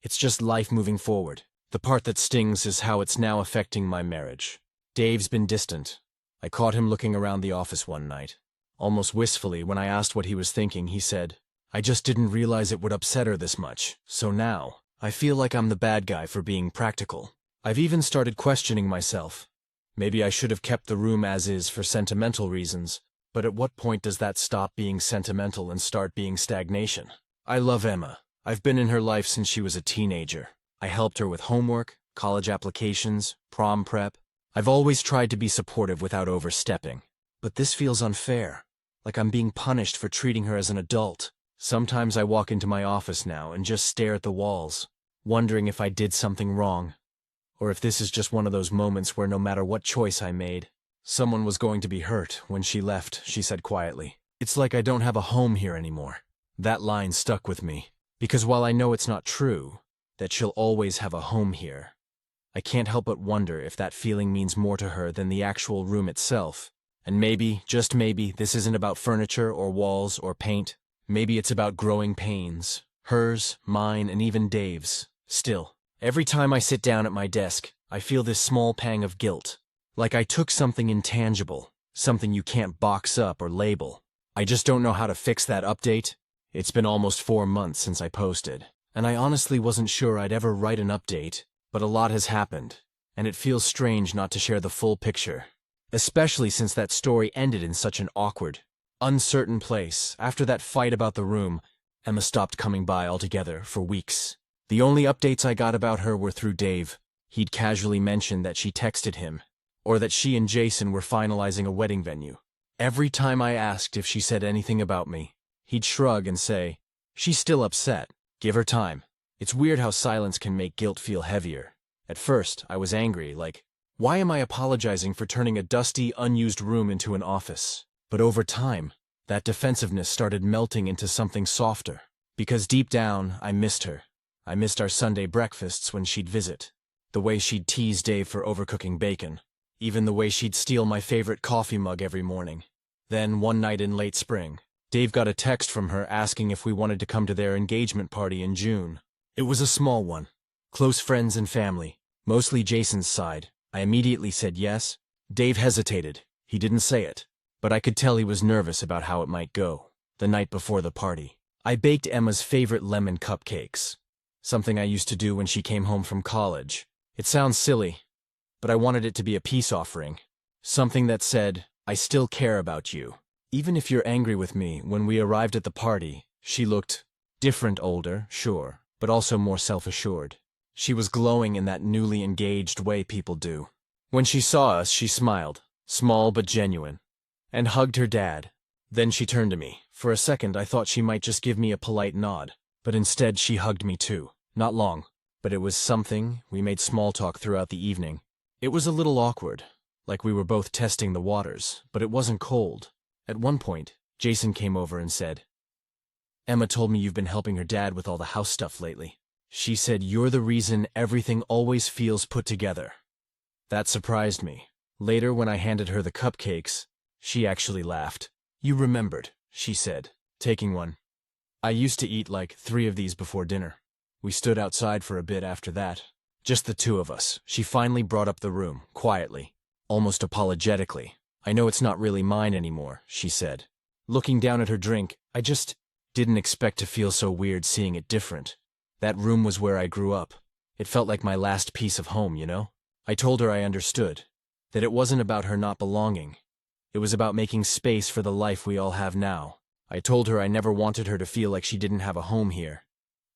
It's just life moving forward. The part that stings is how it's now affecting my marriage. Dave's been distant. I caught him looking around the office one night, Almost wistfully, when I asked what he was thinking, he said, "I just didn't realize it would upset her this much, so now, I feel like I'm the bad guy for being practical. I've even started questioning myself. Maybe I should have kept the room as is for sentimental reasons, but at what point does that stop being sentimental and start being stagnation? I love Emma. I've been in her life since she was a teenager. I helped her with homework, college applications, prom prep. I've always tried to be supportive without overstepping. But this feels unfair, like I'm being punished for treating her as an adult. Sometimes I walk into my office now and just stare at the walls, wondering if I did something wrong, or if this is just one of those moments where no matter what choice I made, someone was going to be hurt when she left," she said quietly. "It's like I don't have a home here anymore." That line stuck with me, because while I know it's not true, that she'll always have a home here, I can't help but wonder if that feeling means more to her than the actual room itself. And maybe, just maybe, this isn't about furniture or walls or paint. Maybe it's about growing pains. Hers, mine, and even Dave's. Still, every time I sit down at my desk, I feel this small pang of guilt. Like I took something intangible, something you can't box up or label. I just don't know how to fix that update. It's been almost 4 months since I posted, and I honestly wasn't sure I'd ever write an update, but a lot has happened, and it feels strange not to share the full picture. Especially since that story ended in such an awkward, uncertain place. After that fight about the room, Emma stopped coming by altogether for weeks. The only updates I got about her were through Dave. He'd casually mentioned that she texted him, or that she and Jason were finalizing a wedding venue. Every time I asked if she said anything about me, he'd shrug and say, "She's still upset. Give her time." It's weird how silence can make guilt feel heavier. At first, I was angry, like, why am I apologizing for turning a dusty, unused room into an office? But over time, that defensiveness started melting into something softer. Because deep down, I missed her. I missed our Sunday breakfasts when she'd visit. The way she'd tease Dave for overcooking bacon. Even the way she'd steal my favorite coffee mug every morning. Then, one night in late spring, Dave got a text from her asking if we wanted to come to their engagement party in June. It was a small one. Close friends and family, mostly Jason's side. I immediately said yes. Dave hesitated. He didn't say it, but I could tell he was nervous about how it might go. The night before the party, I baked Emma's favorite lemon cupcakes, something I used to do when she came home from college. It sounds silly, but I wanted it to be a peace offering. Something that said, "I still care about you. Even if you're angry with me." When we arrived at the party, she looked different, older, sure, but also more self-assured. She was glowing in that newly engaged way people do. When she saw us, she smiled, small but genuine, and hugged her dad. Then she turned to me. For a second, I thought she might just give me a polite nod, but instead she hugged me too. Not long, but it was something. We made small talk throughout the evening. It was a little awkward, like we were both testing the waters, but it wasn't cold. At one point, Jason came over and said, "Emma told me you've been helping her dad with all the house stuff lately. She said you're the reason everything always feels put together." That surprised me. Later, when I handed her the cupcakes, she actually laughed. "You remembered," she said, taking one. "I used to eat like 3 of these before dinner." We stood outside for a bit after that. Just the two of us. She finally brought up the room, quietly, almost apologetically. "I know it's not really mine anymore," she said. Looking down at her drink, "I just didn't expect to feel so weird seeing it different. That room was where I grew up. It felt like my last piece of home, you know?" I told her I understood, that it wasn't about her not belonging. It was about making space for the life we all have now. I told her I never wanted her to feel like she didn't have a home here.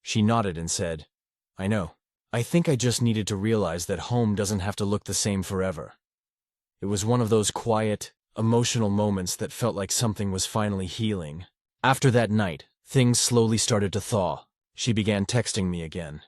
She nodded and said, "I know. I think I just needed to realize that home doesn't have to look the same forever." It was one of those quiet, emotional moments that felt like something was finally healing. After that night, things slowly started to thaw. She began texting me again.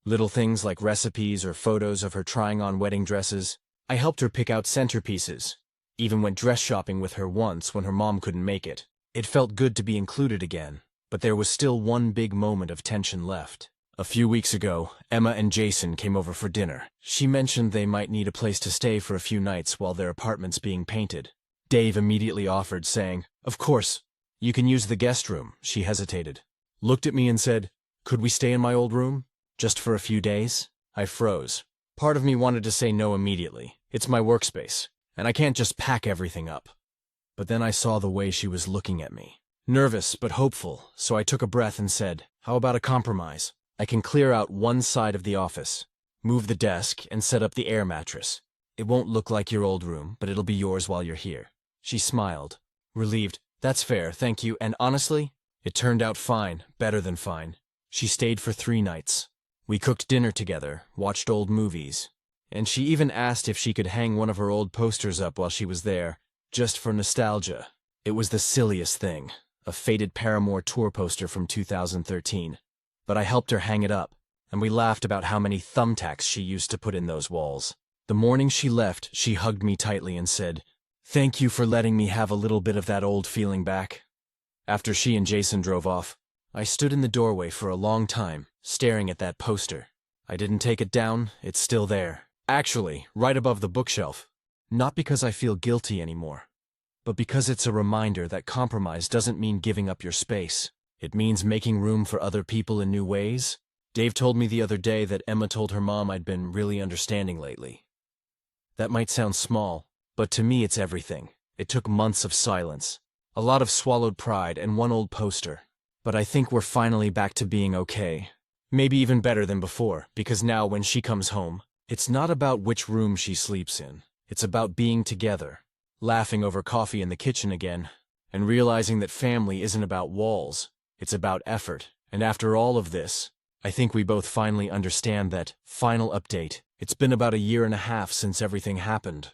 Little things like recipes or photos of her trying on wedding dresses. I helped her pick out centerpieces. Even went dress shopping with her once when her mom couldn't make it. It felt good to be included again, but there was still one big moment of tension left. A few weeks ago, Emma and Jason came over for dinner. She mentioned they might need a place to stay for a few nights while their apartment's being painted. Dave immediately offered, saying, "Of course, you can use the guest room." She hesitated, looked at me and said, "Could we stay in my old room? Just for a few days?" I froze. Part of me wanted to say no immediately. It's my workspace, and I can't just pack everything up. But then I saw the way she was looking at me. Nervous but hopeful, so I took a breath and said, "How about a compromise? I can clear out one side of the office, move the desk, and set up the air mattress. It won't look like your old room, but it'll be yours while you're here." She smiled, relieved. "That's fair, thank you, and honestly, it turned out fine, better than fine." She stayed for 3 nights. We cooked dinner together, watched old movies, and she even asked if she could hang one of her old posters up while she was there, just for nostalgia. It was the silliest thing, a faded Paramore tour poster from 2013. But I helped her hang it up, and we laughed about how many thumbtacks she used to put in those walls. The morning she left, she hugged me tightly and said, "Thank you for letting me have a little bit of that old feeling back." After she and Jason drove off, I stood in the doorway for a long time, staring at that poster. I didn't take it down, it's still there. Actually, right above the bookshelf. Not because I feel guilty anymore, but because it's a reminder that compromise doesn't mean giving up your space. It means making room for other people in new ways. Dave told me the other day that Emma told her mom I'd been really understanding lately. That might sound small, but to me it's everything. It took months of silence, a lot of swallowed pride, and one old poster. But I think we're finally back to being okay. Maybe even better than before, because now when she comes home, it's not about which room she sleeps in. It's about being together, laughing over coffee in the kitchen again, and realizing that family isn't about walls, it's about effort. And after all of this, I think we both finally understand that. Final update. It's been about 1.5 years since everything happened.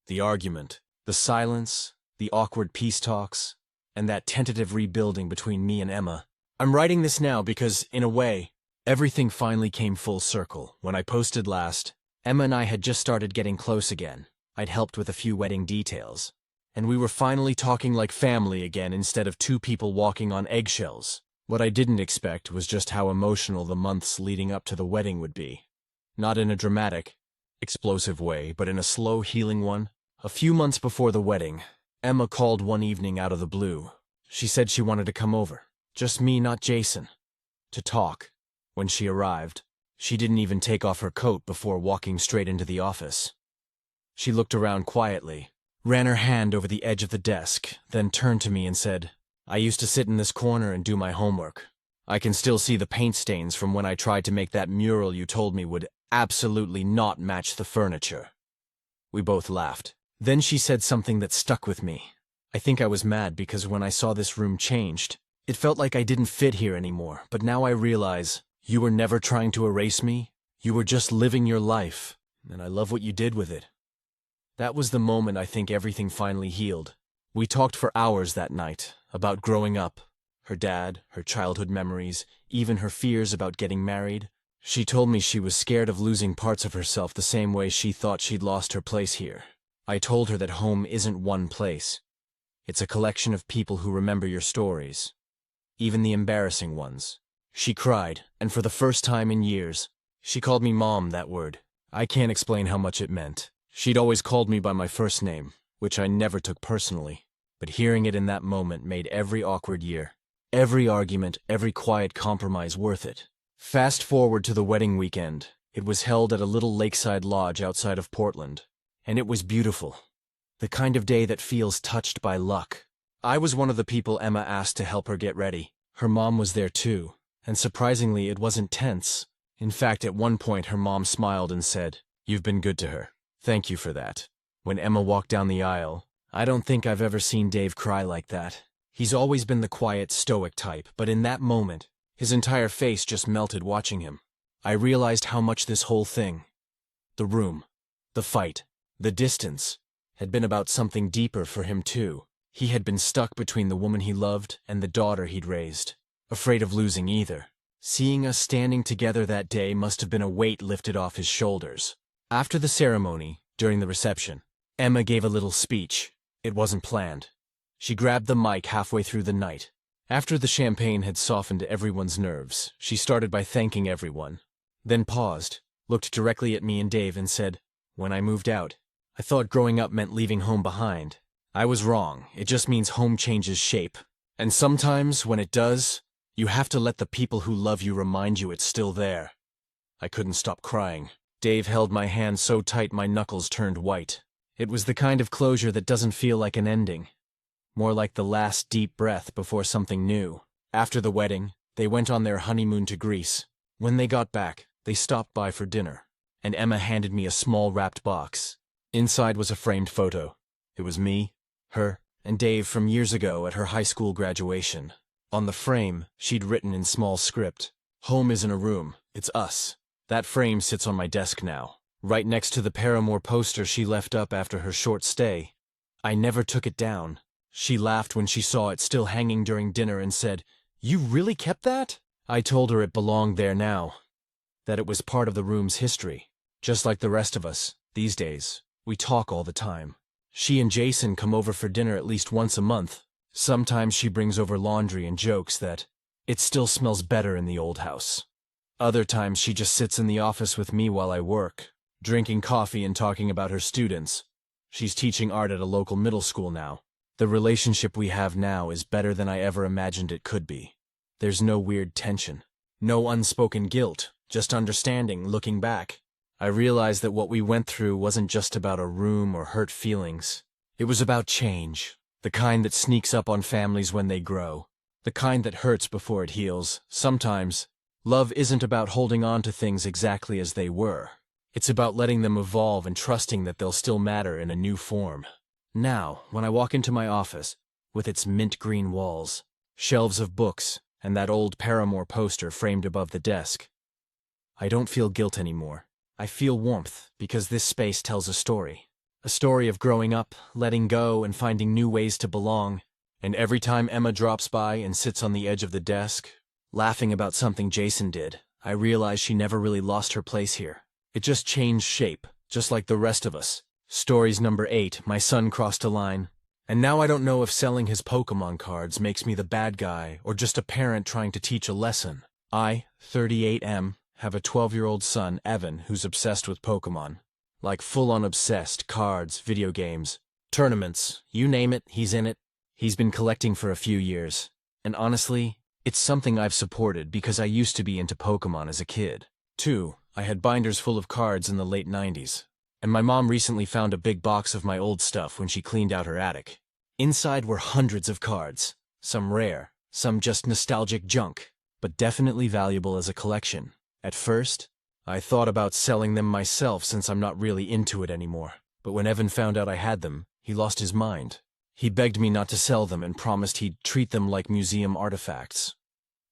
The argument, the silence, the awkward peace talks, and that tentative rebuilding between me and Emma. I'm writing this now because, in a way, everything finally came full circle. When I posted last, Emma and I had just started getting close again. I'd helped with a few wedding details, and we were finally talking like family again instead of 2 people walking on eggshells. What I didn't expect was just how emotional the months leading up to the wedding would be. Not in a dramatic, explosive way, but in a slow, healing one. A few months before the wedding, Emma called one evening out of the blue. She said she wanted to come over, just me, not Jason, to talk. When she arrived, she didn't even take off her coat before walking straight into the office. She looked around quietly, ran her hand over the edge of the desk, then turned to me and said, "I used to sit in this corner and do my homework. I can still see the paint stains from when I tried to make that mural you told me would absolutely not match the furniture." We both laughed. Then she said something that stuck with me. I think I was mad because when I saw this room changed, it felt like I didn't fit here anymore. But now I realize, you were never trying to erase me. You were just living your life, and I love what you did with it. That was the moment I think everything finally healed. We talked for hours that night, about growing up, her dad, her childhood memories, even her fears about getting married. She told me she was scared of losing parts of herself the same way she thought she'd lost her place here. I told her that home isn't one place. It's a collection of people who remember your stories, even the embarrassing ones. She cried, and for the first time in years, she called me Mom, that word. I can't explain how much it meant. She'd always called me by my first name, which I never took personally, but hearing it in that moment made every awkward year, every argument, every quiet compromise worth it. Fast forward to the wedding weekend. It was held at a little lakeside lodge outside of Portland, and it was beautiful. The kind of day that feels touched by luck. I was one of the people Emma asked to help her get ready. Her mom was there too, and surprisingly it wasn't tense. In fact, at one point her mom smiled and said, "You've been good to her. Thank you for that." When Emma walked down the aisle, I don't think I've ever seen Dave cry like that. He's always been the quiet, stoic type, but in that moment, his entire face just melted watching him. I realized how much this whole thing, the room, the fight, the distance, had been about something deeper for him too. He had been stuck between the woman he loved and the daughter he'd raised, afraid of losing either. Seeing us standing together that day must have been a weight lifted off his shoulders. After the ceremony, during the reception, Emma gave a little speech. It wasn't planned. She grabbed the mic halfway through the night. After the champagne had softened everyone's nerves, she started by thanking everyone, then paused, looked directly at me and Dave and said, "When I moved out, I thought growing up meant leaving home behind. I was wrong. It just means home changes shape. And sometimes, when it does, you have to let the people who love you remind you it's still there." I couldn't stop crying. Dave held my hand so tight my knuckles turned white. It was the kind of closure that doesn't feel like an ending. more like the last deep breath before something new. After the wedding, they went on their honeymoon to Greece. When they got back, they stopped by for dinner, and Emma handed me a small wrapped box. Inside was a framed photo. It was me, her, and Dave from years ago at her high school graduation. On the frame, she'd written in small script, "Home isn't a room, it's us." That frame sits on my desk now, right next to the Paramore poster she left up after her short stay. I never took it down. She laughed when she saw it still hanging during dinner and said, "You really kept that?" I told her it belonged there now, that it was part of the room's history. Just like the rest of us, these days, we talk all the time. She and Jason come over for dinner at least once a month. Sometimes she brings over laundry and jokes that it still smells better in the old house. Other times she just sits in the office with me while I work, drinking coffee and talking about her students. She's teaching art at a local middle school now. The relationship we have now is better than I ever imagined it could be. There's no weird tension, no unspoken guilt, just understanding looking back. I realized that what we went through wasn't just about a room or hurt feelings. It was about change, the kind that sneaks up on families when they grow, the kind that hurts before it heals. Sometimes, love isn't about holding on to things exactly as they were. It's about letting them evolve and trusting that they'll still matter in a new form. Now, when I walk into my office, with its mint green walls, shelves of books, and that old Paramore poster framed above the desk, I don't feel guilt anymore. I feel warmth, because this space tells a story. A story of growing up, letting go, and finding new ways to belong. And every time Emma drops by and sits on the edge of the desk, laughing about something Jason did, I realize she never really lost her place here. It just changed shape, just like the rest of us. Stories number 8, my son crossed a line. And now I don't know if selling his Pokemon cards makes me the bad guy or just a parent trying to teach a lesson. I, 38M, have a 12-year-old son, Evan, who's obsessed with Pokemon. Like full-on obsessed, cards, video games, tournaments, you name it, he's in it. He's been collecting for a few years. And honestly, it's something I've supported because I used to be into Pokemon as a kid. 2, I had binders full of cards in the late 90s. And my mom recently found a big box of my old stuff when she cleaned out her attic. Inside were hundreds of cards, some rare, some just nostalgic junk, but definitely valuable as a collection. At first, I thought about selling them myself since I'm not really into it anymore. But when Evan found out I had them, he lost his mind. He begged me not to sell them and promised he'd treat them like museum artifacts.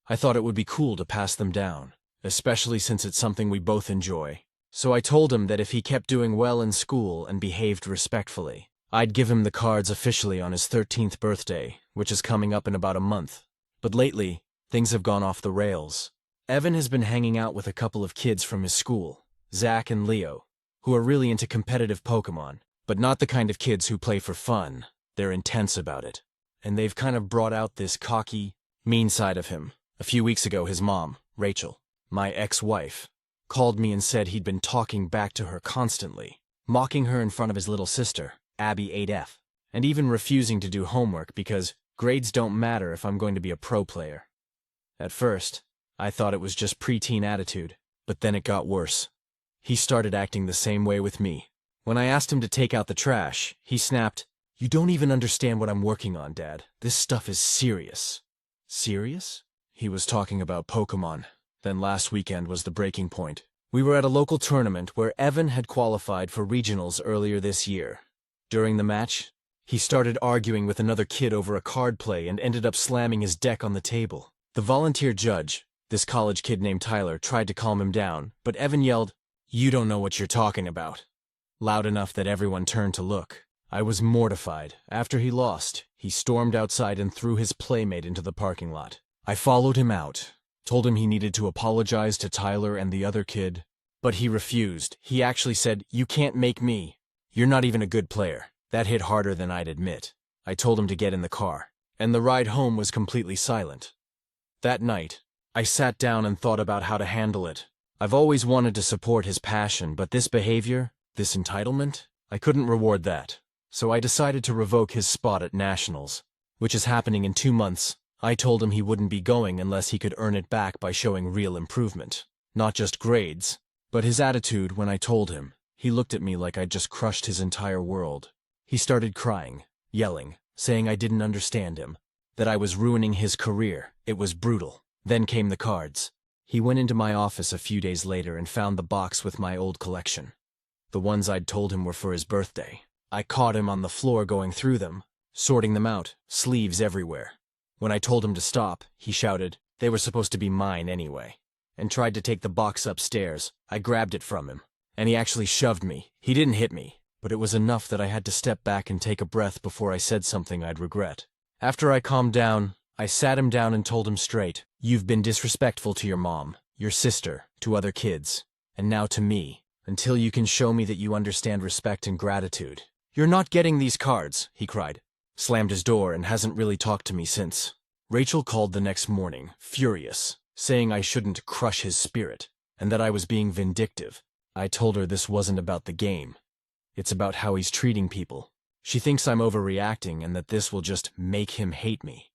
I thought it would be cool to pass them down, especially since it's something we both enjoy. So I told him that if he kept doing well in school and behaved respectfully, I'd give him the cards officially on his 13th birthday, which is coming up in about a month. But lately, things have gone off the rails. Evan has been hanging out with a couple of kids from his school, Zach and Leo, who are really into competitive Pokemon, but not the kind of kids who play for fun. They're intense about it. And they've kind of brought out this cocky, mean side of him. A few weeks ago, his mom, Rachel, my ex-wife, called me and said he'd been talking back to her constantly, mocking her in front of his little sister, Abby 8F, and even refusing to do homework because grades don't matter if I'm going to be a pro player. At first, I thought it was just preteen attitude, but then it got worse. He started acting the same way with me. When I asked him to take out the trash, he snapped, "You don't even understand what I'm working on, Dad. This stuff is serious." Serious? He was talking about Pokemon. Then last weekend was the breaking point. We were at a local tournament where Evan had qualified for regionals earlier this year. During the match, he started arguing with another kid over a card play and ended up slamming his deck on the table. The volunteer judge, this college kid named Tyler, tried to calm him down, but Evan yelled, "You don't know what you're talking about," loud enough that everyone turned to look. I was mortified. After he lost, he stormed outside and threw his playmate into the parking lot. I followed him out, told him he needed to apologize to Tyler and the other kid, but he refused. He actually said, "You can't make me. You're not even a good player." That hit harder than I'd admit. I told him to get in the car, and the ride home was completely silent. That night, I sat down and thought about how to handle it. I've always wanted to support his passion, but this behavior, this entitlement, I couldn't reward that. So I decided to revoke his spot at Nationals, which is happening in 2 months. I told him he wouldn't be going unless he could earn it back by showing real improvement. Not just grades, but his attitude when I told him. He looked at me like I'd just crushed his entire world. He started crying, yelling, saying I didn't understand him, that I was ruining his career. It was brutal. Then came the cards. He went into my office a few days later and found the box with my old collection. The ones I'd told him were for his birthday. I caught him on the floor going through them, sorting them out, sleeves everywhere. When I told him to stop, he shouted, they were supposed to be mine anyway, and tried to take the box upstairs. I grabbed it from him, and he actually shoved me. He didn't hit me, but it was enough that I had to step back and take a breath before I said something I'd regret. After I calmed down, I sat him down and told him straight, you've been disrespectful to your mom, your sister, to other kids, and now to me, until you can show me that you understand respect and gratitude. You're not getting these cards, he cried, slammed his door, and hasn't really talked to me since. Rachel called the next morning, furious, saying I shouldn't crush his spirit, and that I was being vindictive. I told her this wasn't about the game. It's about how he's treating people. She thinks I'm overreacting and that this will just make him hate me.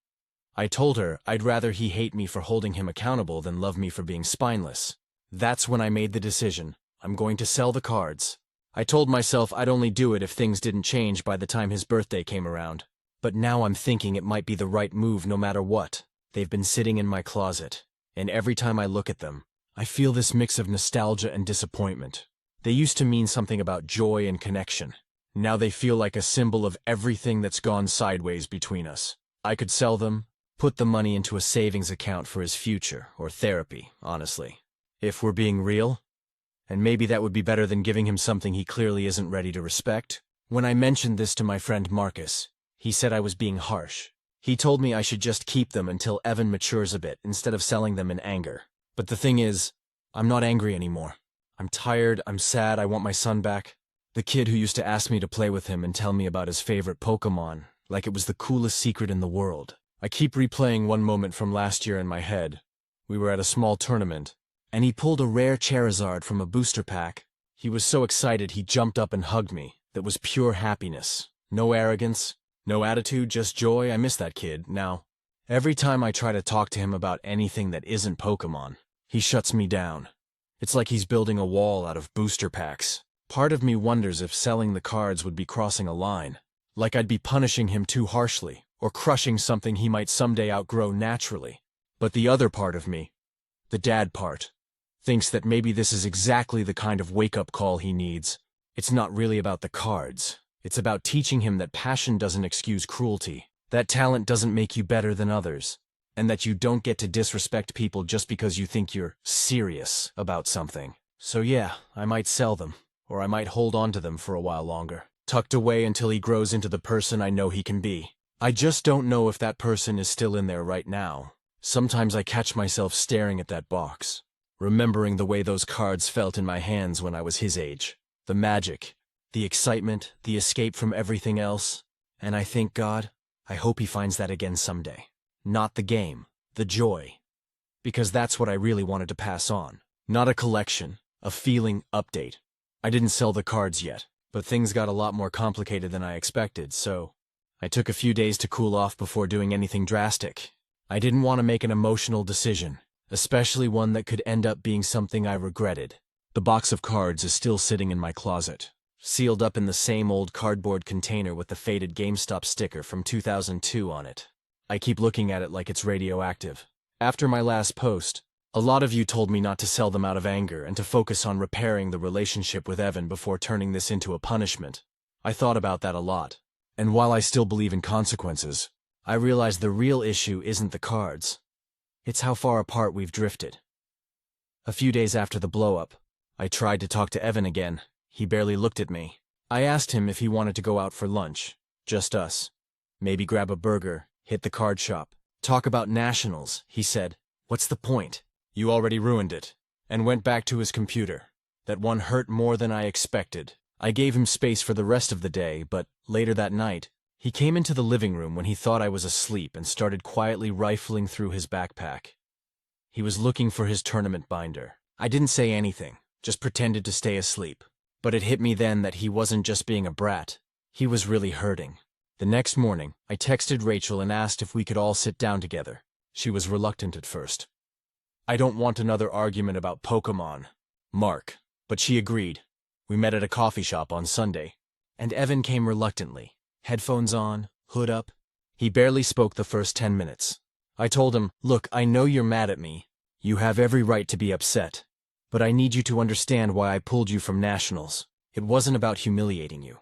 I told her I'd rather he hate me for holding him accountable than love me for being spineless. That's when I made the decision. I'm going to sell the cards. I told myself I'd only do it if things didn't change by the time his birthday came around. But now I'm thinking it might be the right move no matter what. They've been sitting in my closet, and every time I look at them, I feel this mix of nostalgia and disappointment. They used to mean something about joy and connection. Now they feel like a symbol of everything that's gone sideways between us. I could sell them, put the money into a savings account for his future, or therapy, honestly. If we're being real. And maybe that would be better than giving him something he clearly isn't ready to respect. When I mentioned this to my friend Marcus, he said I was being harsh. He told me I should just keep them until Evan matures a bit instead of selling them in anger. But the thing is, I'm not angry anymore. I'm tired, I'm sad, I want my son back. The kid who used to ask me to play with him and tell me about his favorite Pokemon, like it was the coolest secret in the world. I keep replaying one moment from last year in my head. We were at a small tournament, and he pulled a rare Charizard from a booster pack. He was so excited he jumped up and hugged me. That was pure happiness. No arrogance, no attitude, just joy. I miss that kid. Now, every time I try to talk to him about anything that isn't Pokemon, he shuts me down. It's like he's building a wall out of booster packs. Part of me wonders if selling the cards would be crossing a line. Like I'd be punishing him too harshly, or crushing something he might someday outgrow naturally. But the other part of me, the dad part, thinks that maybe this is exactly the kind of wake-up call he needs. It's not really about the cards. It's about teaching him that passion doesn't excuse cruelty, that talent doesn't make you better than others, and that you don't get to disrespect people just because you think you're serious about something. So yeah, I might sell them, or I might hold on to them for a while longer, tucked away until he grows into the person I know he can be. I just don't know if that person is still in there right now. Sometimes I catch myself staring at that box, remembering the way those cards felt in my hands when I was his age. The magic, the excitement, the escape from everything else. And I think, God, I hope he finds that again someday. Not the game, the joy. Because that's what I really wanted to pass on. Not a collection, a feeling update. I didn't sell the cards yet, but things got a lot more complicated than I expected, so I took a few days to cool off before doing anything drastic. I didn't want to make an emotional decision, especially one that could end up being something I regretted. The box of cards is still sitting in my closet, sealed up in the same old cardboard container with the faded GameStop sticker from 2002 on it. I keep looking at it like it's radioactive. After my last post, a lot of you told me not to sell them out of anger and to focus on repairing the relationship with Evan before turning this into a punishment. I thought about that a lot, and while I still believe in consequences, I realize the real issue isn't the cards. It's how far apart we've drifted. A few days after the blow-up, I tried to talk to Evan again. He barely looked at me. I asked him if he wanted to go out for lunch, just us. Maybe grab a burger, hit the card shop, talk about nationals. He said, "What's the point? You already ruined it," and went back to his computer. That one hurt more than I expected. I gave him space for the rest of the day, but later that night, he came into the living room when he thought I was asleep and started quietly rifling through his backpack. He was looking for his tournament binder. I didn't say anything, just pretended to stay asleep. But it hit me then that he wasn't just being a brat. He was really hurting. The next morning, I texted Rachel and asked if we could all sit down together. She was reluctant at first. I don't want another argument about Pokemon, Mark, but she agreed. We met at a coffee shop on Sunday, and Evan came reluctantly, headphones on, Hood up. He barely spoke the first 10 minutes. I told him, look, I know you're mad at me. You have every right to be upset. But I need you to understand why I pulled you from nationals. It wasn't about humiliating you.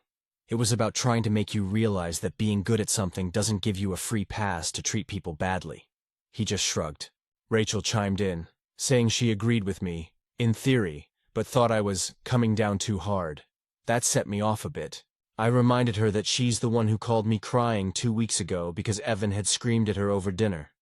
It was about trying to make you realize that being good at something doesn't give you a free pass to treat people badly. He just shrugged. Rachel chimed in, saying she agreed with me, in theory, but thought I was coming down too hard. That set me off a bit. I reminded her that she's the one who called me crying 2 weeks ago because Evan had screamed at her over dinner.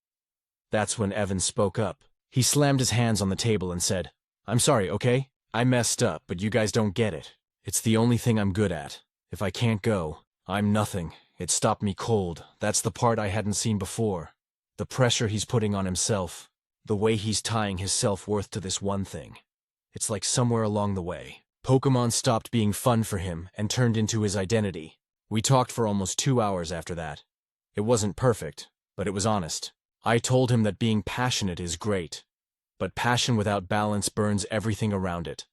That's when Evan spoke up. He slammed his hands on the table and said, I'm sorry, okay? I messed up, but you guys don't get it. It's the only thing I'm good at. If I can't go, I'm nothing. It stopped me cold. That's the part I hadn't seen before. The pressure he's putting on himself. The way he's tying his self-worth to this one thing. It's like somewhere along the way, Pokemon stopped being fun for him and turned into his identity. We talked for almost 2 hours after that. It wasn't perfect, but it was honest. I told him that being passionate is great, but passion without balance burns everything around it,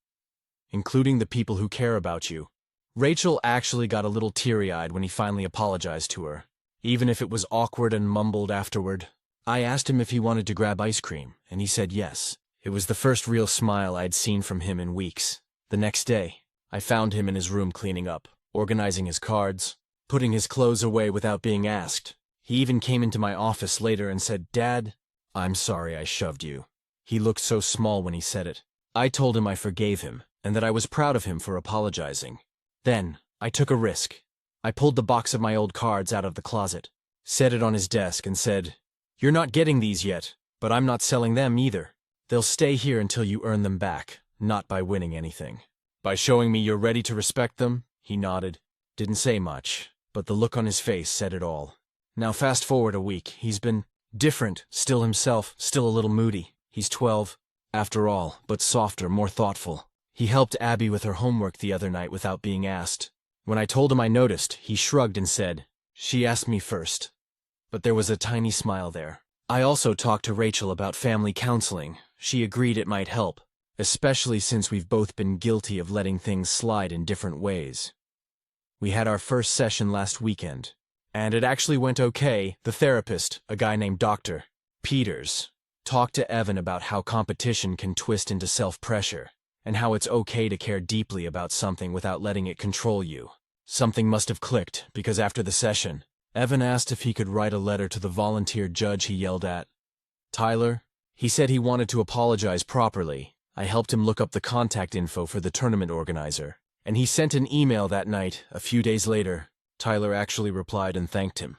including the people who care about you. Rachel actually got a little teary-eyed when he finally apologized to her, even if it was awkward and mumbled afterward. I asked him if he wanted to grab ice cream, and he said yes. It was the first real smile I'd seen from him in weeks. The next day, I found him in his room cleaning up, organizing his cards, putting his clothes away without being asked. He even came into my office later and said, Dad, I'm sorry I shoved you. He looked so small when he said it. I told him I forgave him, and that I was proud of him for apologizing. Then, I took a risk. I pulled the box of my old cards out of the closet, set it on his desk, and said, You're not getting these yet, but I'm not selling them either. They'll stay here until you earn them back, not by winning anything. By showing me you're ready to respect them, he nodded. Didn't say much, but the look on his face said it all. Now fast forward a week, he's been different, still himself, still a little moody. He's 12, after all, but softer, more thoughtful. He helped Abby with her homework the other night without being asked. When I told him I noticed, he shrugged and said, She asked me first. But there was a tiny smile there. I also talked to Rachel about family counseling. She agreed it might help, especially since we've both been guilty of letting things slide in different ways. We had our first session last weekend, and it actually went okay. The therapist, a guy named Dr. Peters, talked to Evan about how competition can twist into self-pressure, and how it's okay to care deeply about something without letting it control you. Something must have clicked, because after the session, Evan asked if he could write a letter to the volunteer judge he yelled at. Tyler. He said he wanted to apologize properly. I helped him look up the contact info for the tournament organizer, and he sent an email that night. A few days later, Tyler actually replied and thanked him.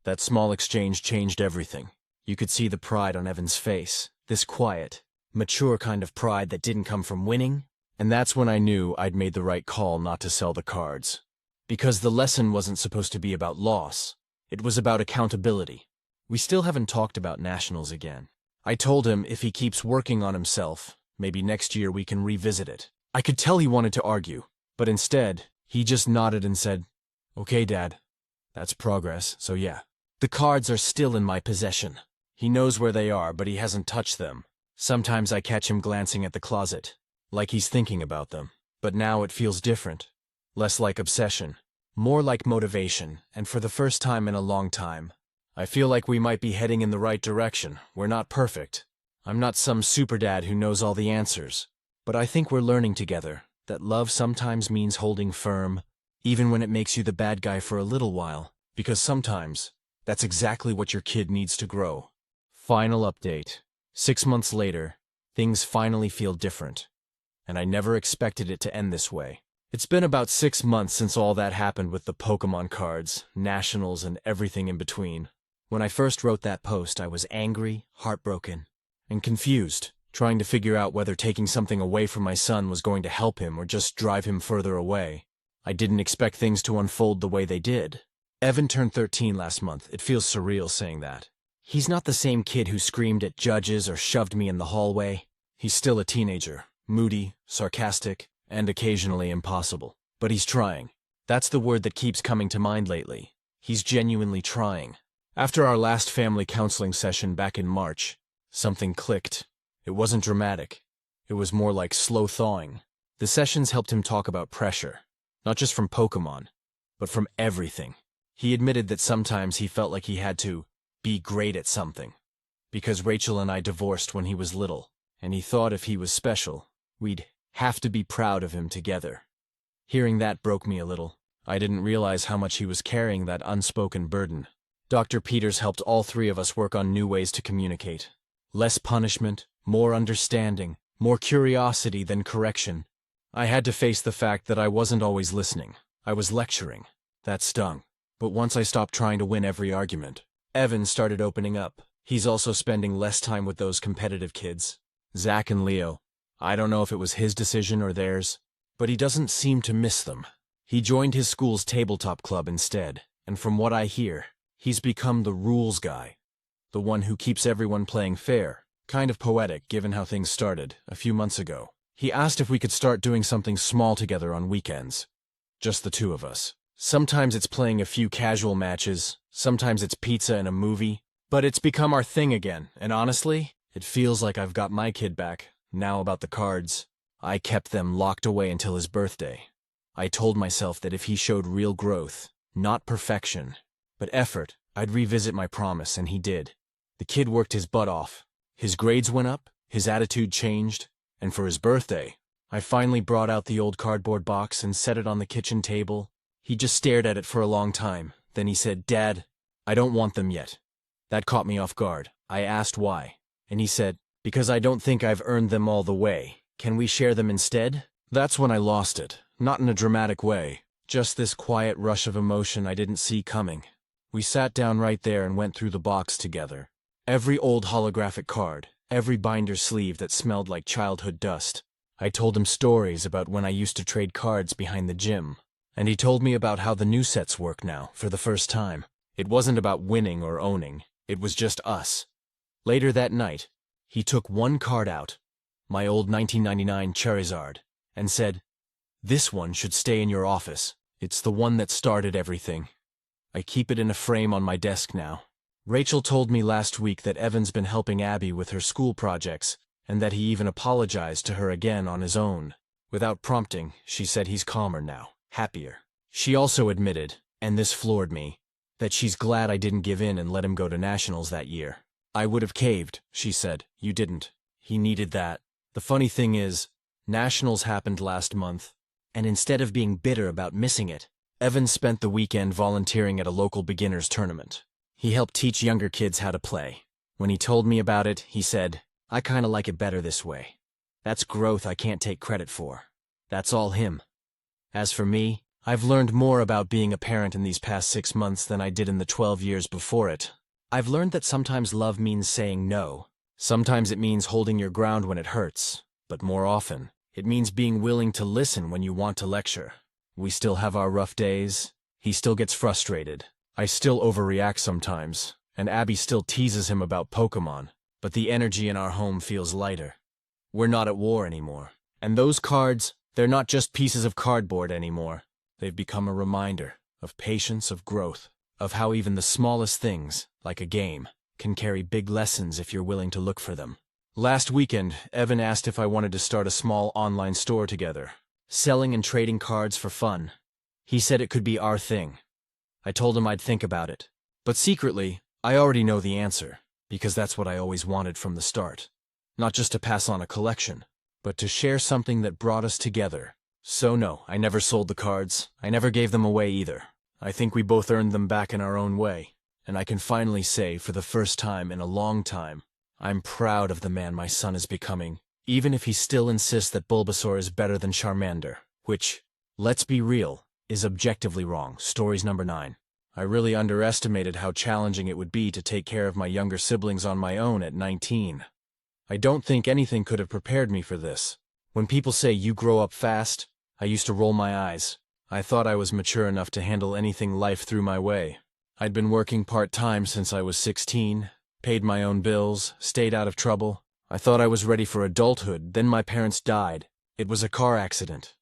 That small exchange changed everything. You could see the pride on Evan's face, this quiet, mature kind of pride that didn't come from winning, and that's when I knew I'd made the right call not to sell the cards. Because the lesson wasn't supposed to be about loss. It was about accountability. We still haven't talked about nationals again. I told him if he keeps working on himself, maybe next year we can revisit it. I could tell he wanted to argue, but instead, he just nodded and said, Okay, Dad. That's progress, so yeah. The cards are still in my possession. He knows where they are, but he hasn't touched them. Sometimes I catch him glancing at the closet, like he's thinking about them. But now it feels different. Less like obsession, more like motivation, and for the first time in a long time, I feel like we might be heading in the right direction. We're not perfect. I'm not some super dad who knows all the answers. But I think we're learning together that love sometimes means holding firm, even when it makes you the bad guy for a little while, because sometimes that's exactly what your kid needs to grow. Final update. 6 months later, things finally feel different, and I never expected it to end this way. It's been about 6 months since all that happened with the Pokemon cards, nationals, and everything in between. When I first wrote that post, I was angry, heartbroken, and confused, trying to figure out whether taking something away from my son was going to help him or just drive him further away. I didn't expect things to unfold the way they did. Evan turned 13 last month. It feels surreal saying that. He's not the same kid who screamed at judges or shoved me in the hallway. He's still a teenager, moody, sarcastic, and occasionally impossible. But he's trying. That's the word that keeps coming to mind lately. He's genuinely trying. After our last family counseling session back in March, something clicked. It wasn't dramatic. It was more like slow thawing. The sessions helped him talk about pressure, not just from Pokemon, but from everything. He admitted that sometimes he felt like he had to be great at something, because Rachel and I divorced when he was little, and he thought if he was special, we'd have to be proud of him together. Hearing that broke me a little. I didn't realize how much he was carrying that unspoken burden. Dr. Peters helped all three of us work on new ways to communicate. Less punishment, more understanding, more curiosity than correction. I had to face the fact that I wasn't always listening. I was lecturing. That stung. But once I stopped trying to win every argument, Evan started opening up. He's also spending less time with those competitive kids. Zach and Leo. I don't know if it was his decision or theirs, but he doesn't seem to miss them. He joined his school's tabletop club instead, and from what I hear, he's become the rules guy. The one who keeps everyone playing fair. Kind of poetic given how things started a few months ago. He asked if we could start doing something small together on weekends. Just the two of us. Sometimes it's playing a few casual matches, sometimes it's pizza and a movie, but it's become our thing again, and honestly, it feels like I've got my kid back. Now about the cards. I kept them locked away until his birthday. I told myself that if he showed real growth, not perfection, but effort, I'd revisit my promise, and he did. The kid worked his butt off. His grades went up, his attitude changed, and for his birthday, I finally brought out the old cardboard box and set it on the kitchen table. He just stared at it for a long time. Then he said, "Dad, I don't want them yet." That caught me off guard. I asked why, and he said, "Because I don't think I've earned them all the way. Can we share them instead?" That's when I lost it. Not in a dramatic way. Just this quiet rush of emotion I didn't see coming. We sat down right there and went through the box together. Every old holographic card, every binder sleeve that smelled like childhood dust. I told him stories about when I used to trade cards behind the gym, and he told me about how the new sets work now, for the first time. It wasn't about winning or owning, it was just us. Later that night, he took one card out, my old 1999 Charizard, and said, "This one should stay in your office. It's the one that started everything." I keep it in a frame on my desk now. Rachel told me last week that Evan's been helping Abby with her school projects, and that he even apologized to her again on his own. Without prompting, she said he's calmer now, happier. She also admitted, and this floored me, that she's glad I didn't give in and let him go to nationals that year. "I would have caved," she said. "You didn't. He needed that." The funny thing is, nationals happened last month, and instead of being bitter about missing it, Evan spent the weekend volunteering at a local beginners tournament. He helped teach younger kids how to play. When he told me about it, he said, "I kinda like it better this way. That's growth I can't take credit for. That's all him." As for me, I've learned more about being a parent in these past 6 months than I did in the 12 years before it. I've learned that sometimes love means saying no. Sometimes it means holding your ground when it hurts, but more often, it means being willing to listen when you want to lecture. We still have our rough days. He still gets frustrated. I still overreact sometimes, and Abby still teases him about Pokemon, but the energy in our home feels lighter. We're not at war anymore. And those cards, they're not just pieces of cardboard anymore. They've become a reminder of patience, of growth, of how even the smallest things, like a game, can carry big lessons if you're willing to look for them. Last weekend, Evan asked if I wanted to start a small online store together, selling and trading cards for fun. He said it could be our thing. I told him I'd think about it. But secretly, I already know the answer, because that's what I always wanted from the start. Not just to pass on a collection, but to share something that brought us together. So no, I never sold the cards. I never gave them away either. I think we both earned them back in our own way. And I can finally say, for the first time in a long time, I'm proud of the man my son is becoming, even if he still insists that Bulbasaur is better than Charmander, which, let's be real, is objectively wrong. Stories number 9. I really underestimated how challenging it would be to take care of my younger siblings on my own at 19. I don't think anything could have prepared me for this. When people say you grow up fast, I used to roll my eyes. I thought I was mature enough to handle anything life threw my way. I'd been working part-time since I was 16, paid my own bills, stayed out of trouble. I thought I was ready for adulthood, then my parents died. It was a car accident.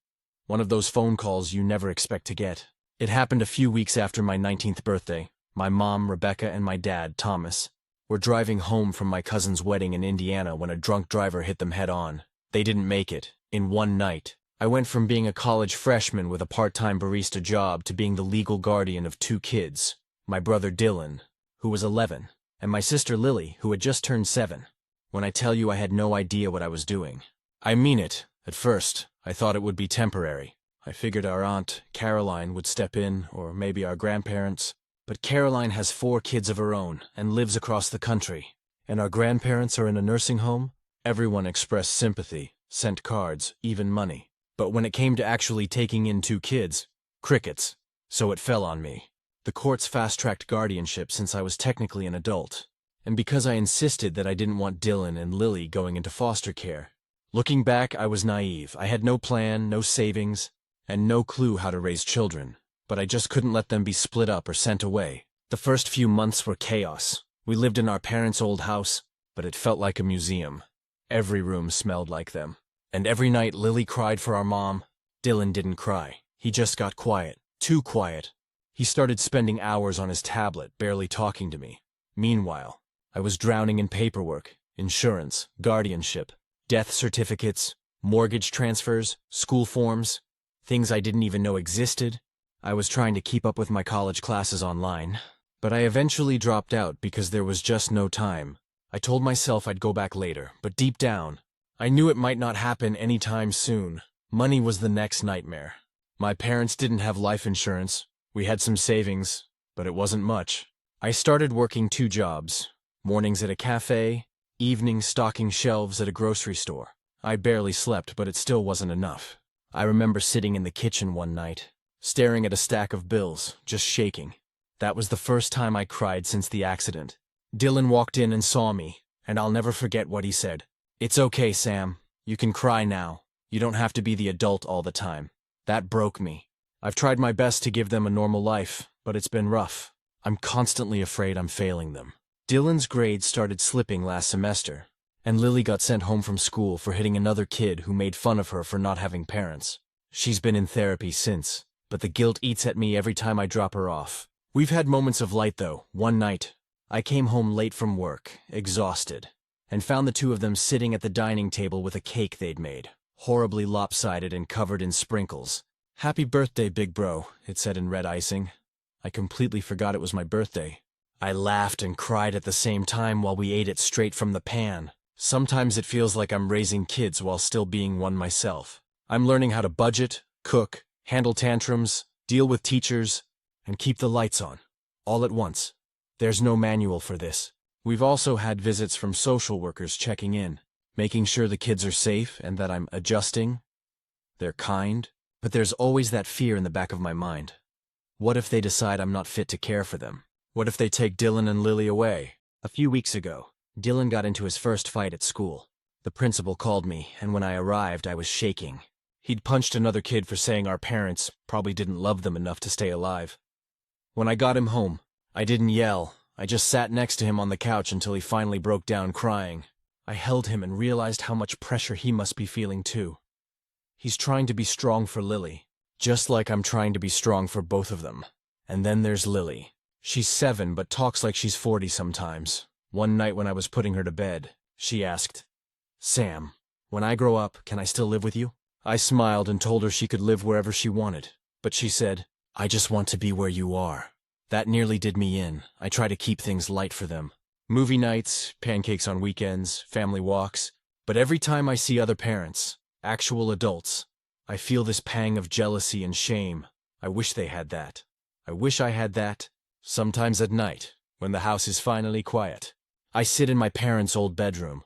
One of those phone calls you never expect to get. It happened a few weeks after my 19th birthday. My mom, Rebecca, and my dad, Thomas, were driving home from my cousin's wedding in Indiana when a drunk driver hit them head-on. They didn't make it. In one night, I went from being a college freshman with a part-time barista job to being the legal guardian of 2 kids, my brother Dylan, who was 11, and my sister Lily, who had just turned 7. When I tell you I had no idea what I was doing, I mean it. At first, I thought it would be temporary. I figured our aunt, Caroline, would step in, or maybe our grandparents. But Caroline has 4 kids of her own and lives across the country. And our grandparents are in a nursing home. Everyone expressed sympathy, sent cards, even money. But when it came to actually taking in 2 kids, crickets. So it fell on me. The courts fast-tracked guardianship since I was technically an adult. And because I insisted that I didn't want Dylan and Lily going into foster care. Looking back, I was naive. I had no plan, no savings, and no clue how to raise children. But I just couldn't let them be split up or sent away. The first few months were chaos. We lived in our parents' old house, but it felt like a museum. Every room smelled like them. And every night Lily cried for our mom. Dylan didn't cry. He just got quiet. Too quiet. He started spending hours on his tablet, barely talking to me. Meanwhile, I was drowning in paperwork, insurance, guardianship, death certificates, mortgage transfers, school forms, things I didn't even know existed. I was trying to keep up with my college classes online, but I eventually dropped out because there was just no time. I told myself I'd go back later, but deep down, I knew it might not happen anytime soon. Money was the next nightmare. My parents didn't have life insurance. We had some savings, but it wasn't much. I started working 2 jobs, mornings at a cafe, evenings stocking shelves at a grocery store. I barely slept, but it still wasn't enough. I remember sitting in the kitchen one night, staring at a stack of bills, just shaking. That was the first time I cried since the accident. Dylan walked in and saw me, and I'll never forget what he said. "It's okay, Sam. You can cry now. You don't have to be the adult all the time." That broke me. I've tried my best to give them a normal life, but it's been rough. I'm constantly afraid I'm failing them. Dylan's grades started slipping last semester, and Lily got sent home from school for hitting another kid who made fun of her for not having parents. She's been in therapy since, but the guilt eats at me every time I drop her off. We've had moments of light though. One night, I came home late from work, exhausted, and found the 2 of them sitting at the dining table with a cake they'd made, horribly lopsided and covered in sprinkles. "Happy birthday, big bro," it said in red icing. I completely forgot it was my birthday. I laughed and cried at the same time while we ate it straight from the pan. Sometimes it feels like I'm raising kids while still being one myself. I'm learning how to budget, cook, handle tantrums, deal with teachers, and keep the lights on, all at once. There's no manual for this. We've also had visits from social workers checking in, making sure the kids are safe and that I'm adjusting. They're kind, but there's always that fear in the back of my mind. What if they decide I'm not fit to care for them? What if they take Dylan and Lily away? A few weeks ago, Dylan got into his first fight at school. The principal called me, and when I arrived, I was shaking. He'd punched another kid for saying our parents probably didn't love them enough to stay alive. When I got him home, I didn't yell. I just sat next to him on the couch until he finally broke down crying. I held him and realized how much pressure he must be feeling too. He's trying to be strong for Lily, just like I'm trying to be strong for both of them. And then there's Lily. She's 7 but talks like she's 40 sometimes. One night when I was putting her to bed, she asked, "Sam, when I grow up, can I still live with you?" I smiled and told her she could live wherever she wanted, but she said, "I just want to be where you are." That nearly did me in. I try to keep things light for them. Movie nights, pancakes on weekends, family walks. But every time I see other parents, actual adults, I feel this pang of jealousy and shame. I wish they had that. I wish I had that. Sometimes at night, when the house is finally quiet, I sit in my parents' old bedroom.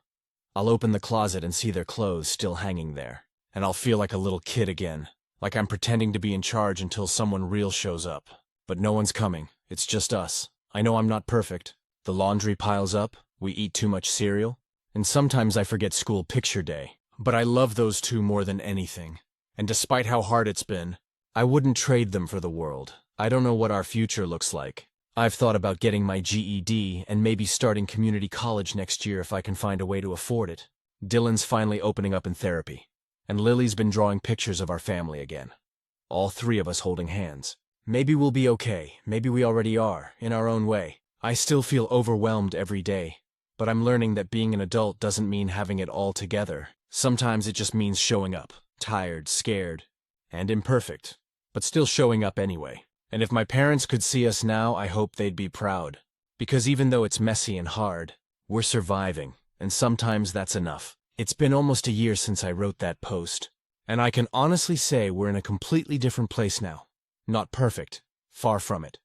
I'll open the closet and see their clothes still hanging there. And I'll feel like a little kid again, like I'm pretending to be in charge until someone real shows up. But no one's coming. It's just us. I know I'm not perfect. The laundry piles up, we eat too much cereal, and sometimes I forget school picture day. But I love those 2 more than anything. And despite how hard it's been, I wouldn't trade them for the world. I don't know what our future looks like. I've thought about getting my GED and maybe starting community college next year if I can find a way to afford it. Dylan's finally opening up in therapy, and Lily's been drawing pictures of our family again. All 3 of us holding hands. Maybe we'll be okay. Maybe we already are, in our own way. I still feel overwhelmed every day, but I'm learning that being an adult doesn't mean having it all together. Sometimes it just means showing up. tired, scared, and imperfect, but still showing up anyway. And if my parents could see us now, I hope they'd be proud. Because even though it's messy and hard, we're surviving, and sometimes that's enough. It's been almost a year since I wrote that post, and I can honestly say we're in a completely different place now. Not perfect, far from it,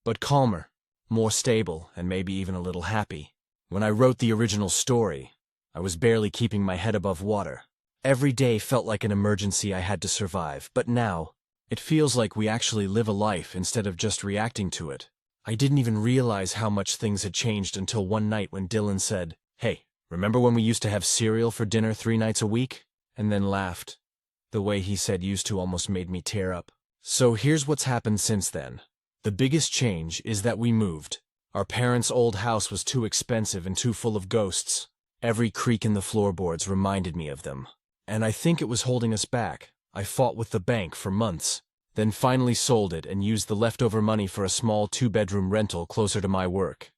but calmer, more stable, and maybe even a little happy. When I wrote the original story, I was barely keeping my head above water. Every day felt like an emergency I had to survive, but now, it feels like we actually live a life instead of just reacting to it. I didn't even realize how much things had changed until one night when Dylan said, "Hey, remember when we used to have cereal for dinner 3 nights a week?" And then laughed. The way he said used to almost made me tear up. So here's what's happened since then. The biggest change is that we moved. Our parents' old house was too expensive and too full of ghosts. Every creak in the floorboards reminded me of them. And I think it was holding us back. I fought with the bank for months, then finally sold it and used the leftover money for a small 2-bedroom rental closer to my work.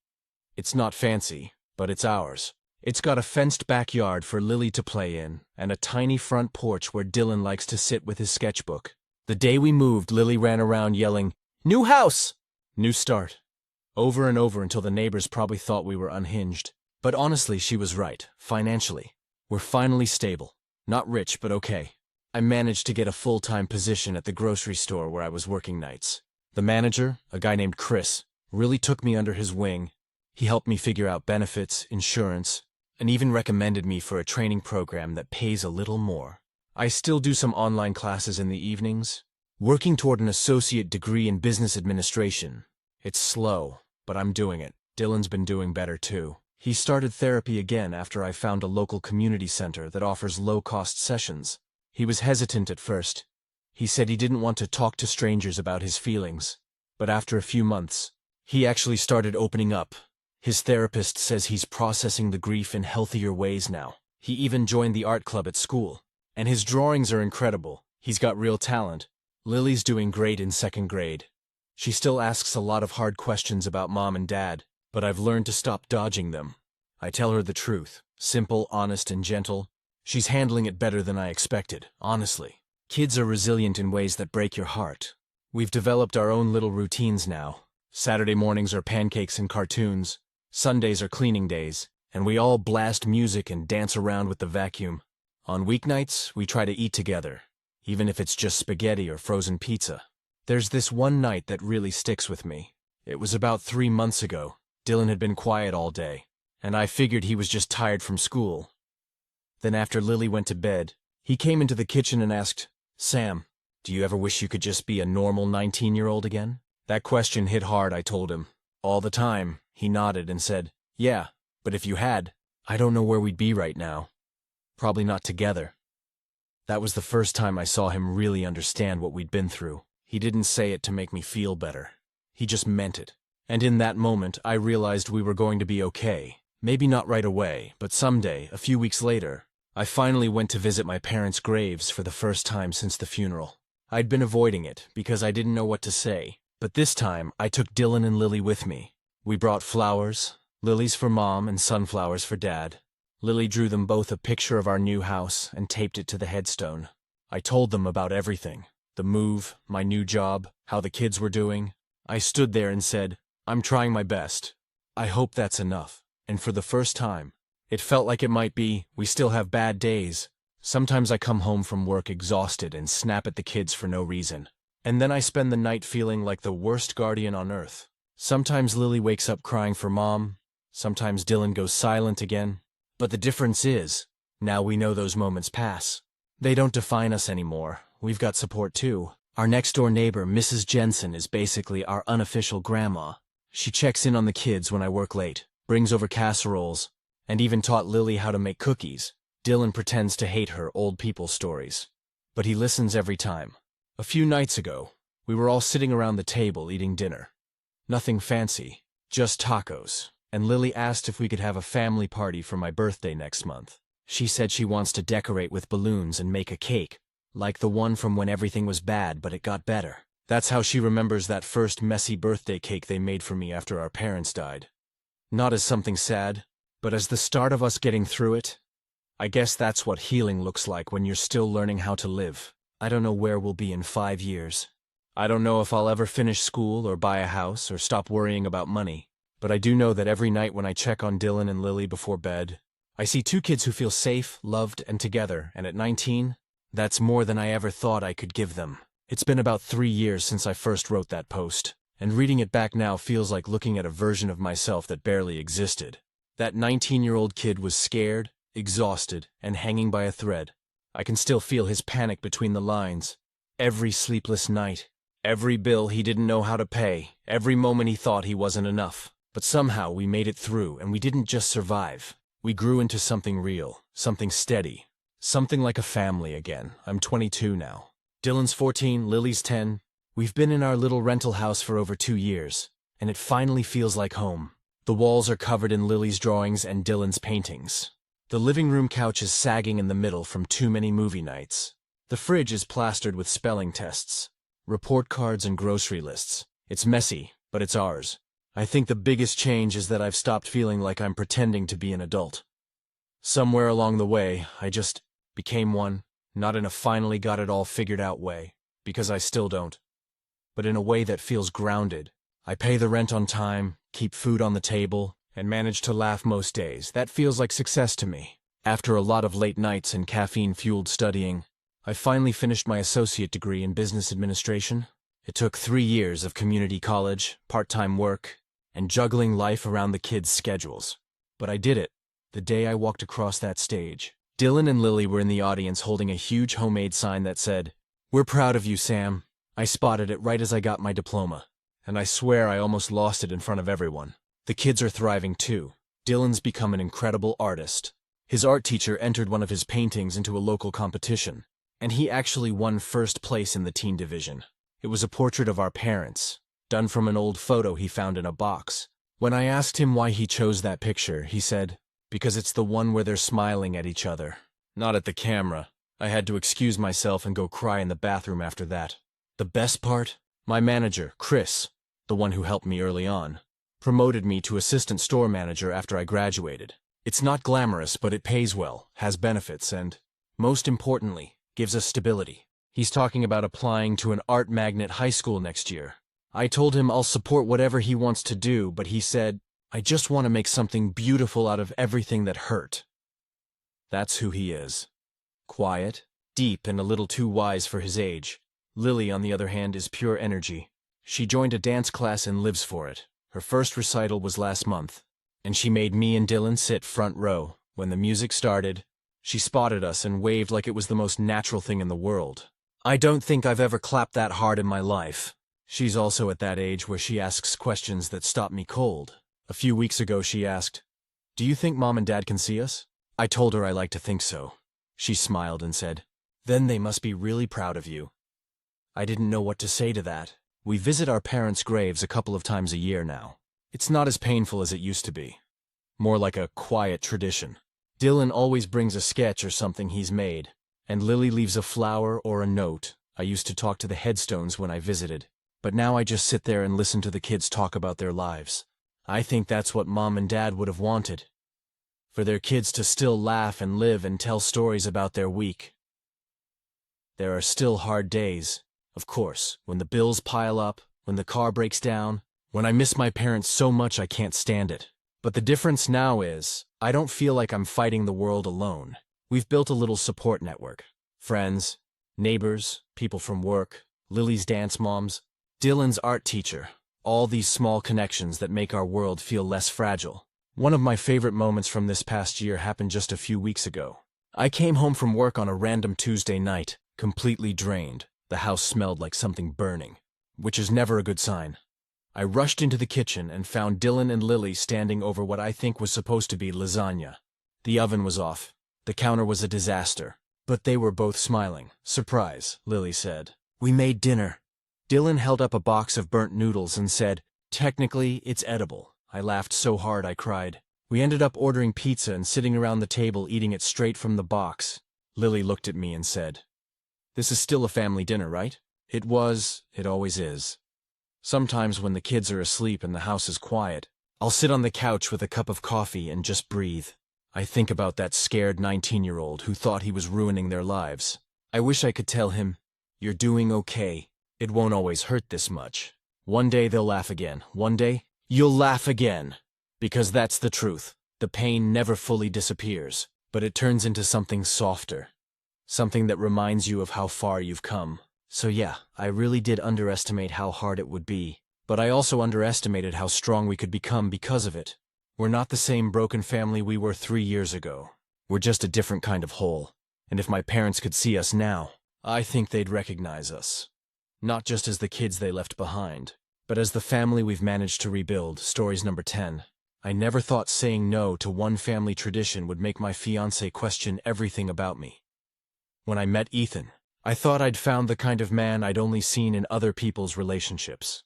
It's not fancy, but it's ours. It's got a fenced backyard for Lily to play in, and a tiny front porch where Dylan likes to sit with his sketchbook. The day we moved, Lily ran around yelling, "New house! New start," over and over until the neighbors probably thought we were unhinged. But honestly, she was right. Financially, we're finally stable. Not rich, but okay. I managed to get a full-time position at the grocery store where I was working nights. The manager, a guy named Chris, really took me under his wing. He helped me figure out benefits, insurance, and even recommended me for a training program that pays a little more. I still do some online classes in the evenings, working toward an associate degree in business administration. It's slow, but I'm doing it. Dylan's been doing better too. He started therapy again after I found a local community center that offers low-cost sessions. He was hesitant at first. He said he didn't want to talk to strangers about his feelings. But after a few months, he actually started opening up. His therapist says he's processing the grief in healthier ways now. He even joined the art club at school. And his drawings are incredible. He's got real talent. Lily's doing great in 2nd grade. She still asks a lot of hard questions about mom and dad, but I've learned to stop dodging them. I tell her the truth. Simple, honest, and gentle. She's handling it better than I expected, honestly. Kids are resilient in ways that break your heart. We've developed our own little routines now. Saturday mornings are pancakes and cartoons. Sundays are cleaning days, and we all blast music and dance around with the vacuum. On weeknights, we try to eat together, even if it's just spaghetti or frozen pizza. There's this one night that really sticks with me. It was about 3 months ago. Dylan had been quiet all day, and I figured he was just tired from school. Then after Lily went to bed, he came into the kitchen and asked, "Sam, do you ever wish you could just be a normal 19-year-old again?" That question hit hard, I told him. "All the time," he nodded and said, "Yeah, but if you had, I don't know where we'd be right now. Probably not together." That was the first time I saw him really understand what we'd been through. He didn't say it to make me feel better. He just meant it. And in that moment, I realized we were going to be okay. Maybe not right away, but someday, a few weeks later, I finally went to visit my parents' graves for the first time since the funeral. I'd been avoiding it because I didn't know what to say, but this time I took Dylan and Lily with me. We brought flowers, lilies for Mom and sunflowers for Dad. Lily drew them both a picture of our new house and taped it to the headstone. I told them about everything. The move, my new job, how the kids were doing. I stood there and said, "I'm trying my best. I hope that's enough." And for the first time, it felt like it might be, we still have bad days. Sometimes I come home from work exhausted and snap at the kids for no reason. And then I spend the night feeling like the worst guardian on earth. Sometimes Lily wakes up crying for Mom. Sometimes Dylan goes silent again. But the difference is, now we know those moments pass. They don't define us anymore. We've got support too. Our next-door neighbor, Mrs. Jensen, is basically our unofficial grandma. She checks in on the kids when I work late, brings over casseroles, and even taught Lily how to make cookies. Dylan pretends to hate her old people stories, but he listens every time. A few nights ago, we were all sitting around the table eating dinner. Nothing fancy, just tacos, and Lily asked if we could have a family party for my birthday next month. She said she wants to decorate with balloons and make a cake, like the one from when everything was bad but it got better. That's how she remembers that first messy birthday cake they made for me after our parents died. Not as something sad, but as the start of us getting through it. I guess that's what healing looks like when you're still learning how to live. I don't know where we'll be in 5 years. I don't know if I'll ever finish school or buy a house or stop worrying about money. But I do know that every night when I check on Dylan and Lily before bed, I see 2 kids who feel safe, loved, and together, and at 19, that's more than I ever thought I could give them. It's been about 3 years since I first wrote that post, and reading it back now feels like looking at a version of myself that barely existed. That 19-year-old kid was scared, exhausted, and hanging by a thread. I can still feel his panic between the lines. Every sleepless night, every bill he didn't know how to pay, every moment he thought he wasn't enough. But somehow we made it through, and we didn't just survive. We grew into something real, something steady, something like a family again. I'm 22 now. Dylan's 14, Lily's 10. We've been in our little rental house for over 2 years, and it finally feels like home. The walls are covered in Lily's drawings and Dylan's paintings. The living room couch is sagging in the middle from too many movie nights. The fridge is plastered with spelling tests, report cards, and grocery lists. It's messy, but it's ours. I think the biggest change is that I've stopped feeling like I'm pretending to be an adult. Somewhere along the way, I just became one, not in a finally got it all figured out way, because I still don't, but in a way that feels grounded. I pay the rent on time, keep food on the table, and manage to laugh most days. That feels like success to me. After a lot of late nights and caffeine-fueled studying, I finally finished my associate degree in business administration. It took 3 years of community college, part-time work, and juggling life around the kids' schedules. But I did it. The day I walked across that stage, Dylan and Lily were in the audience holding a huge homemade sign that said, "We're proud of you, Sam." I spotted it right as I got my diploma, and I swear I almost lost it in front of everyone. The kids are thriving too. Dylan's become an incredible artist. His art teacher entered one of his paintings into a local competition, and he actually won first place in the teen division. It was a portrait of our parents, done from an old photo he found in a box. When I asked him why he chose that picture, he said, "Because it's the one where they're smiling at each other, not at the camera." I had to excuse myself and go cry in the bathroom after that. The best part? My manager, Chris, the one who helped me early on, promoted me to assistant store manager after I graduated. It's not glamorous, but it pays well, has benefits, and, most importantly, gives us stability. He's talking about applying to an art magnet high school next year. I told him I'll support whatever he wants to do, but he said, "I just want to make something beautiful out of everything that hurt." That's who he is. Quiet, deep, and a little too wise for his age. Lily, on the other hand, is pure energy. She joined a dance class and lives for it. Her first recital was last month, and she made me and Dylan sit front row. When the music started, she spotted us and waved like it was the most natural thing in the world. I don't think I've ever clapped that hard in my life. She's also at that age where she asks questions that stop me cold. A few weeks ago she asked, "Do you think Mom and Dad can see us?" I told her I like to think so. She smiled and said, "Then they must be really proud of you." I didn't know what to say to that. We visit our parents' graves a couple of times a year now. It's not as painful as it used to be. More like a quiet tradition. Dylan always brings a sketch or something he's made, and Lily leaves a flower or a note. I used to talk to the headstones when I visited, but now I just sit there and listen to the kids talk about their lives. I think that's what Mom and Dad would have wanted. For their kids to still laugh and live and tell stories about their week. There are still hard days, of course, when the bills pile up, when the car breaks down, when I miss my parents so much I can't stand it. But the difference now is, I don't feel like I'm fighting the world alone. We've built a little support network. Friends, neighbors, people from work, Lily's dance moms, Dylan's art teacher. All these small connections that make our world feel less fragile. One of my favorite moments from this past year happened just a few weeks ago. I came home from work on a random Tuesday night, completely drained. The house smelled like something burning, which is never a good sign. I rushed into the kitchen and found Dylan and Lily standing over what I think was supposed to be lasagna. The oven was off. The counter was a disaster. But they were both smiling. "Surprise," Lily said. "We made dinner." Dylan held up a box of burnt noodles and said, "Technically, it's edible." I laughed so hard I cried. We ended up ordering pizza and sitting around the table eating it straight from the box. Lily looked at me and said, "This is still a family dinner, right?" It was. It always is. Sometimes when the kids are asleep and the house is quiet, I'll sit on the couch with a cup of coffee and just breathe. I think about that scared 19-year-old who thought he was ruining their lives. I wish I could tell him, "You're doing okay. It won't always hurt this much. One day they'll laugh again. One day, you'll laugh again." Because that's the truth. The pain never fully disappears, but it turns into something softer. Something that reminds you of how far you've come. So yeah, I really did underestimate how hard it would be, but I also underestimated how strong we could become because of it. We're not the same broken family we were 3 years ago. We're just a different kind of whole. And if my parents could see us now, I think they'd recognize us. Not just as the kids they left behind, but as the family we've managed to rebuild. Stories number 10. I never thought saying no to one family tradition would make my fiancé question everything about me. When I met Ethan, I thought I'd found the kind of man I'd only seen in other people's relationships.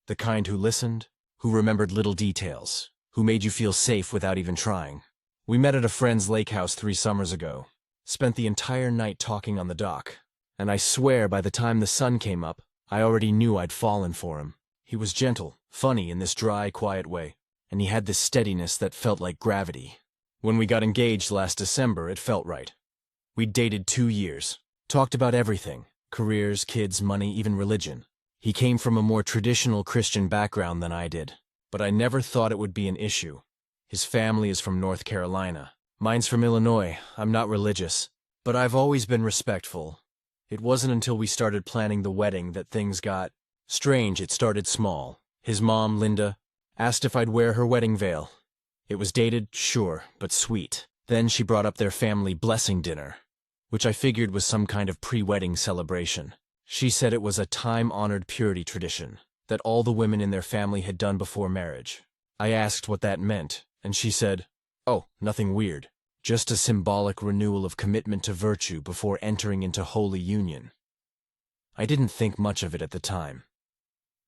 The kind who listened, who remembered little details, who made you feel safe without even trying. We met at a friend's lake house 3 summers ago, spent the entire night talking on the dock, and I swear by the time the sun came up, I already knew I'd fallen for him. He was gentle, funny in this dry, quiet way, and he had this steadiness that felt like gravity. When we got engaged last December, it felt right. We'd dated 2 years, talked about everything, careers, kids, money, even religion. He came from a more traditional Christian background than I did, but I never thought it would be an issue. His family is from North Carolina. Mine's from Illinois. I'm not religious, but I've always been respectful. It wasn't until we started planning the wedding that things got strange. It started small. His mom, Linda, asked if I'd wear her wedding veil. It was dated, sure, but sweet. Then she brought up their family blessing dinner, which I figured was some kind of pre-wedding celebration. She said it was a time-honored purity tradition that all the women in their family had done before marriage. I asked what that meant, and she said, "Oh, nothing weird. Just a symbolic renewal of commitment to virtue before entering into holy union." I didn't think much of it at the time.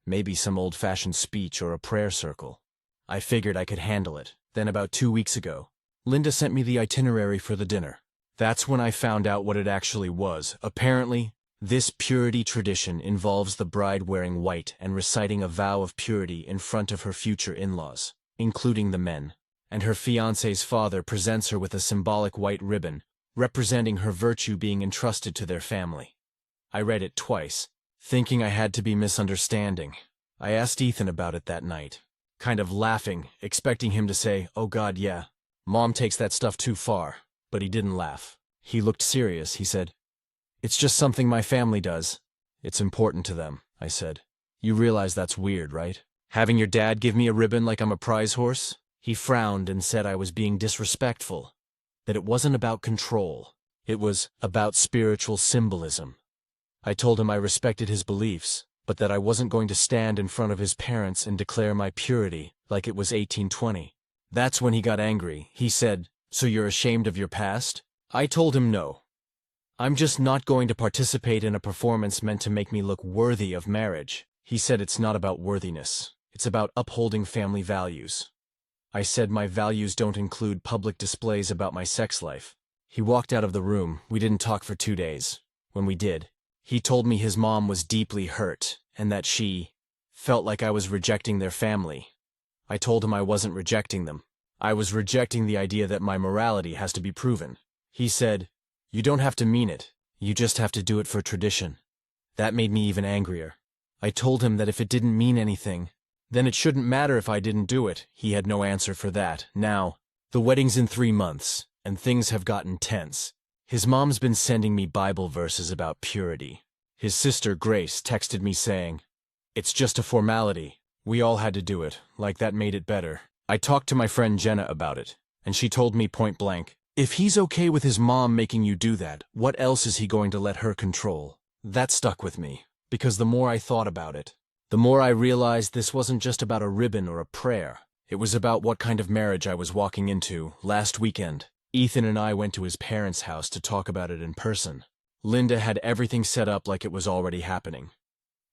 Maybe some old-fashioned speech or a prayer circle. I figured I could handle it. Then about 2 weeks ago, Linda sent me the itinerary for the dinner. That's when I found out what it actually was. Apparently, this purity tradition involves the bride wearing white and reciting a vow of purity in front of her future in-laws, including the men, and her fiancé's father presents her with a symbolic white ribbon, representing her virtue being entrusted to their family. I read it twice, thinking I had to be misunderstanding. I asked Ethan about it that night, kind of laughing, expecting him to say, "Oh God, yeah, Mom takes that stuff too far," but he didn't laugh. He looked serious. He said, "It's just something my family does. It's important to them," I said. "You realize that's weird, right? Having your dad give me a ribbon like I'm a prize horse?" He frowned and said I was being disrespectful, that it wasn't about control. It was about spiritual symbolism. I told him I respected his beliefs, but that I wasn't going to stand in front of his parents and declare my purity like it was 1820. That's when he got angry. He said, "So you're ashamed of your past?" I told him no. "I'm just not going to participate in a performance meant to make me look worthy of marriage." He said it's not about worthiness. It's about upholding family values. I said my values don't include public displays about my sex life. He walked out of the room. We didn't talk for 2 days. When we did, he told me his mom was deeply hurt and that she felt like I was rejecting their family. I told him I wasn't rejecting them. I was rejecting the idea that my morality has to be proven. He said, "You don't have to mean it. You just have to do it for tradition." That made me even angrier. I told him that if it didn't mean anything, then it shouldn't matter if I didn't do it. He had no answer for that. Now, the wedding's in 3 months, and things have gotten tense. His mom's been sending me Bible verses about purity. His sister, Grace, texted me saying, "It's just a formality. We all had to do it, like that made it better." I talked to my friend Jenna about it, and she told me point blank, "If he's okay with his mom making you do that, what else is he going to let her control?" That stuck with me, because the more I thought about it, the more I realized this wasn't just about a ribbon or a prayer. It was about what kind of marriage I was walking into. Last weekend, Ethan and I went to his parents' house to talk about it in person. Linda had everything set up like it was already happening.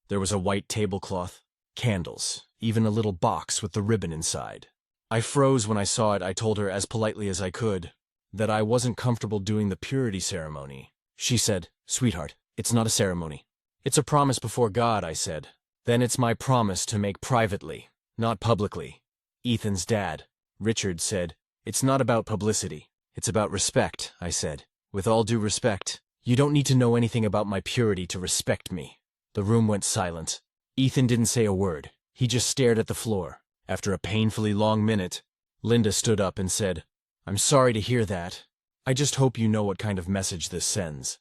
There was a white tablecloth, candles, even a little box with the ribbon inside. I froze when I saw it. I told her as politely as I could that I wasn't comfortable doing the purity ceremony. She said, "Sweetheart, it's not a ceremony. It's a promise before God," I said. "Then it's my promise to make privately, not publicly." Ethan's dad, Richard, said, "It's not about publicity. It's about respect, I said. With all due respect, you don't need to know anything about my purity to respect me. The room went silent. Ethan didn't say a word. He just stared at the floor. After a painfully long minute, Linda stood up and said, "I'm sorry to hear that. I just hope you know what kind of message this sends."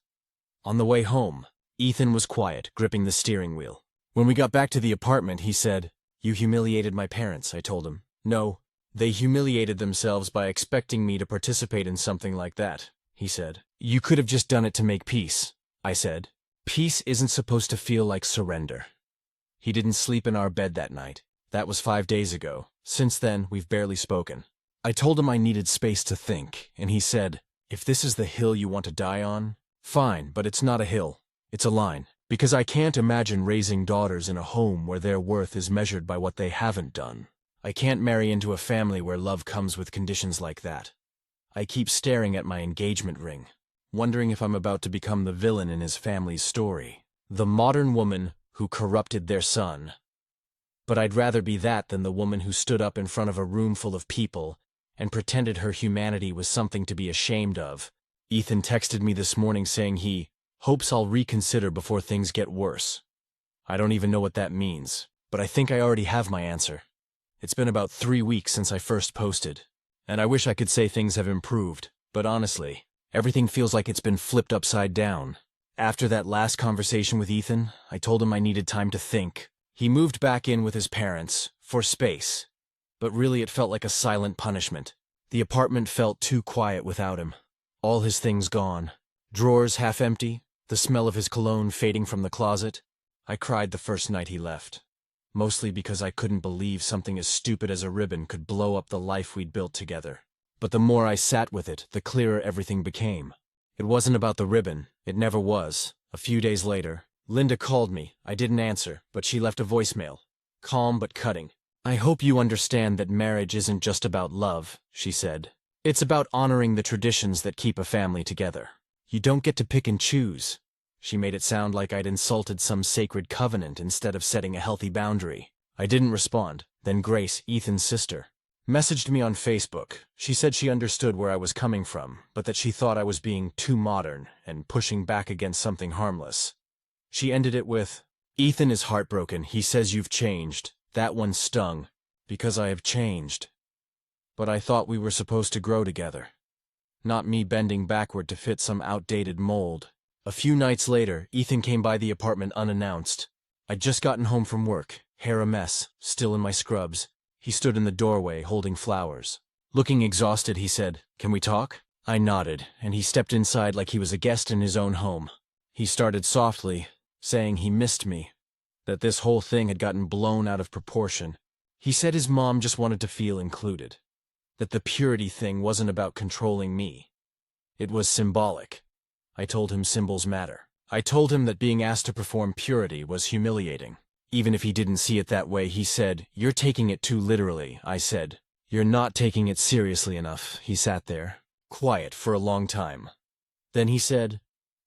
On the way home, Ethan was quiet, gripping the steering wheel. When we got back to the apartment, he said, "You humiliated my parents," I told him. "No, they humiliated themselves by expecting me to participate in something like that," he said. "You could have just done it to make peace," I said. "Peace isn't supposed to feel like surrender." He didn't sleep in our bed that night. That was 5 days ago. Since then, we've barely spoken. I told him I needed space to think, and he said, "If this is the hill you want to die on, fine, but it's not a hill. It's a line. Because I can't imagine raising daughters in a home where their worth is measured by what they haven't done. I can't marry into a family where love comes with conditions like that." I keep staring at my engagement ring, wondering if I'm about to become the villain in his family's story, the modern woman who corrupted their son. But I'd rather be that than the woman who stood up in front of a room full of people and pretended her humanity was something to be ashamed of. Ethan texted me this morning saying he hopes I'll reconsider before things get worse. I don't even know what that means, but I think I already have my answer. It's been about 3 weeks since I first posted, and I wish I could say things have improved, but honestly, everything feels like it's been flipped upside down. After that last conversation with Ethan, I told him I needed time to think. He moved back in with his parents, for space, but really it felt like a silent punishment. The apartment felt too quiet without him. All his things gone, drawers half empty, the smell of his cologne fading from the closet. I cried the first night he left, mostly because I couldn't believe something as stupid as a ribbon could blow up the life we'd built together. But the more I sat with it, the clearer everything became. It wasn't about the ribbon. It never was. A few days later, Linda called me. I didn't answer, but she left a voicemail. Calm but cutting. "I hope you understand that marriage isn't just about love," she said. "It's about honoring the traditions that keep a family together. You don't get to pick and choose." She made it sound like I'd insulted some sacred covenant instead of setting a healthy boundary. I didn't respond. Then Grace, Ethan's sister, messaged me on Facebook. She said she understood where I was coming from, but that she thought I was being too modern and pushing back against something harmless. She ended it with, "Ethan is heartbroken. He says you've changed." That one stung, because I have changed. But I thought we were supposed to grow together, not me bending backward to fit some outdated mold. A few nights later, Ethan came by the apartment unannounced. I'd just gotten home from work, hair a mess, still in my scrubs. He stood in the doorway, holding flowers. Looking exhausted, he said, "Can we talk?" I nodded, and he stepped inside like he was a guest in his own home. He started softly, saying he missed me, that this whole thing had gotten blown out of proportion. He said his mom just wanted to feel included, that the purity thing wasn't about controlling me. It was symbolic. I told him symbols matter. I told him that being asked to perform purity was humiliating. Even if he didn't see it that way, he said, "You're taking it too literally." I said, "You're not taking it seriously enough." He sat there, quiet for a long time. Then he said,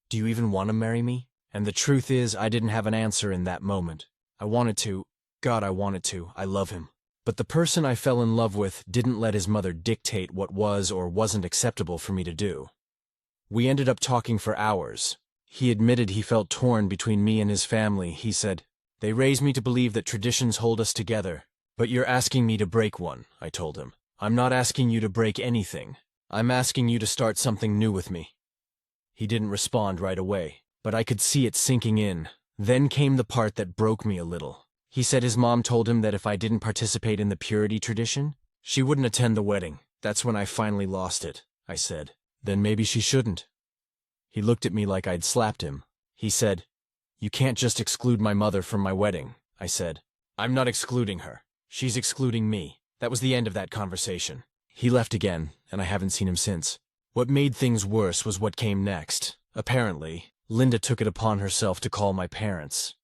"Do you even want to marry me?" And the truth is, I didn't have an answer in that moment. I wanted to. God, I wanted to. I love him. But the person I fell in love with didn't let his mother dictate what was or wasn't acceptable for me to do. We ended up talking for hours. He admitted he felt torn between me and his family. He said, "They raised me to believe that traditions hold us together. But you're asking me to break one," I told him. "I'm not asking you to break anything. I'm asking you to start something new with me." He didn't respond right away, but I could see it sinking in. Then came the part that broke me a little. He said his mom told him that if I didn't participate in the purity tradition, she wouldn't attend the wedding. That's when I finally lost it, I said. Then maybe she shouldn't. He looked at me like I'd slapped him. He said, "You can't just exclude my mother from my wedding," I said. "I'm not excluding her. She's excluding me." That was the end of that conversation. He left again, and I haven't seen him since. What made things worse was what came next. Apparently, Linda took it upon herself to call my parents.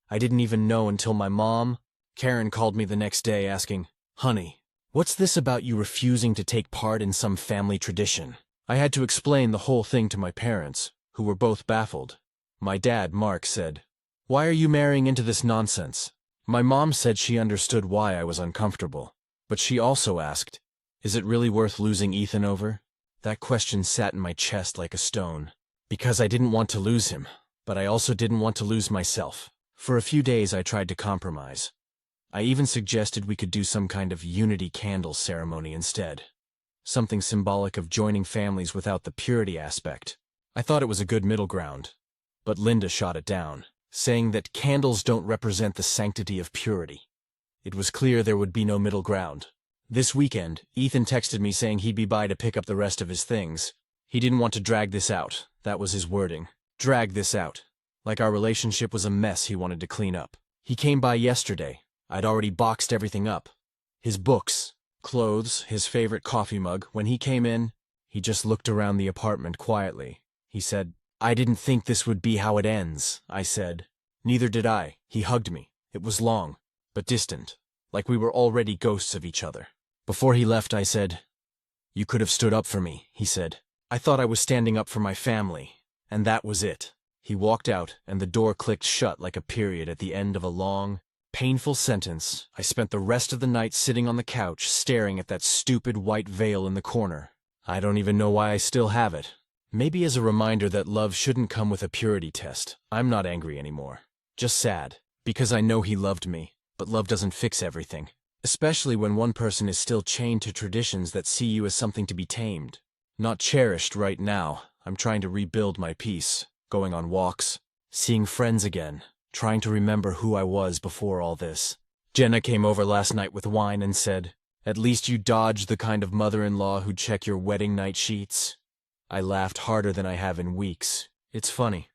I didn't even know until my mom, Karen, called me the next day asking, "Honey, what's this about you refusing to take part in some family tradition?" I had to explain the whole thing to my parents, who were both baffled. My dad, Mark, said, "Why are you marrying into this nonsense?" My mom said she understood why I was uncomfortable, but she also asked, "Is it really worth losing Ethan over?" That question sat in my chest like a stone. Because I didn't want to lose him, but I also didn't want to lose myself. For a few days I tried to compromise. I even suggested we could do some kind of unity candle ceremony instead. Something symbolic of joining families without the purity aspect. I thought it was a good middle ground. But Linda shot it down, saying that candles don't represent the sanctity of purity. It was clear there would be no middle ground. This weekend, Ethan texted me saying he'd be by to pick up the rest of his things. He didn't want to drag this out. That was his wording. Drag this out. Like our relationship was a mess he wanted to clean up. He came by yesterday. I'd already boxed everything up. His books, clothes, his favorite coffee mug. When he came in, he just looked around the apartment quietly. He said, "I didn't think this would be how it ends," I said. Neither did I. He hugged me. It was long, but distant, like we were already ghosts of each other. Before he left, I said, "You could have stood up for me," he said. I thought I was standing up for my family, and that was it. He walked out, and the door clicked shut like a period at the end of a long, painful sentence. I spent the rest of the night sitting on the couch, staring at that stupid white veil in the corner. I don't even know why I still have it. Maybe as a reminder that love shouldn't come with a purity test. I'm not angry anymore. Just sad, because I know he loved me, but love doesn't fix everything. Especially when one person is still chained to traditions that see you as something to be tamed. Not cherished right now. I'm trying to rebuild my peace, going on walks, seeing friends again, trying to remember who I was before all this. Jenna came over last night with wine and said, "At least you dodged the kind of mother-in-law who'd check your wedding night sheets." I laughed harder than I have in weeks. It's funny.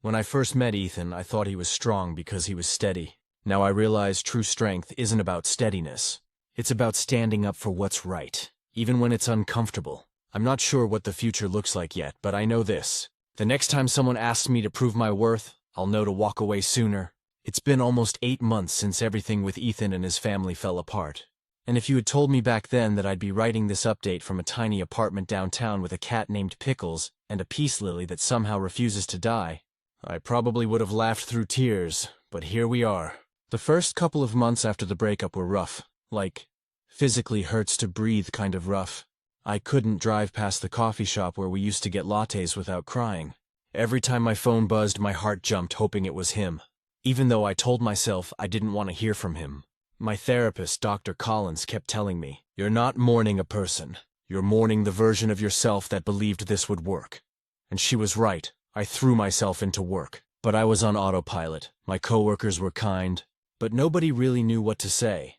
When I first met Ethan, I thought he was strong because he was steady. Now I realize true strength isn't about steadiness. It's about standing up for what's right, even when it's uncomfortable. I'm not sure what the future looks like yet, but I know this. The next time someone asks me to prove my worth, I'll know to walk away sooner. It's been almost 8 months since everything with Ethan and his family fell apart. And if you had told me back then that I'd be writing this update from a tiny apartment downtown with a cat named Pickles and a peace lily that somehow refuses to die, I probably would have laughed through tears, but here we are. The first couple of months after the breakup were rough, like, physically hurts to breathe kind of rough. I couldn't drive past the coffee shop where we used to get lattes without crying. Every time my phone buzzed, my heart jumped, hoping it was him. Even though I told myself I didn't want to hear from him. My therapist, Dr. Collins, kept telling me, "You're not mourning a person. You're mourning the version of yourself that believed this would work." And she was right. I threw myself into work. But I was on autopilot. My coworkers were kind, but nobody really knew what to say.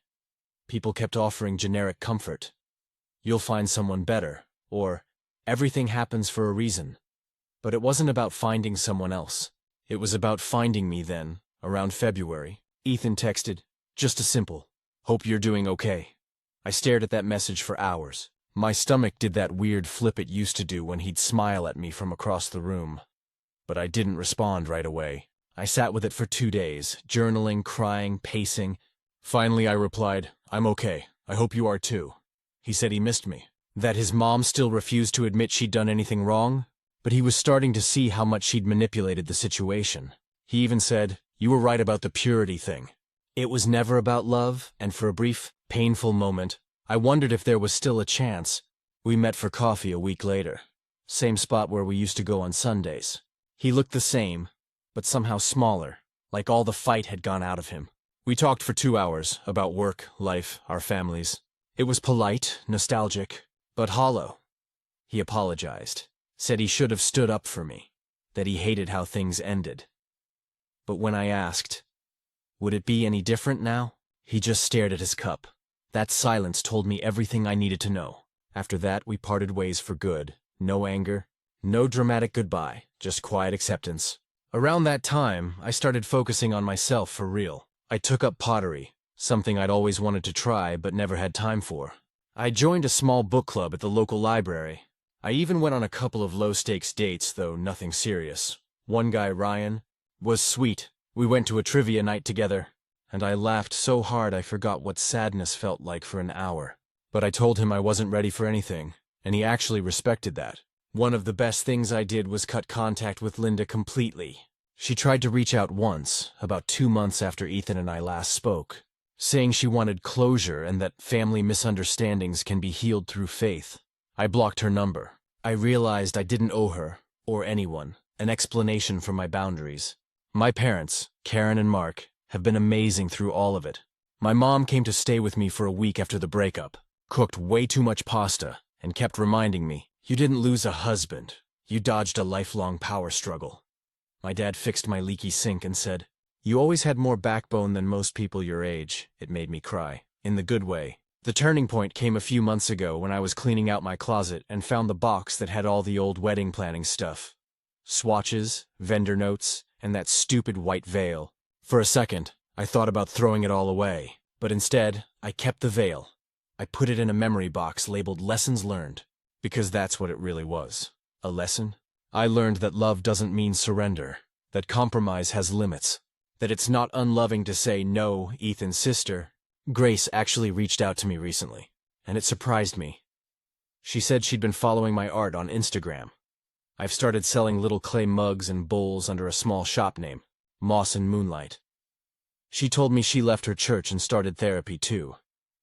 People kept offering generic comfort. "You'll find someone better," or "Everything happens for a reason." But it wasn't about finding someone else. It was about finding me then, around February. Ethan texted, just a simple, "Hope you're doing okay." I stared at that message for hours. My stomach did that weird flip it used to do when he'd smile at me from across the room. But I didn't respond right away. I sat with it for 2 days, journaling, crying, pacing. Finally I replied, "I'm okay. I hope you are too." He said he missed me, that his mom still refused to admit she'd done anything wrong, but he was starting to see how much she'd manipulated the situation. He even said, "You were right about the purity thing. It was never about love," and for a brief, painful moment, I wondered if there was still a chance. We met for coffee a week later. Same spot where we used to go on Sundays. He looked the same, but somehow smaller, like all the fight had gone out of him. We talked for 2 hours about work, life, our families. It was polite, nostalgic, but hollow. He apologized, said he should have stood up for me, that he hated how things ended. But when I asked, would it be any different now? He just stared at his cup. That silence told me everything I needed to know. After that, we parted ways for good. No anger, no dramatic goodbye, just quiet acceptance. Around that time, I started focusing on myself for real. I took up pottery, something I'd always wanted to try but never had time for. I joined a small book club at the local library. I even went on a couple of low-stakes dates, though nothing serious. One guy, Ryan, was sweet. We went to a trivia night together, and I laughed so hard I forgot what sadness felt like for an hour. But I told him I wasn't ready for anything, and he actually respected that. One of the best things I did was cut contact with Linda completely. She tried to reach out once, about 2 months after Ethan and I last spoke, saying she wanted closure and that family misunderstandings can be healed through faith. I blocked her number. I realized I didn't owe her, or anyone, an explanation for my boundaries. My parents, Karen and Mark, have been amazing through all of it. My mom came to stay with me for a week after the breakup, cooked way too much pasta, and kept reminding me, "You didn't lose a husband. You dodged a lifelong power struggle." My dad fixed my leaky sink and said, "You always had more backbone than most people your age." It made me cry, in the good way. The turning point came a few months ago when I was cleaning out my closet and found the box that had all the old wedding planning stuff. Swatches, vendor notes, and that stupid white veil. For a second, I thought about throwing it all away, but instead, I kept the veil. I put it in a memory box labeled Lessons Learned, because that's what it really was. A lesson? I learned that love doesn't mean surrender, that compromise has limits, that it's not unloving to say no, Ethan's sister. Grace actually reached out to me recently, and it surprised me. She said she'd been following my art on Instagram. I've started selling little clay mugs and bowls under a small shop name, Moss and Moonlight. She told me she left her church and started therapy too,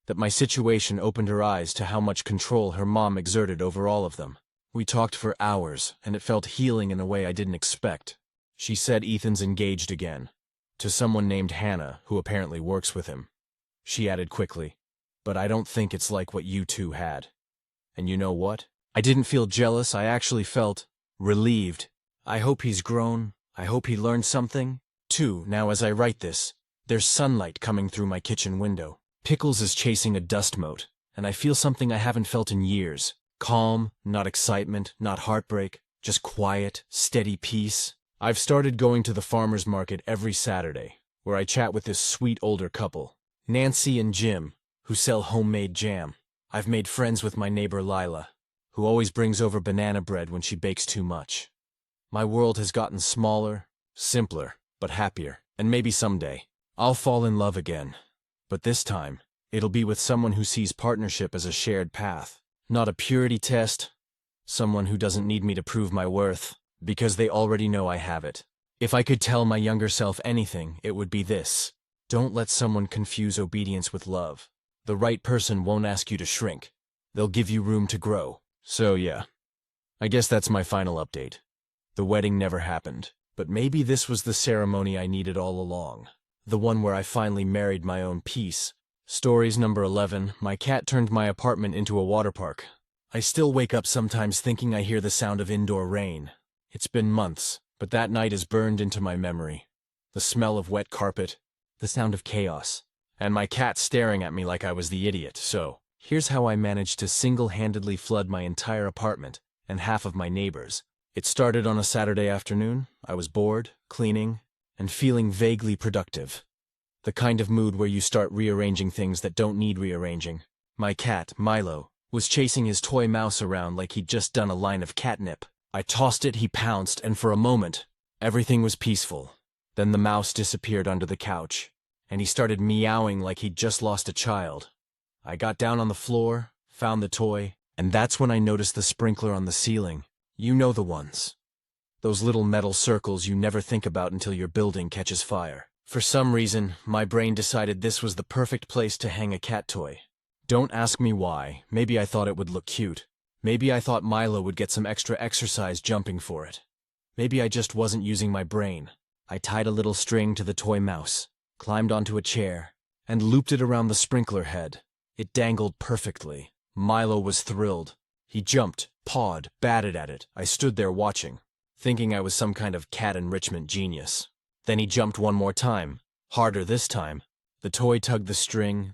that my situation opened her eyes to how much control her mom exerted over all of them. We talked for hours, and it felt healing in a way I didn't expect. She said Ethan's engaged again, to someone named Hannah, who apparently works with him. She added quickly, "But I don't think it's like what you two had." And you know what? I didn't feel jealous, I actually felt relieved. I hope he's grown. I hope he learned something. Too, now as I write this, there's sunlight coming through my kitchen window. Pickles is chasing a dust mote, and I feel something I haven't felt in years. Calm, not excitement, not heartbreak, just quiet, steady peace. I've started going to the farmer's market every Saturday, where I chat with this sweet older couple, Nancy and Jim, who sell homemade jam. I've made friends with my neighbor Lila, who always brings over banana bread when she bakes too much. My world has gotten smaller, simpler, but happier, and maybe someday, I'll fall in love again. But this time, it'll be with someone who sees partnership as a shared path, not a purity test, someone who doesn't need me to prove my worth, because they already know I have it. If I could tell my younger self anything, it would be this: don't let someone confuse obedience with love. The right person won't ask you to shrink. They'll give you room to grow. So yeah, I guess that's my final update. The wedding never happened, but maybe this was the ceremony I needed all along. The one where I finally married my own peace. Stories number 11, my cat turned my apartment into a water park. I still wake up sometimes thinking I hear the sound of indoor rain. It's been months, but that night is burned into my memory. The smell of wet carpet, the sound of chaos, and my cat staring at me like I was the idiot. So, here's how I managed to single-handedly flood my entire apartment and half of my neighbors. It started on a Saturday afternoon. I was bored, cleaning, and feeling vaguely productive. The kind of mood where you start rearranging things that don't need rearranging. My cat, Milo, was chasing his toy mouse around like he'd just done a line of catnip. I tossed it, he pounced, and for a moment, everything was peaceful. Then the mouse disappeared under the couch, and he started meowing like he'd just lost a child. I got down on the floor, found the toy, and that's when I noticed the sprinkler on the ceiling. You know the ones. Those little metal circles you never think about until your building catches fire. For some reason, my brain decided this was the perfect place to hang a cat toy. Don't ask me why. Maybe I thought it would look cute. Maybe I thought Milo would get some extra exercise jumping for it. Maybe I just wasn't using my brain. I tied a little string to the toy mouse, climbed onto a chair, and looped it around the sprinkler head. It dangled perfectly. Milo was thrilled. He jumped, pawed, batted at it. I stood there watching, thinking I was some kind of cat enrichment genius. Then he jumped one more time, harder this time. The toy tugged the string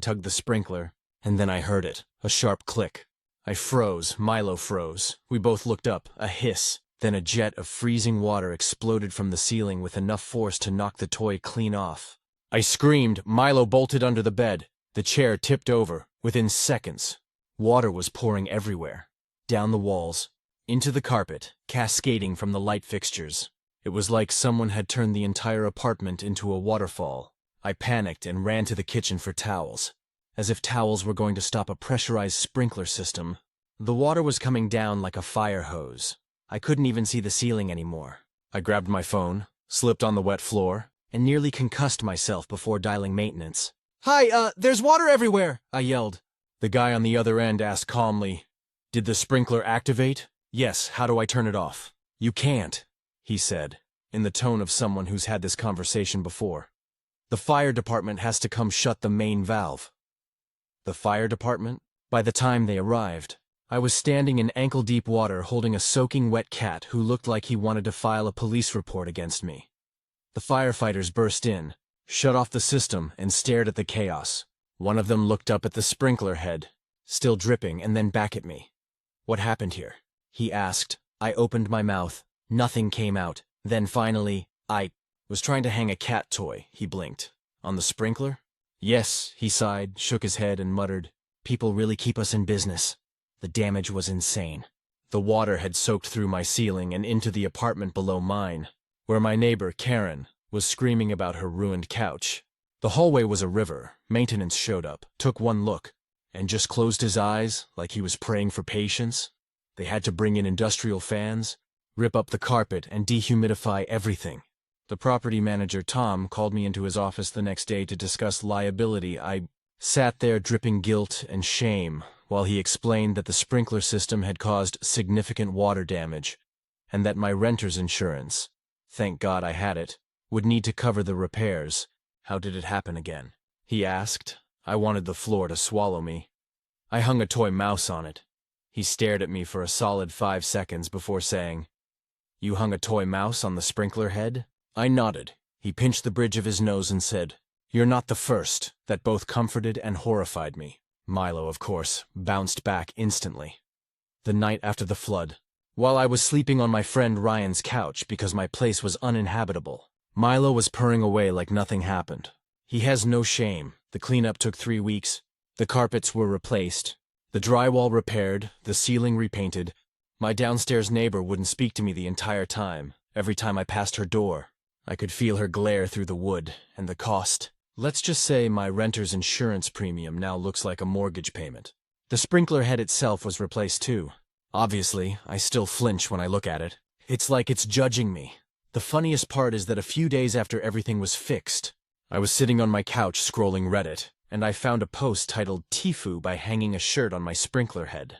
tugged the sprinkler, and then I heard it, a sharp click. I froze, Milo froze. We both looked up, a hiss. Then a jet of freezing water exploded from the ceiling with enough force to knock the toy clean off. I screamed, Milo bolted under the bed. The chair tipped over, within seconds. Water was pouring everywhere, down the walls, into the carpet, cascading from the light fixtures. It was like someone had turned the entire apartment into a waterfall. I panicked and ran to the kitchen for towels, as if towels were going to stop a pressurized sprinkler system. The water was coming down like a fire hose. I couldn't even see the ceiling anymore. I grabbed my phone, slipped on the wet floor, and nearly concussed myself before dialing maintenance. "Hi, there's water everywhere," I yelled. The guy on the other end asked calmly, Did the sprinkler activate? Yes, how do I turn it off? You can't, he said, in the tone of someone who's had this conversation before. The fire department has to come shut the main valve. The fire department? By the time they arrived, I was standing in ankle-deep water holding a soaking wet cat who looked like he wanted to file a police report against me. The firefighters burst in, shut off the system, and stared at the chaos. One of them looked up at the sprinkler head, still dripping, and then back at me. What happened here? He asked. I opened my mouth. Nothing came out. Then finally, I was trying to hang a cat toy, he blinked. On the sprinkler? Yes, he sighed, shook his head, and muttered, people really keep us in business. The damage was insane. The water had soaked through my ceiling and into the apartment below mine, where my neighbor, Karen, was screaming about her ruined couch. The hallway was a river. Maintenance showed up, took one look, and just closed his eyes like he was praying for patience. They had to bring in industrial fans, rip up the carpet, and dehumidify everything. The property manager, Tom, called me into his office the next day to discuss liability. I sat there dripping guilt and shame while he explained that the sprinkler system had caused significant water damage and that my renter's insurance, thank God I had it, would need to cover the repairs. How did it happen again? He asked. I wanted the floor to swallow me. I hung a toy mouse on it. He stared at me for a solid 5 seconds before saying, You hung a toy mouse on the sprinkler head? I nodded. He pinched the bridge of his nose and said, You're not the first. That both comforted and horrified me. Milo, of course, bounced back instantly. The night after the flood, while I was sleeping on my friend Ryan's couch because my place was uninhabitable, Milo was purring away like nothing happened. He has no shame. The cleanup took 3 weeks. The carpets were replaced, the drywall repaired, the ceiling repainted. My downstairs neighbor wouldn't speak to me the entire time. Every time I passed her door, I could feel her glare through the wood, and the cost. Let's just say my renter's insurance premium now looks like a mortgage payment. The sprinkler head itself was replaced too. Obviously, I still flinch when I look at it. It's like it's judging me. The funniest part is that a few days after everything was fixed, I was sitting on my couch scrolling Reddit, and I found a post titled Tifu by hanging a shirt on my sprinkler head.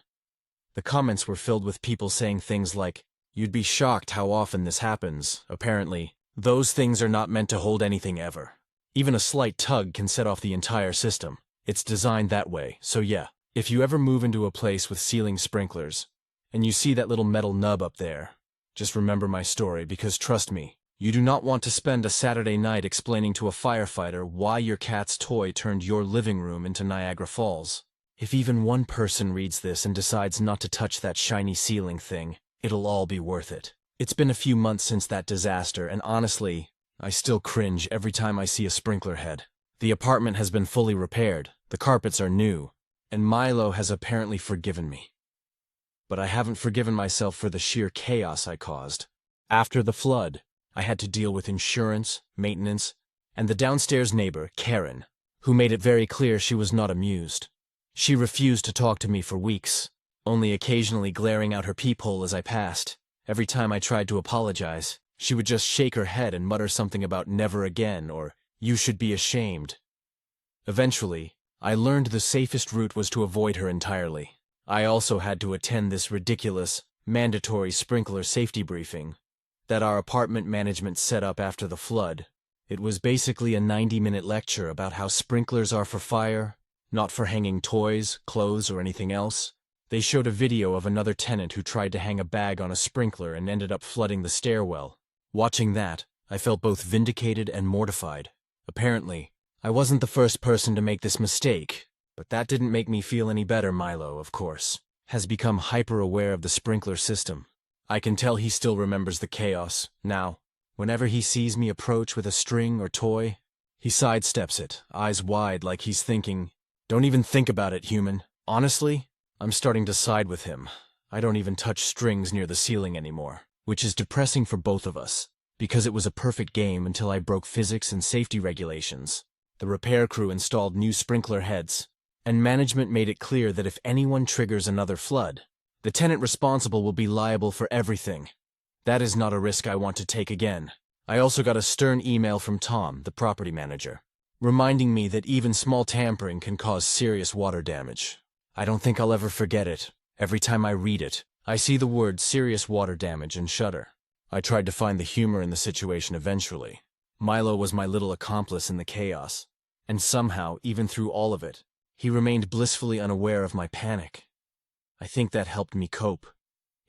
The comments were filled with people saying things like, You'd be shocked how often this happens. Apparently, those things are not meant to hold anything ever. Even a slight tug can set off the entire system. It's designed that way, so yeah, if you ever move into a place with ceiling sprinklers, and you see that little metal nub up there, just remember my story because trust me, you do not want to spend a Saturday night explaining to a firefighter why your cat's toy turned your living room into Niagara Falls. If even one person reads this and decides not to touch that shiny ceiling thing, it'll all be worth it. It's been a few months since that disaster, and honestly, I still cringe every time I see a sprinkler head. The apartment has been fully repaired, the carpets are new, and Milo has apparently forgiven me. But I haven't forgiven myself for the sheer chaos I caused. After the flood, I had to deal with insurance, maintenance, and the downstairs neighbor, Karen, who made it very clear she was not amused. She refused to talk to me for weeks, only occasionally glaring out her peephole as I passed. Every time I tried to apologize, she would just shake her head and mutter something about never again or you should be ashamed. Eventually, I learned the safest route was to avoid her entirely. I also had to attend this ridiculous, mandatory sprinkler safety briefing that our apartment management set up after the flood. It was basically a 90-minute lecture about how sprinklers are for fire, not for hanging toys, clothes, or anything else. They showed a video of another tenant who tried to hang a bag on a sprinkler and ended up flooding the stairwell. Watching that, I felt both vindicated and mortified. Apparently, I wasn't the first person to make this mistake, but that didn't make me feel any better. Milo, of course, has become hyper-aware of the sprinkler system. I can tell he still remembers the chaos. Now, whenever he sees me approach with a string or toy, he sidesteps it, eyes wide like he's thinking, Don't even think about it, human. Honestly, I'm starting to side with him. I don't even touch strings near the ceiling anymore, which is depressing for both of us, because it was a perfect game until I broke physics and safety regulations. The repair crew installed new sprinkler heads, and management made it clear that if anyone triggers another flood, the tenant responsible will be liable for everything. That is not a risk I want to take again. I also got a stern email from Tom, the property manager, reminding me that even small tampering can cause serious water damage. I don't think I'll ever forget it, Every time I read it, I see the words serious water damage and shudder. I tried to find the humor in the situation eventually. Milo was my little accomplice in the chaos, and somehow, even through all of it, he remained blissfully unaware of my panic. I think that helped me cope.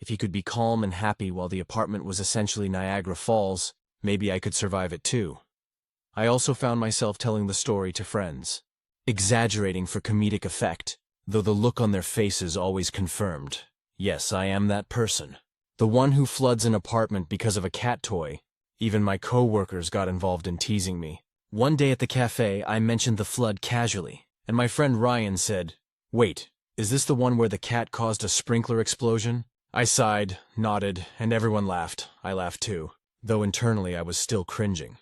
If he could be calm and happy while the apartment was essentially Niagara Falls, maybe I could survive it too. I also found myself telling the story to friends, exaggerating for comedic effect, though the look on their faces always confirmed. Yes, I am that person. The one who floods an apartment because of a cat toy. Even my co-workers got involved in teasing me. One day at the cafe, I mentioned the flood casually, and my friend Ryan said, "Wait, is this the one where the cat caused a sprinkler explosion?" I sighed, nodded, and everyone laughed. I laughed too, though internally I was still cringing.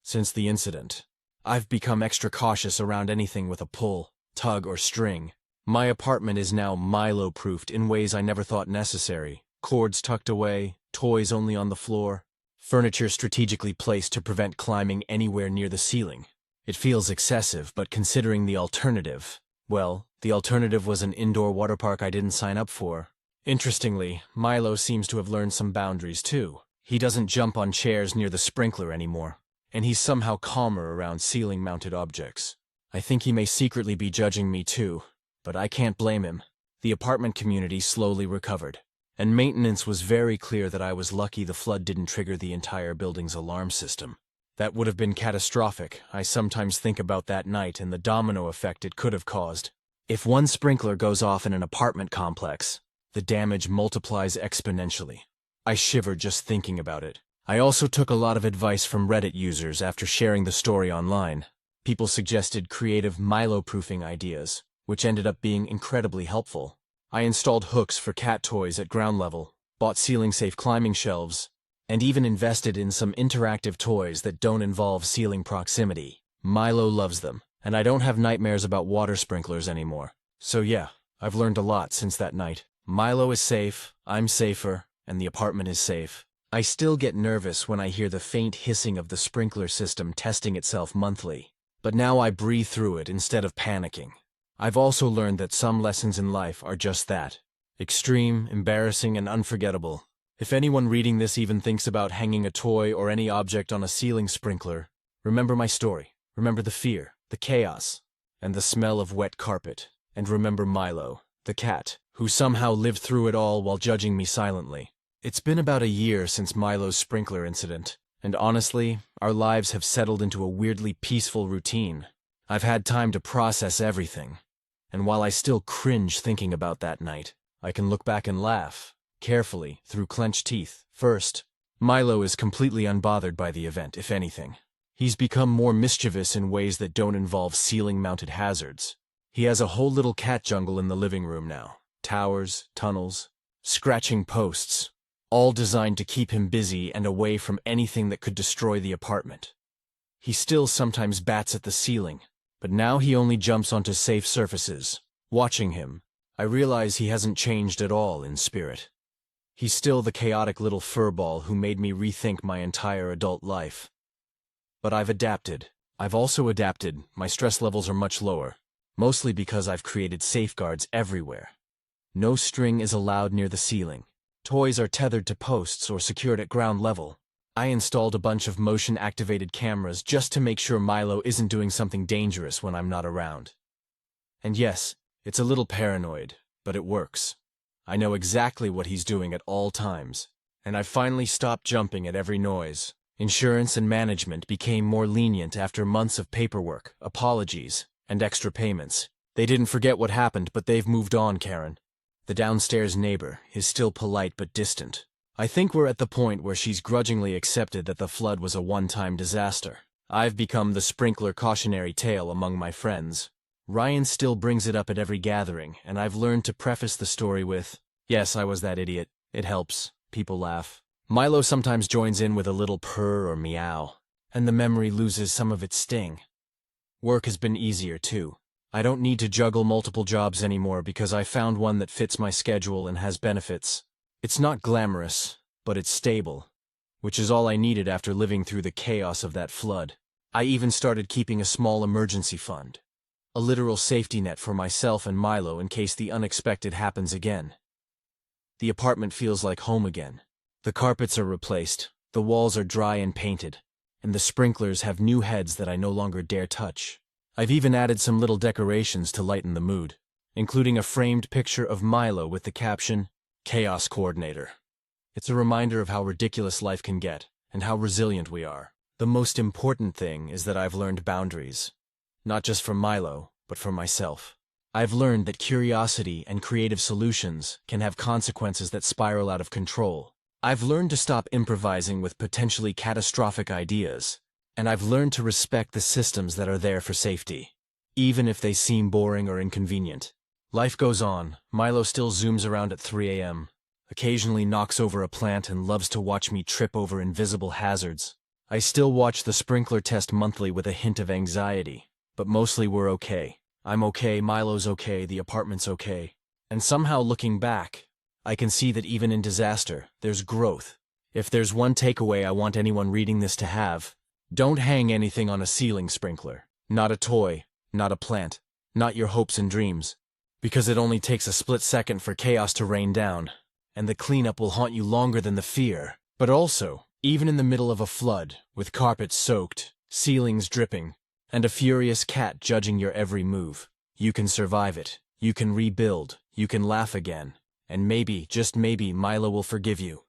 Since the incident, I've become extra cautious around anything with a pull, tug, or string. My apartment is now Milo-proofed in ways I never thought necessary. Cords tucked away, toys only on the floor, furniture strategically placed to prevent climbing anywhere near the ceiling. It feels excessive, but considering the alternative, well, the alternative was an indoor water park I didn't sign up for. Interestingly, Milo seems to have learned some boundaries too. He doesn't jump on chairs near the sprinkler anymore, and he's somehow calmer around ceiling-mounted objects. I think he may secretly be judging me too, but I can't blame him. The apartment community slowly recovered, and maintenance was very clear that I was lucky the flood didn't trigger the entire building's alarm system. That would have been catastrophic. I sometimes think about that night and the domino effect it could have caused. If one sprinkler goes off in an apartment complex, the damage multiplies exponentially. I shiver just thinking about it. I also took a lot of advice from Reddit users after sharing the story online. People suggested creative Milo-proofing ideas, which ended up being incredibly helpful. I installed hooks for cat toys at ground level, bought ceiling-safe climbing shelves, and even invested in some interactive toys that don't involve ceiling proximity. Milo loves them, and I don't have nightmares about water sprinklers anymore. So yeah, I've learned a lot since that night. Milo is safe, I'm safer, and the apartment is safe. I still get nervous when I hear the faint hissing of the sprinkler system testing itself monthly, but now I breathe through it instead of panicking. I've also learned that some lessons in life are just that. Extreme, embarrassing, and unforgettable. If anyone reading this even thinks about hanging a toy or any object on a ceiling sprinkler, remember my story. Remember the fear, the chaos, and the smell of wet carpet. And remember Milo, the cat, who somehow lived through it all while judging me silently. It's been about a year since Milo's sprinkler incident, and honestly, our lives have settled into a weirdly peaceful routine. I've had time to process everything, and while I still cringe thinking about that night, I can look back and laugh, carefully, through clenched teeth. First, Milo is completely unbothered by the event, if anything. He's become more mischievous in ways that don't involve ceiling-mounted hazards. He has a whole little cat jungle in the living room now. Towers, tunnels, scratching posts, all designed to keep him busy and away from anything that could destroy the apartment. He still sometimes bats at the ceiling, but now he only jumps onto safe surfaces. Watching him, I realize he hasn't changed at all in spirit. He's still the chaotic little furball who made me rethink my entire adult life. But I've adapted. I've also adapted. My stress levels are much lower, mostly because I've created safeguards everywhere. No string is allowed near the ceiling. Toys are tethered to posts or secured at ground level. I installed a bunch of motion-activated cameras just to make sure Milo isn't doing something dangerous when I'm not around. And yes, it's a little paranoid, but it works. I know exactly what he's doing at all times, and I've finally stopped jumping at every noise. Insurance and management became more lenient after months of paperwork, apologies, and extra payments. They didn't forget what happened, but they've moved on, Karen. The downstairs neighbor is still polite but distant. I think we're at the point where she's grudgingly accepted that the flood was a one-time disaster. I've become the sprinkler cautionary tale among my friends. Ryan still brings it up at every gathering, and I've learned to preface the story with, "Yes, I was that idiot." It helps. People laugh. Milo sometimes joins in with a little purr or meow, and the memory loses some of its sting. Work has been easier too. I don't need to juggle multiple jobs anymore because I found one that fits my schedule and has benefits. It's not glamorous, but it's stable, which is all I needed after living through the chaos of that flood. I even started keeping a small emergency fund, a literal safety net for myself and Milo in case the unexpected happens again. the apartment feels like home again. The carpets are replaced, the walls are dry and painted, and the sprinklers have new heads that I no longer dare touch. I've even added some little decorations to lighten the mood, including a framed picture of Milo with the caption, "Chaos Coordinator." It's a reminder of how ridiculous life can get, and how resilient we are. The most important thing is that I've learned boundaries. Not just from Milo, but for myself. I've learned that curiosity and creative solutions can have consequences that spiral out of control. I've learned to stop improvising with potentially catastrophic ideas, and I've learned to respect the systems that are there for safety, even if they seem boring or inconvenient. Life goes on. Milo still zooms around at 3 a.m., occasionally knocks over a plant and loves to watch me trip over invisible hazards. I still watch the sprinkler test monthly with a hint of anxiety, but mostly we're okay. I'm okay, Milo's okay, the apartment's okay. And somehow looking back, I can see that even in disaster, there's growth. If there's one takeaway I want anyone reading this to have, don't hang anything on a ceiling sprinkler. Not a toy, not a plant, not your hopes and dreams. Because it only takes a split second for chaos to rain down, and the cleanup will haunt you longer than the fear. But also, even in the middle of a flood, with carpets soaked, ceilings dripping, and a furious cat judging your every move, you can survive it, you can rebuild, you can laugh again, and maybe, just maybe, Milo will forgive you.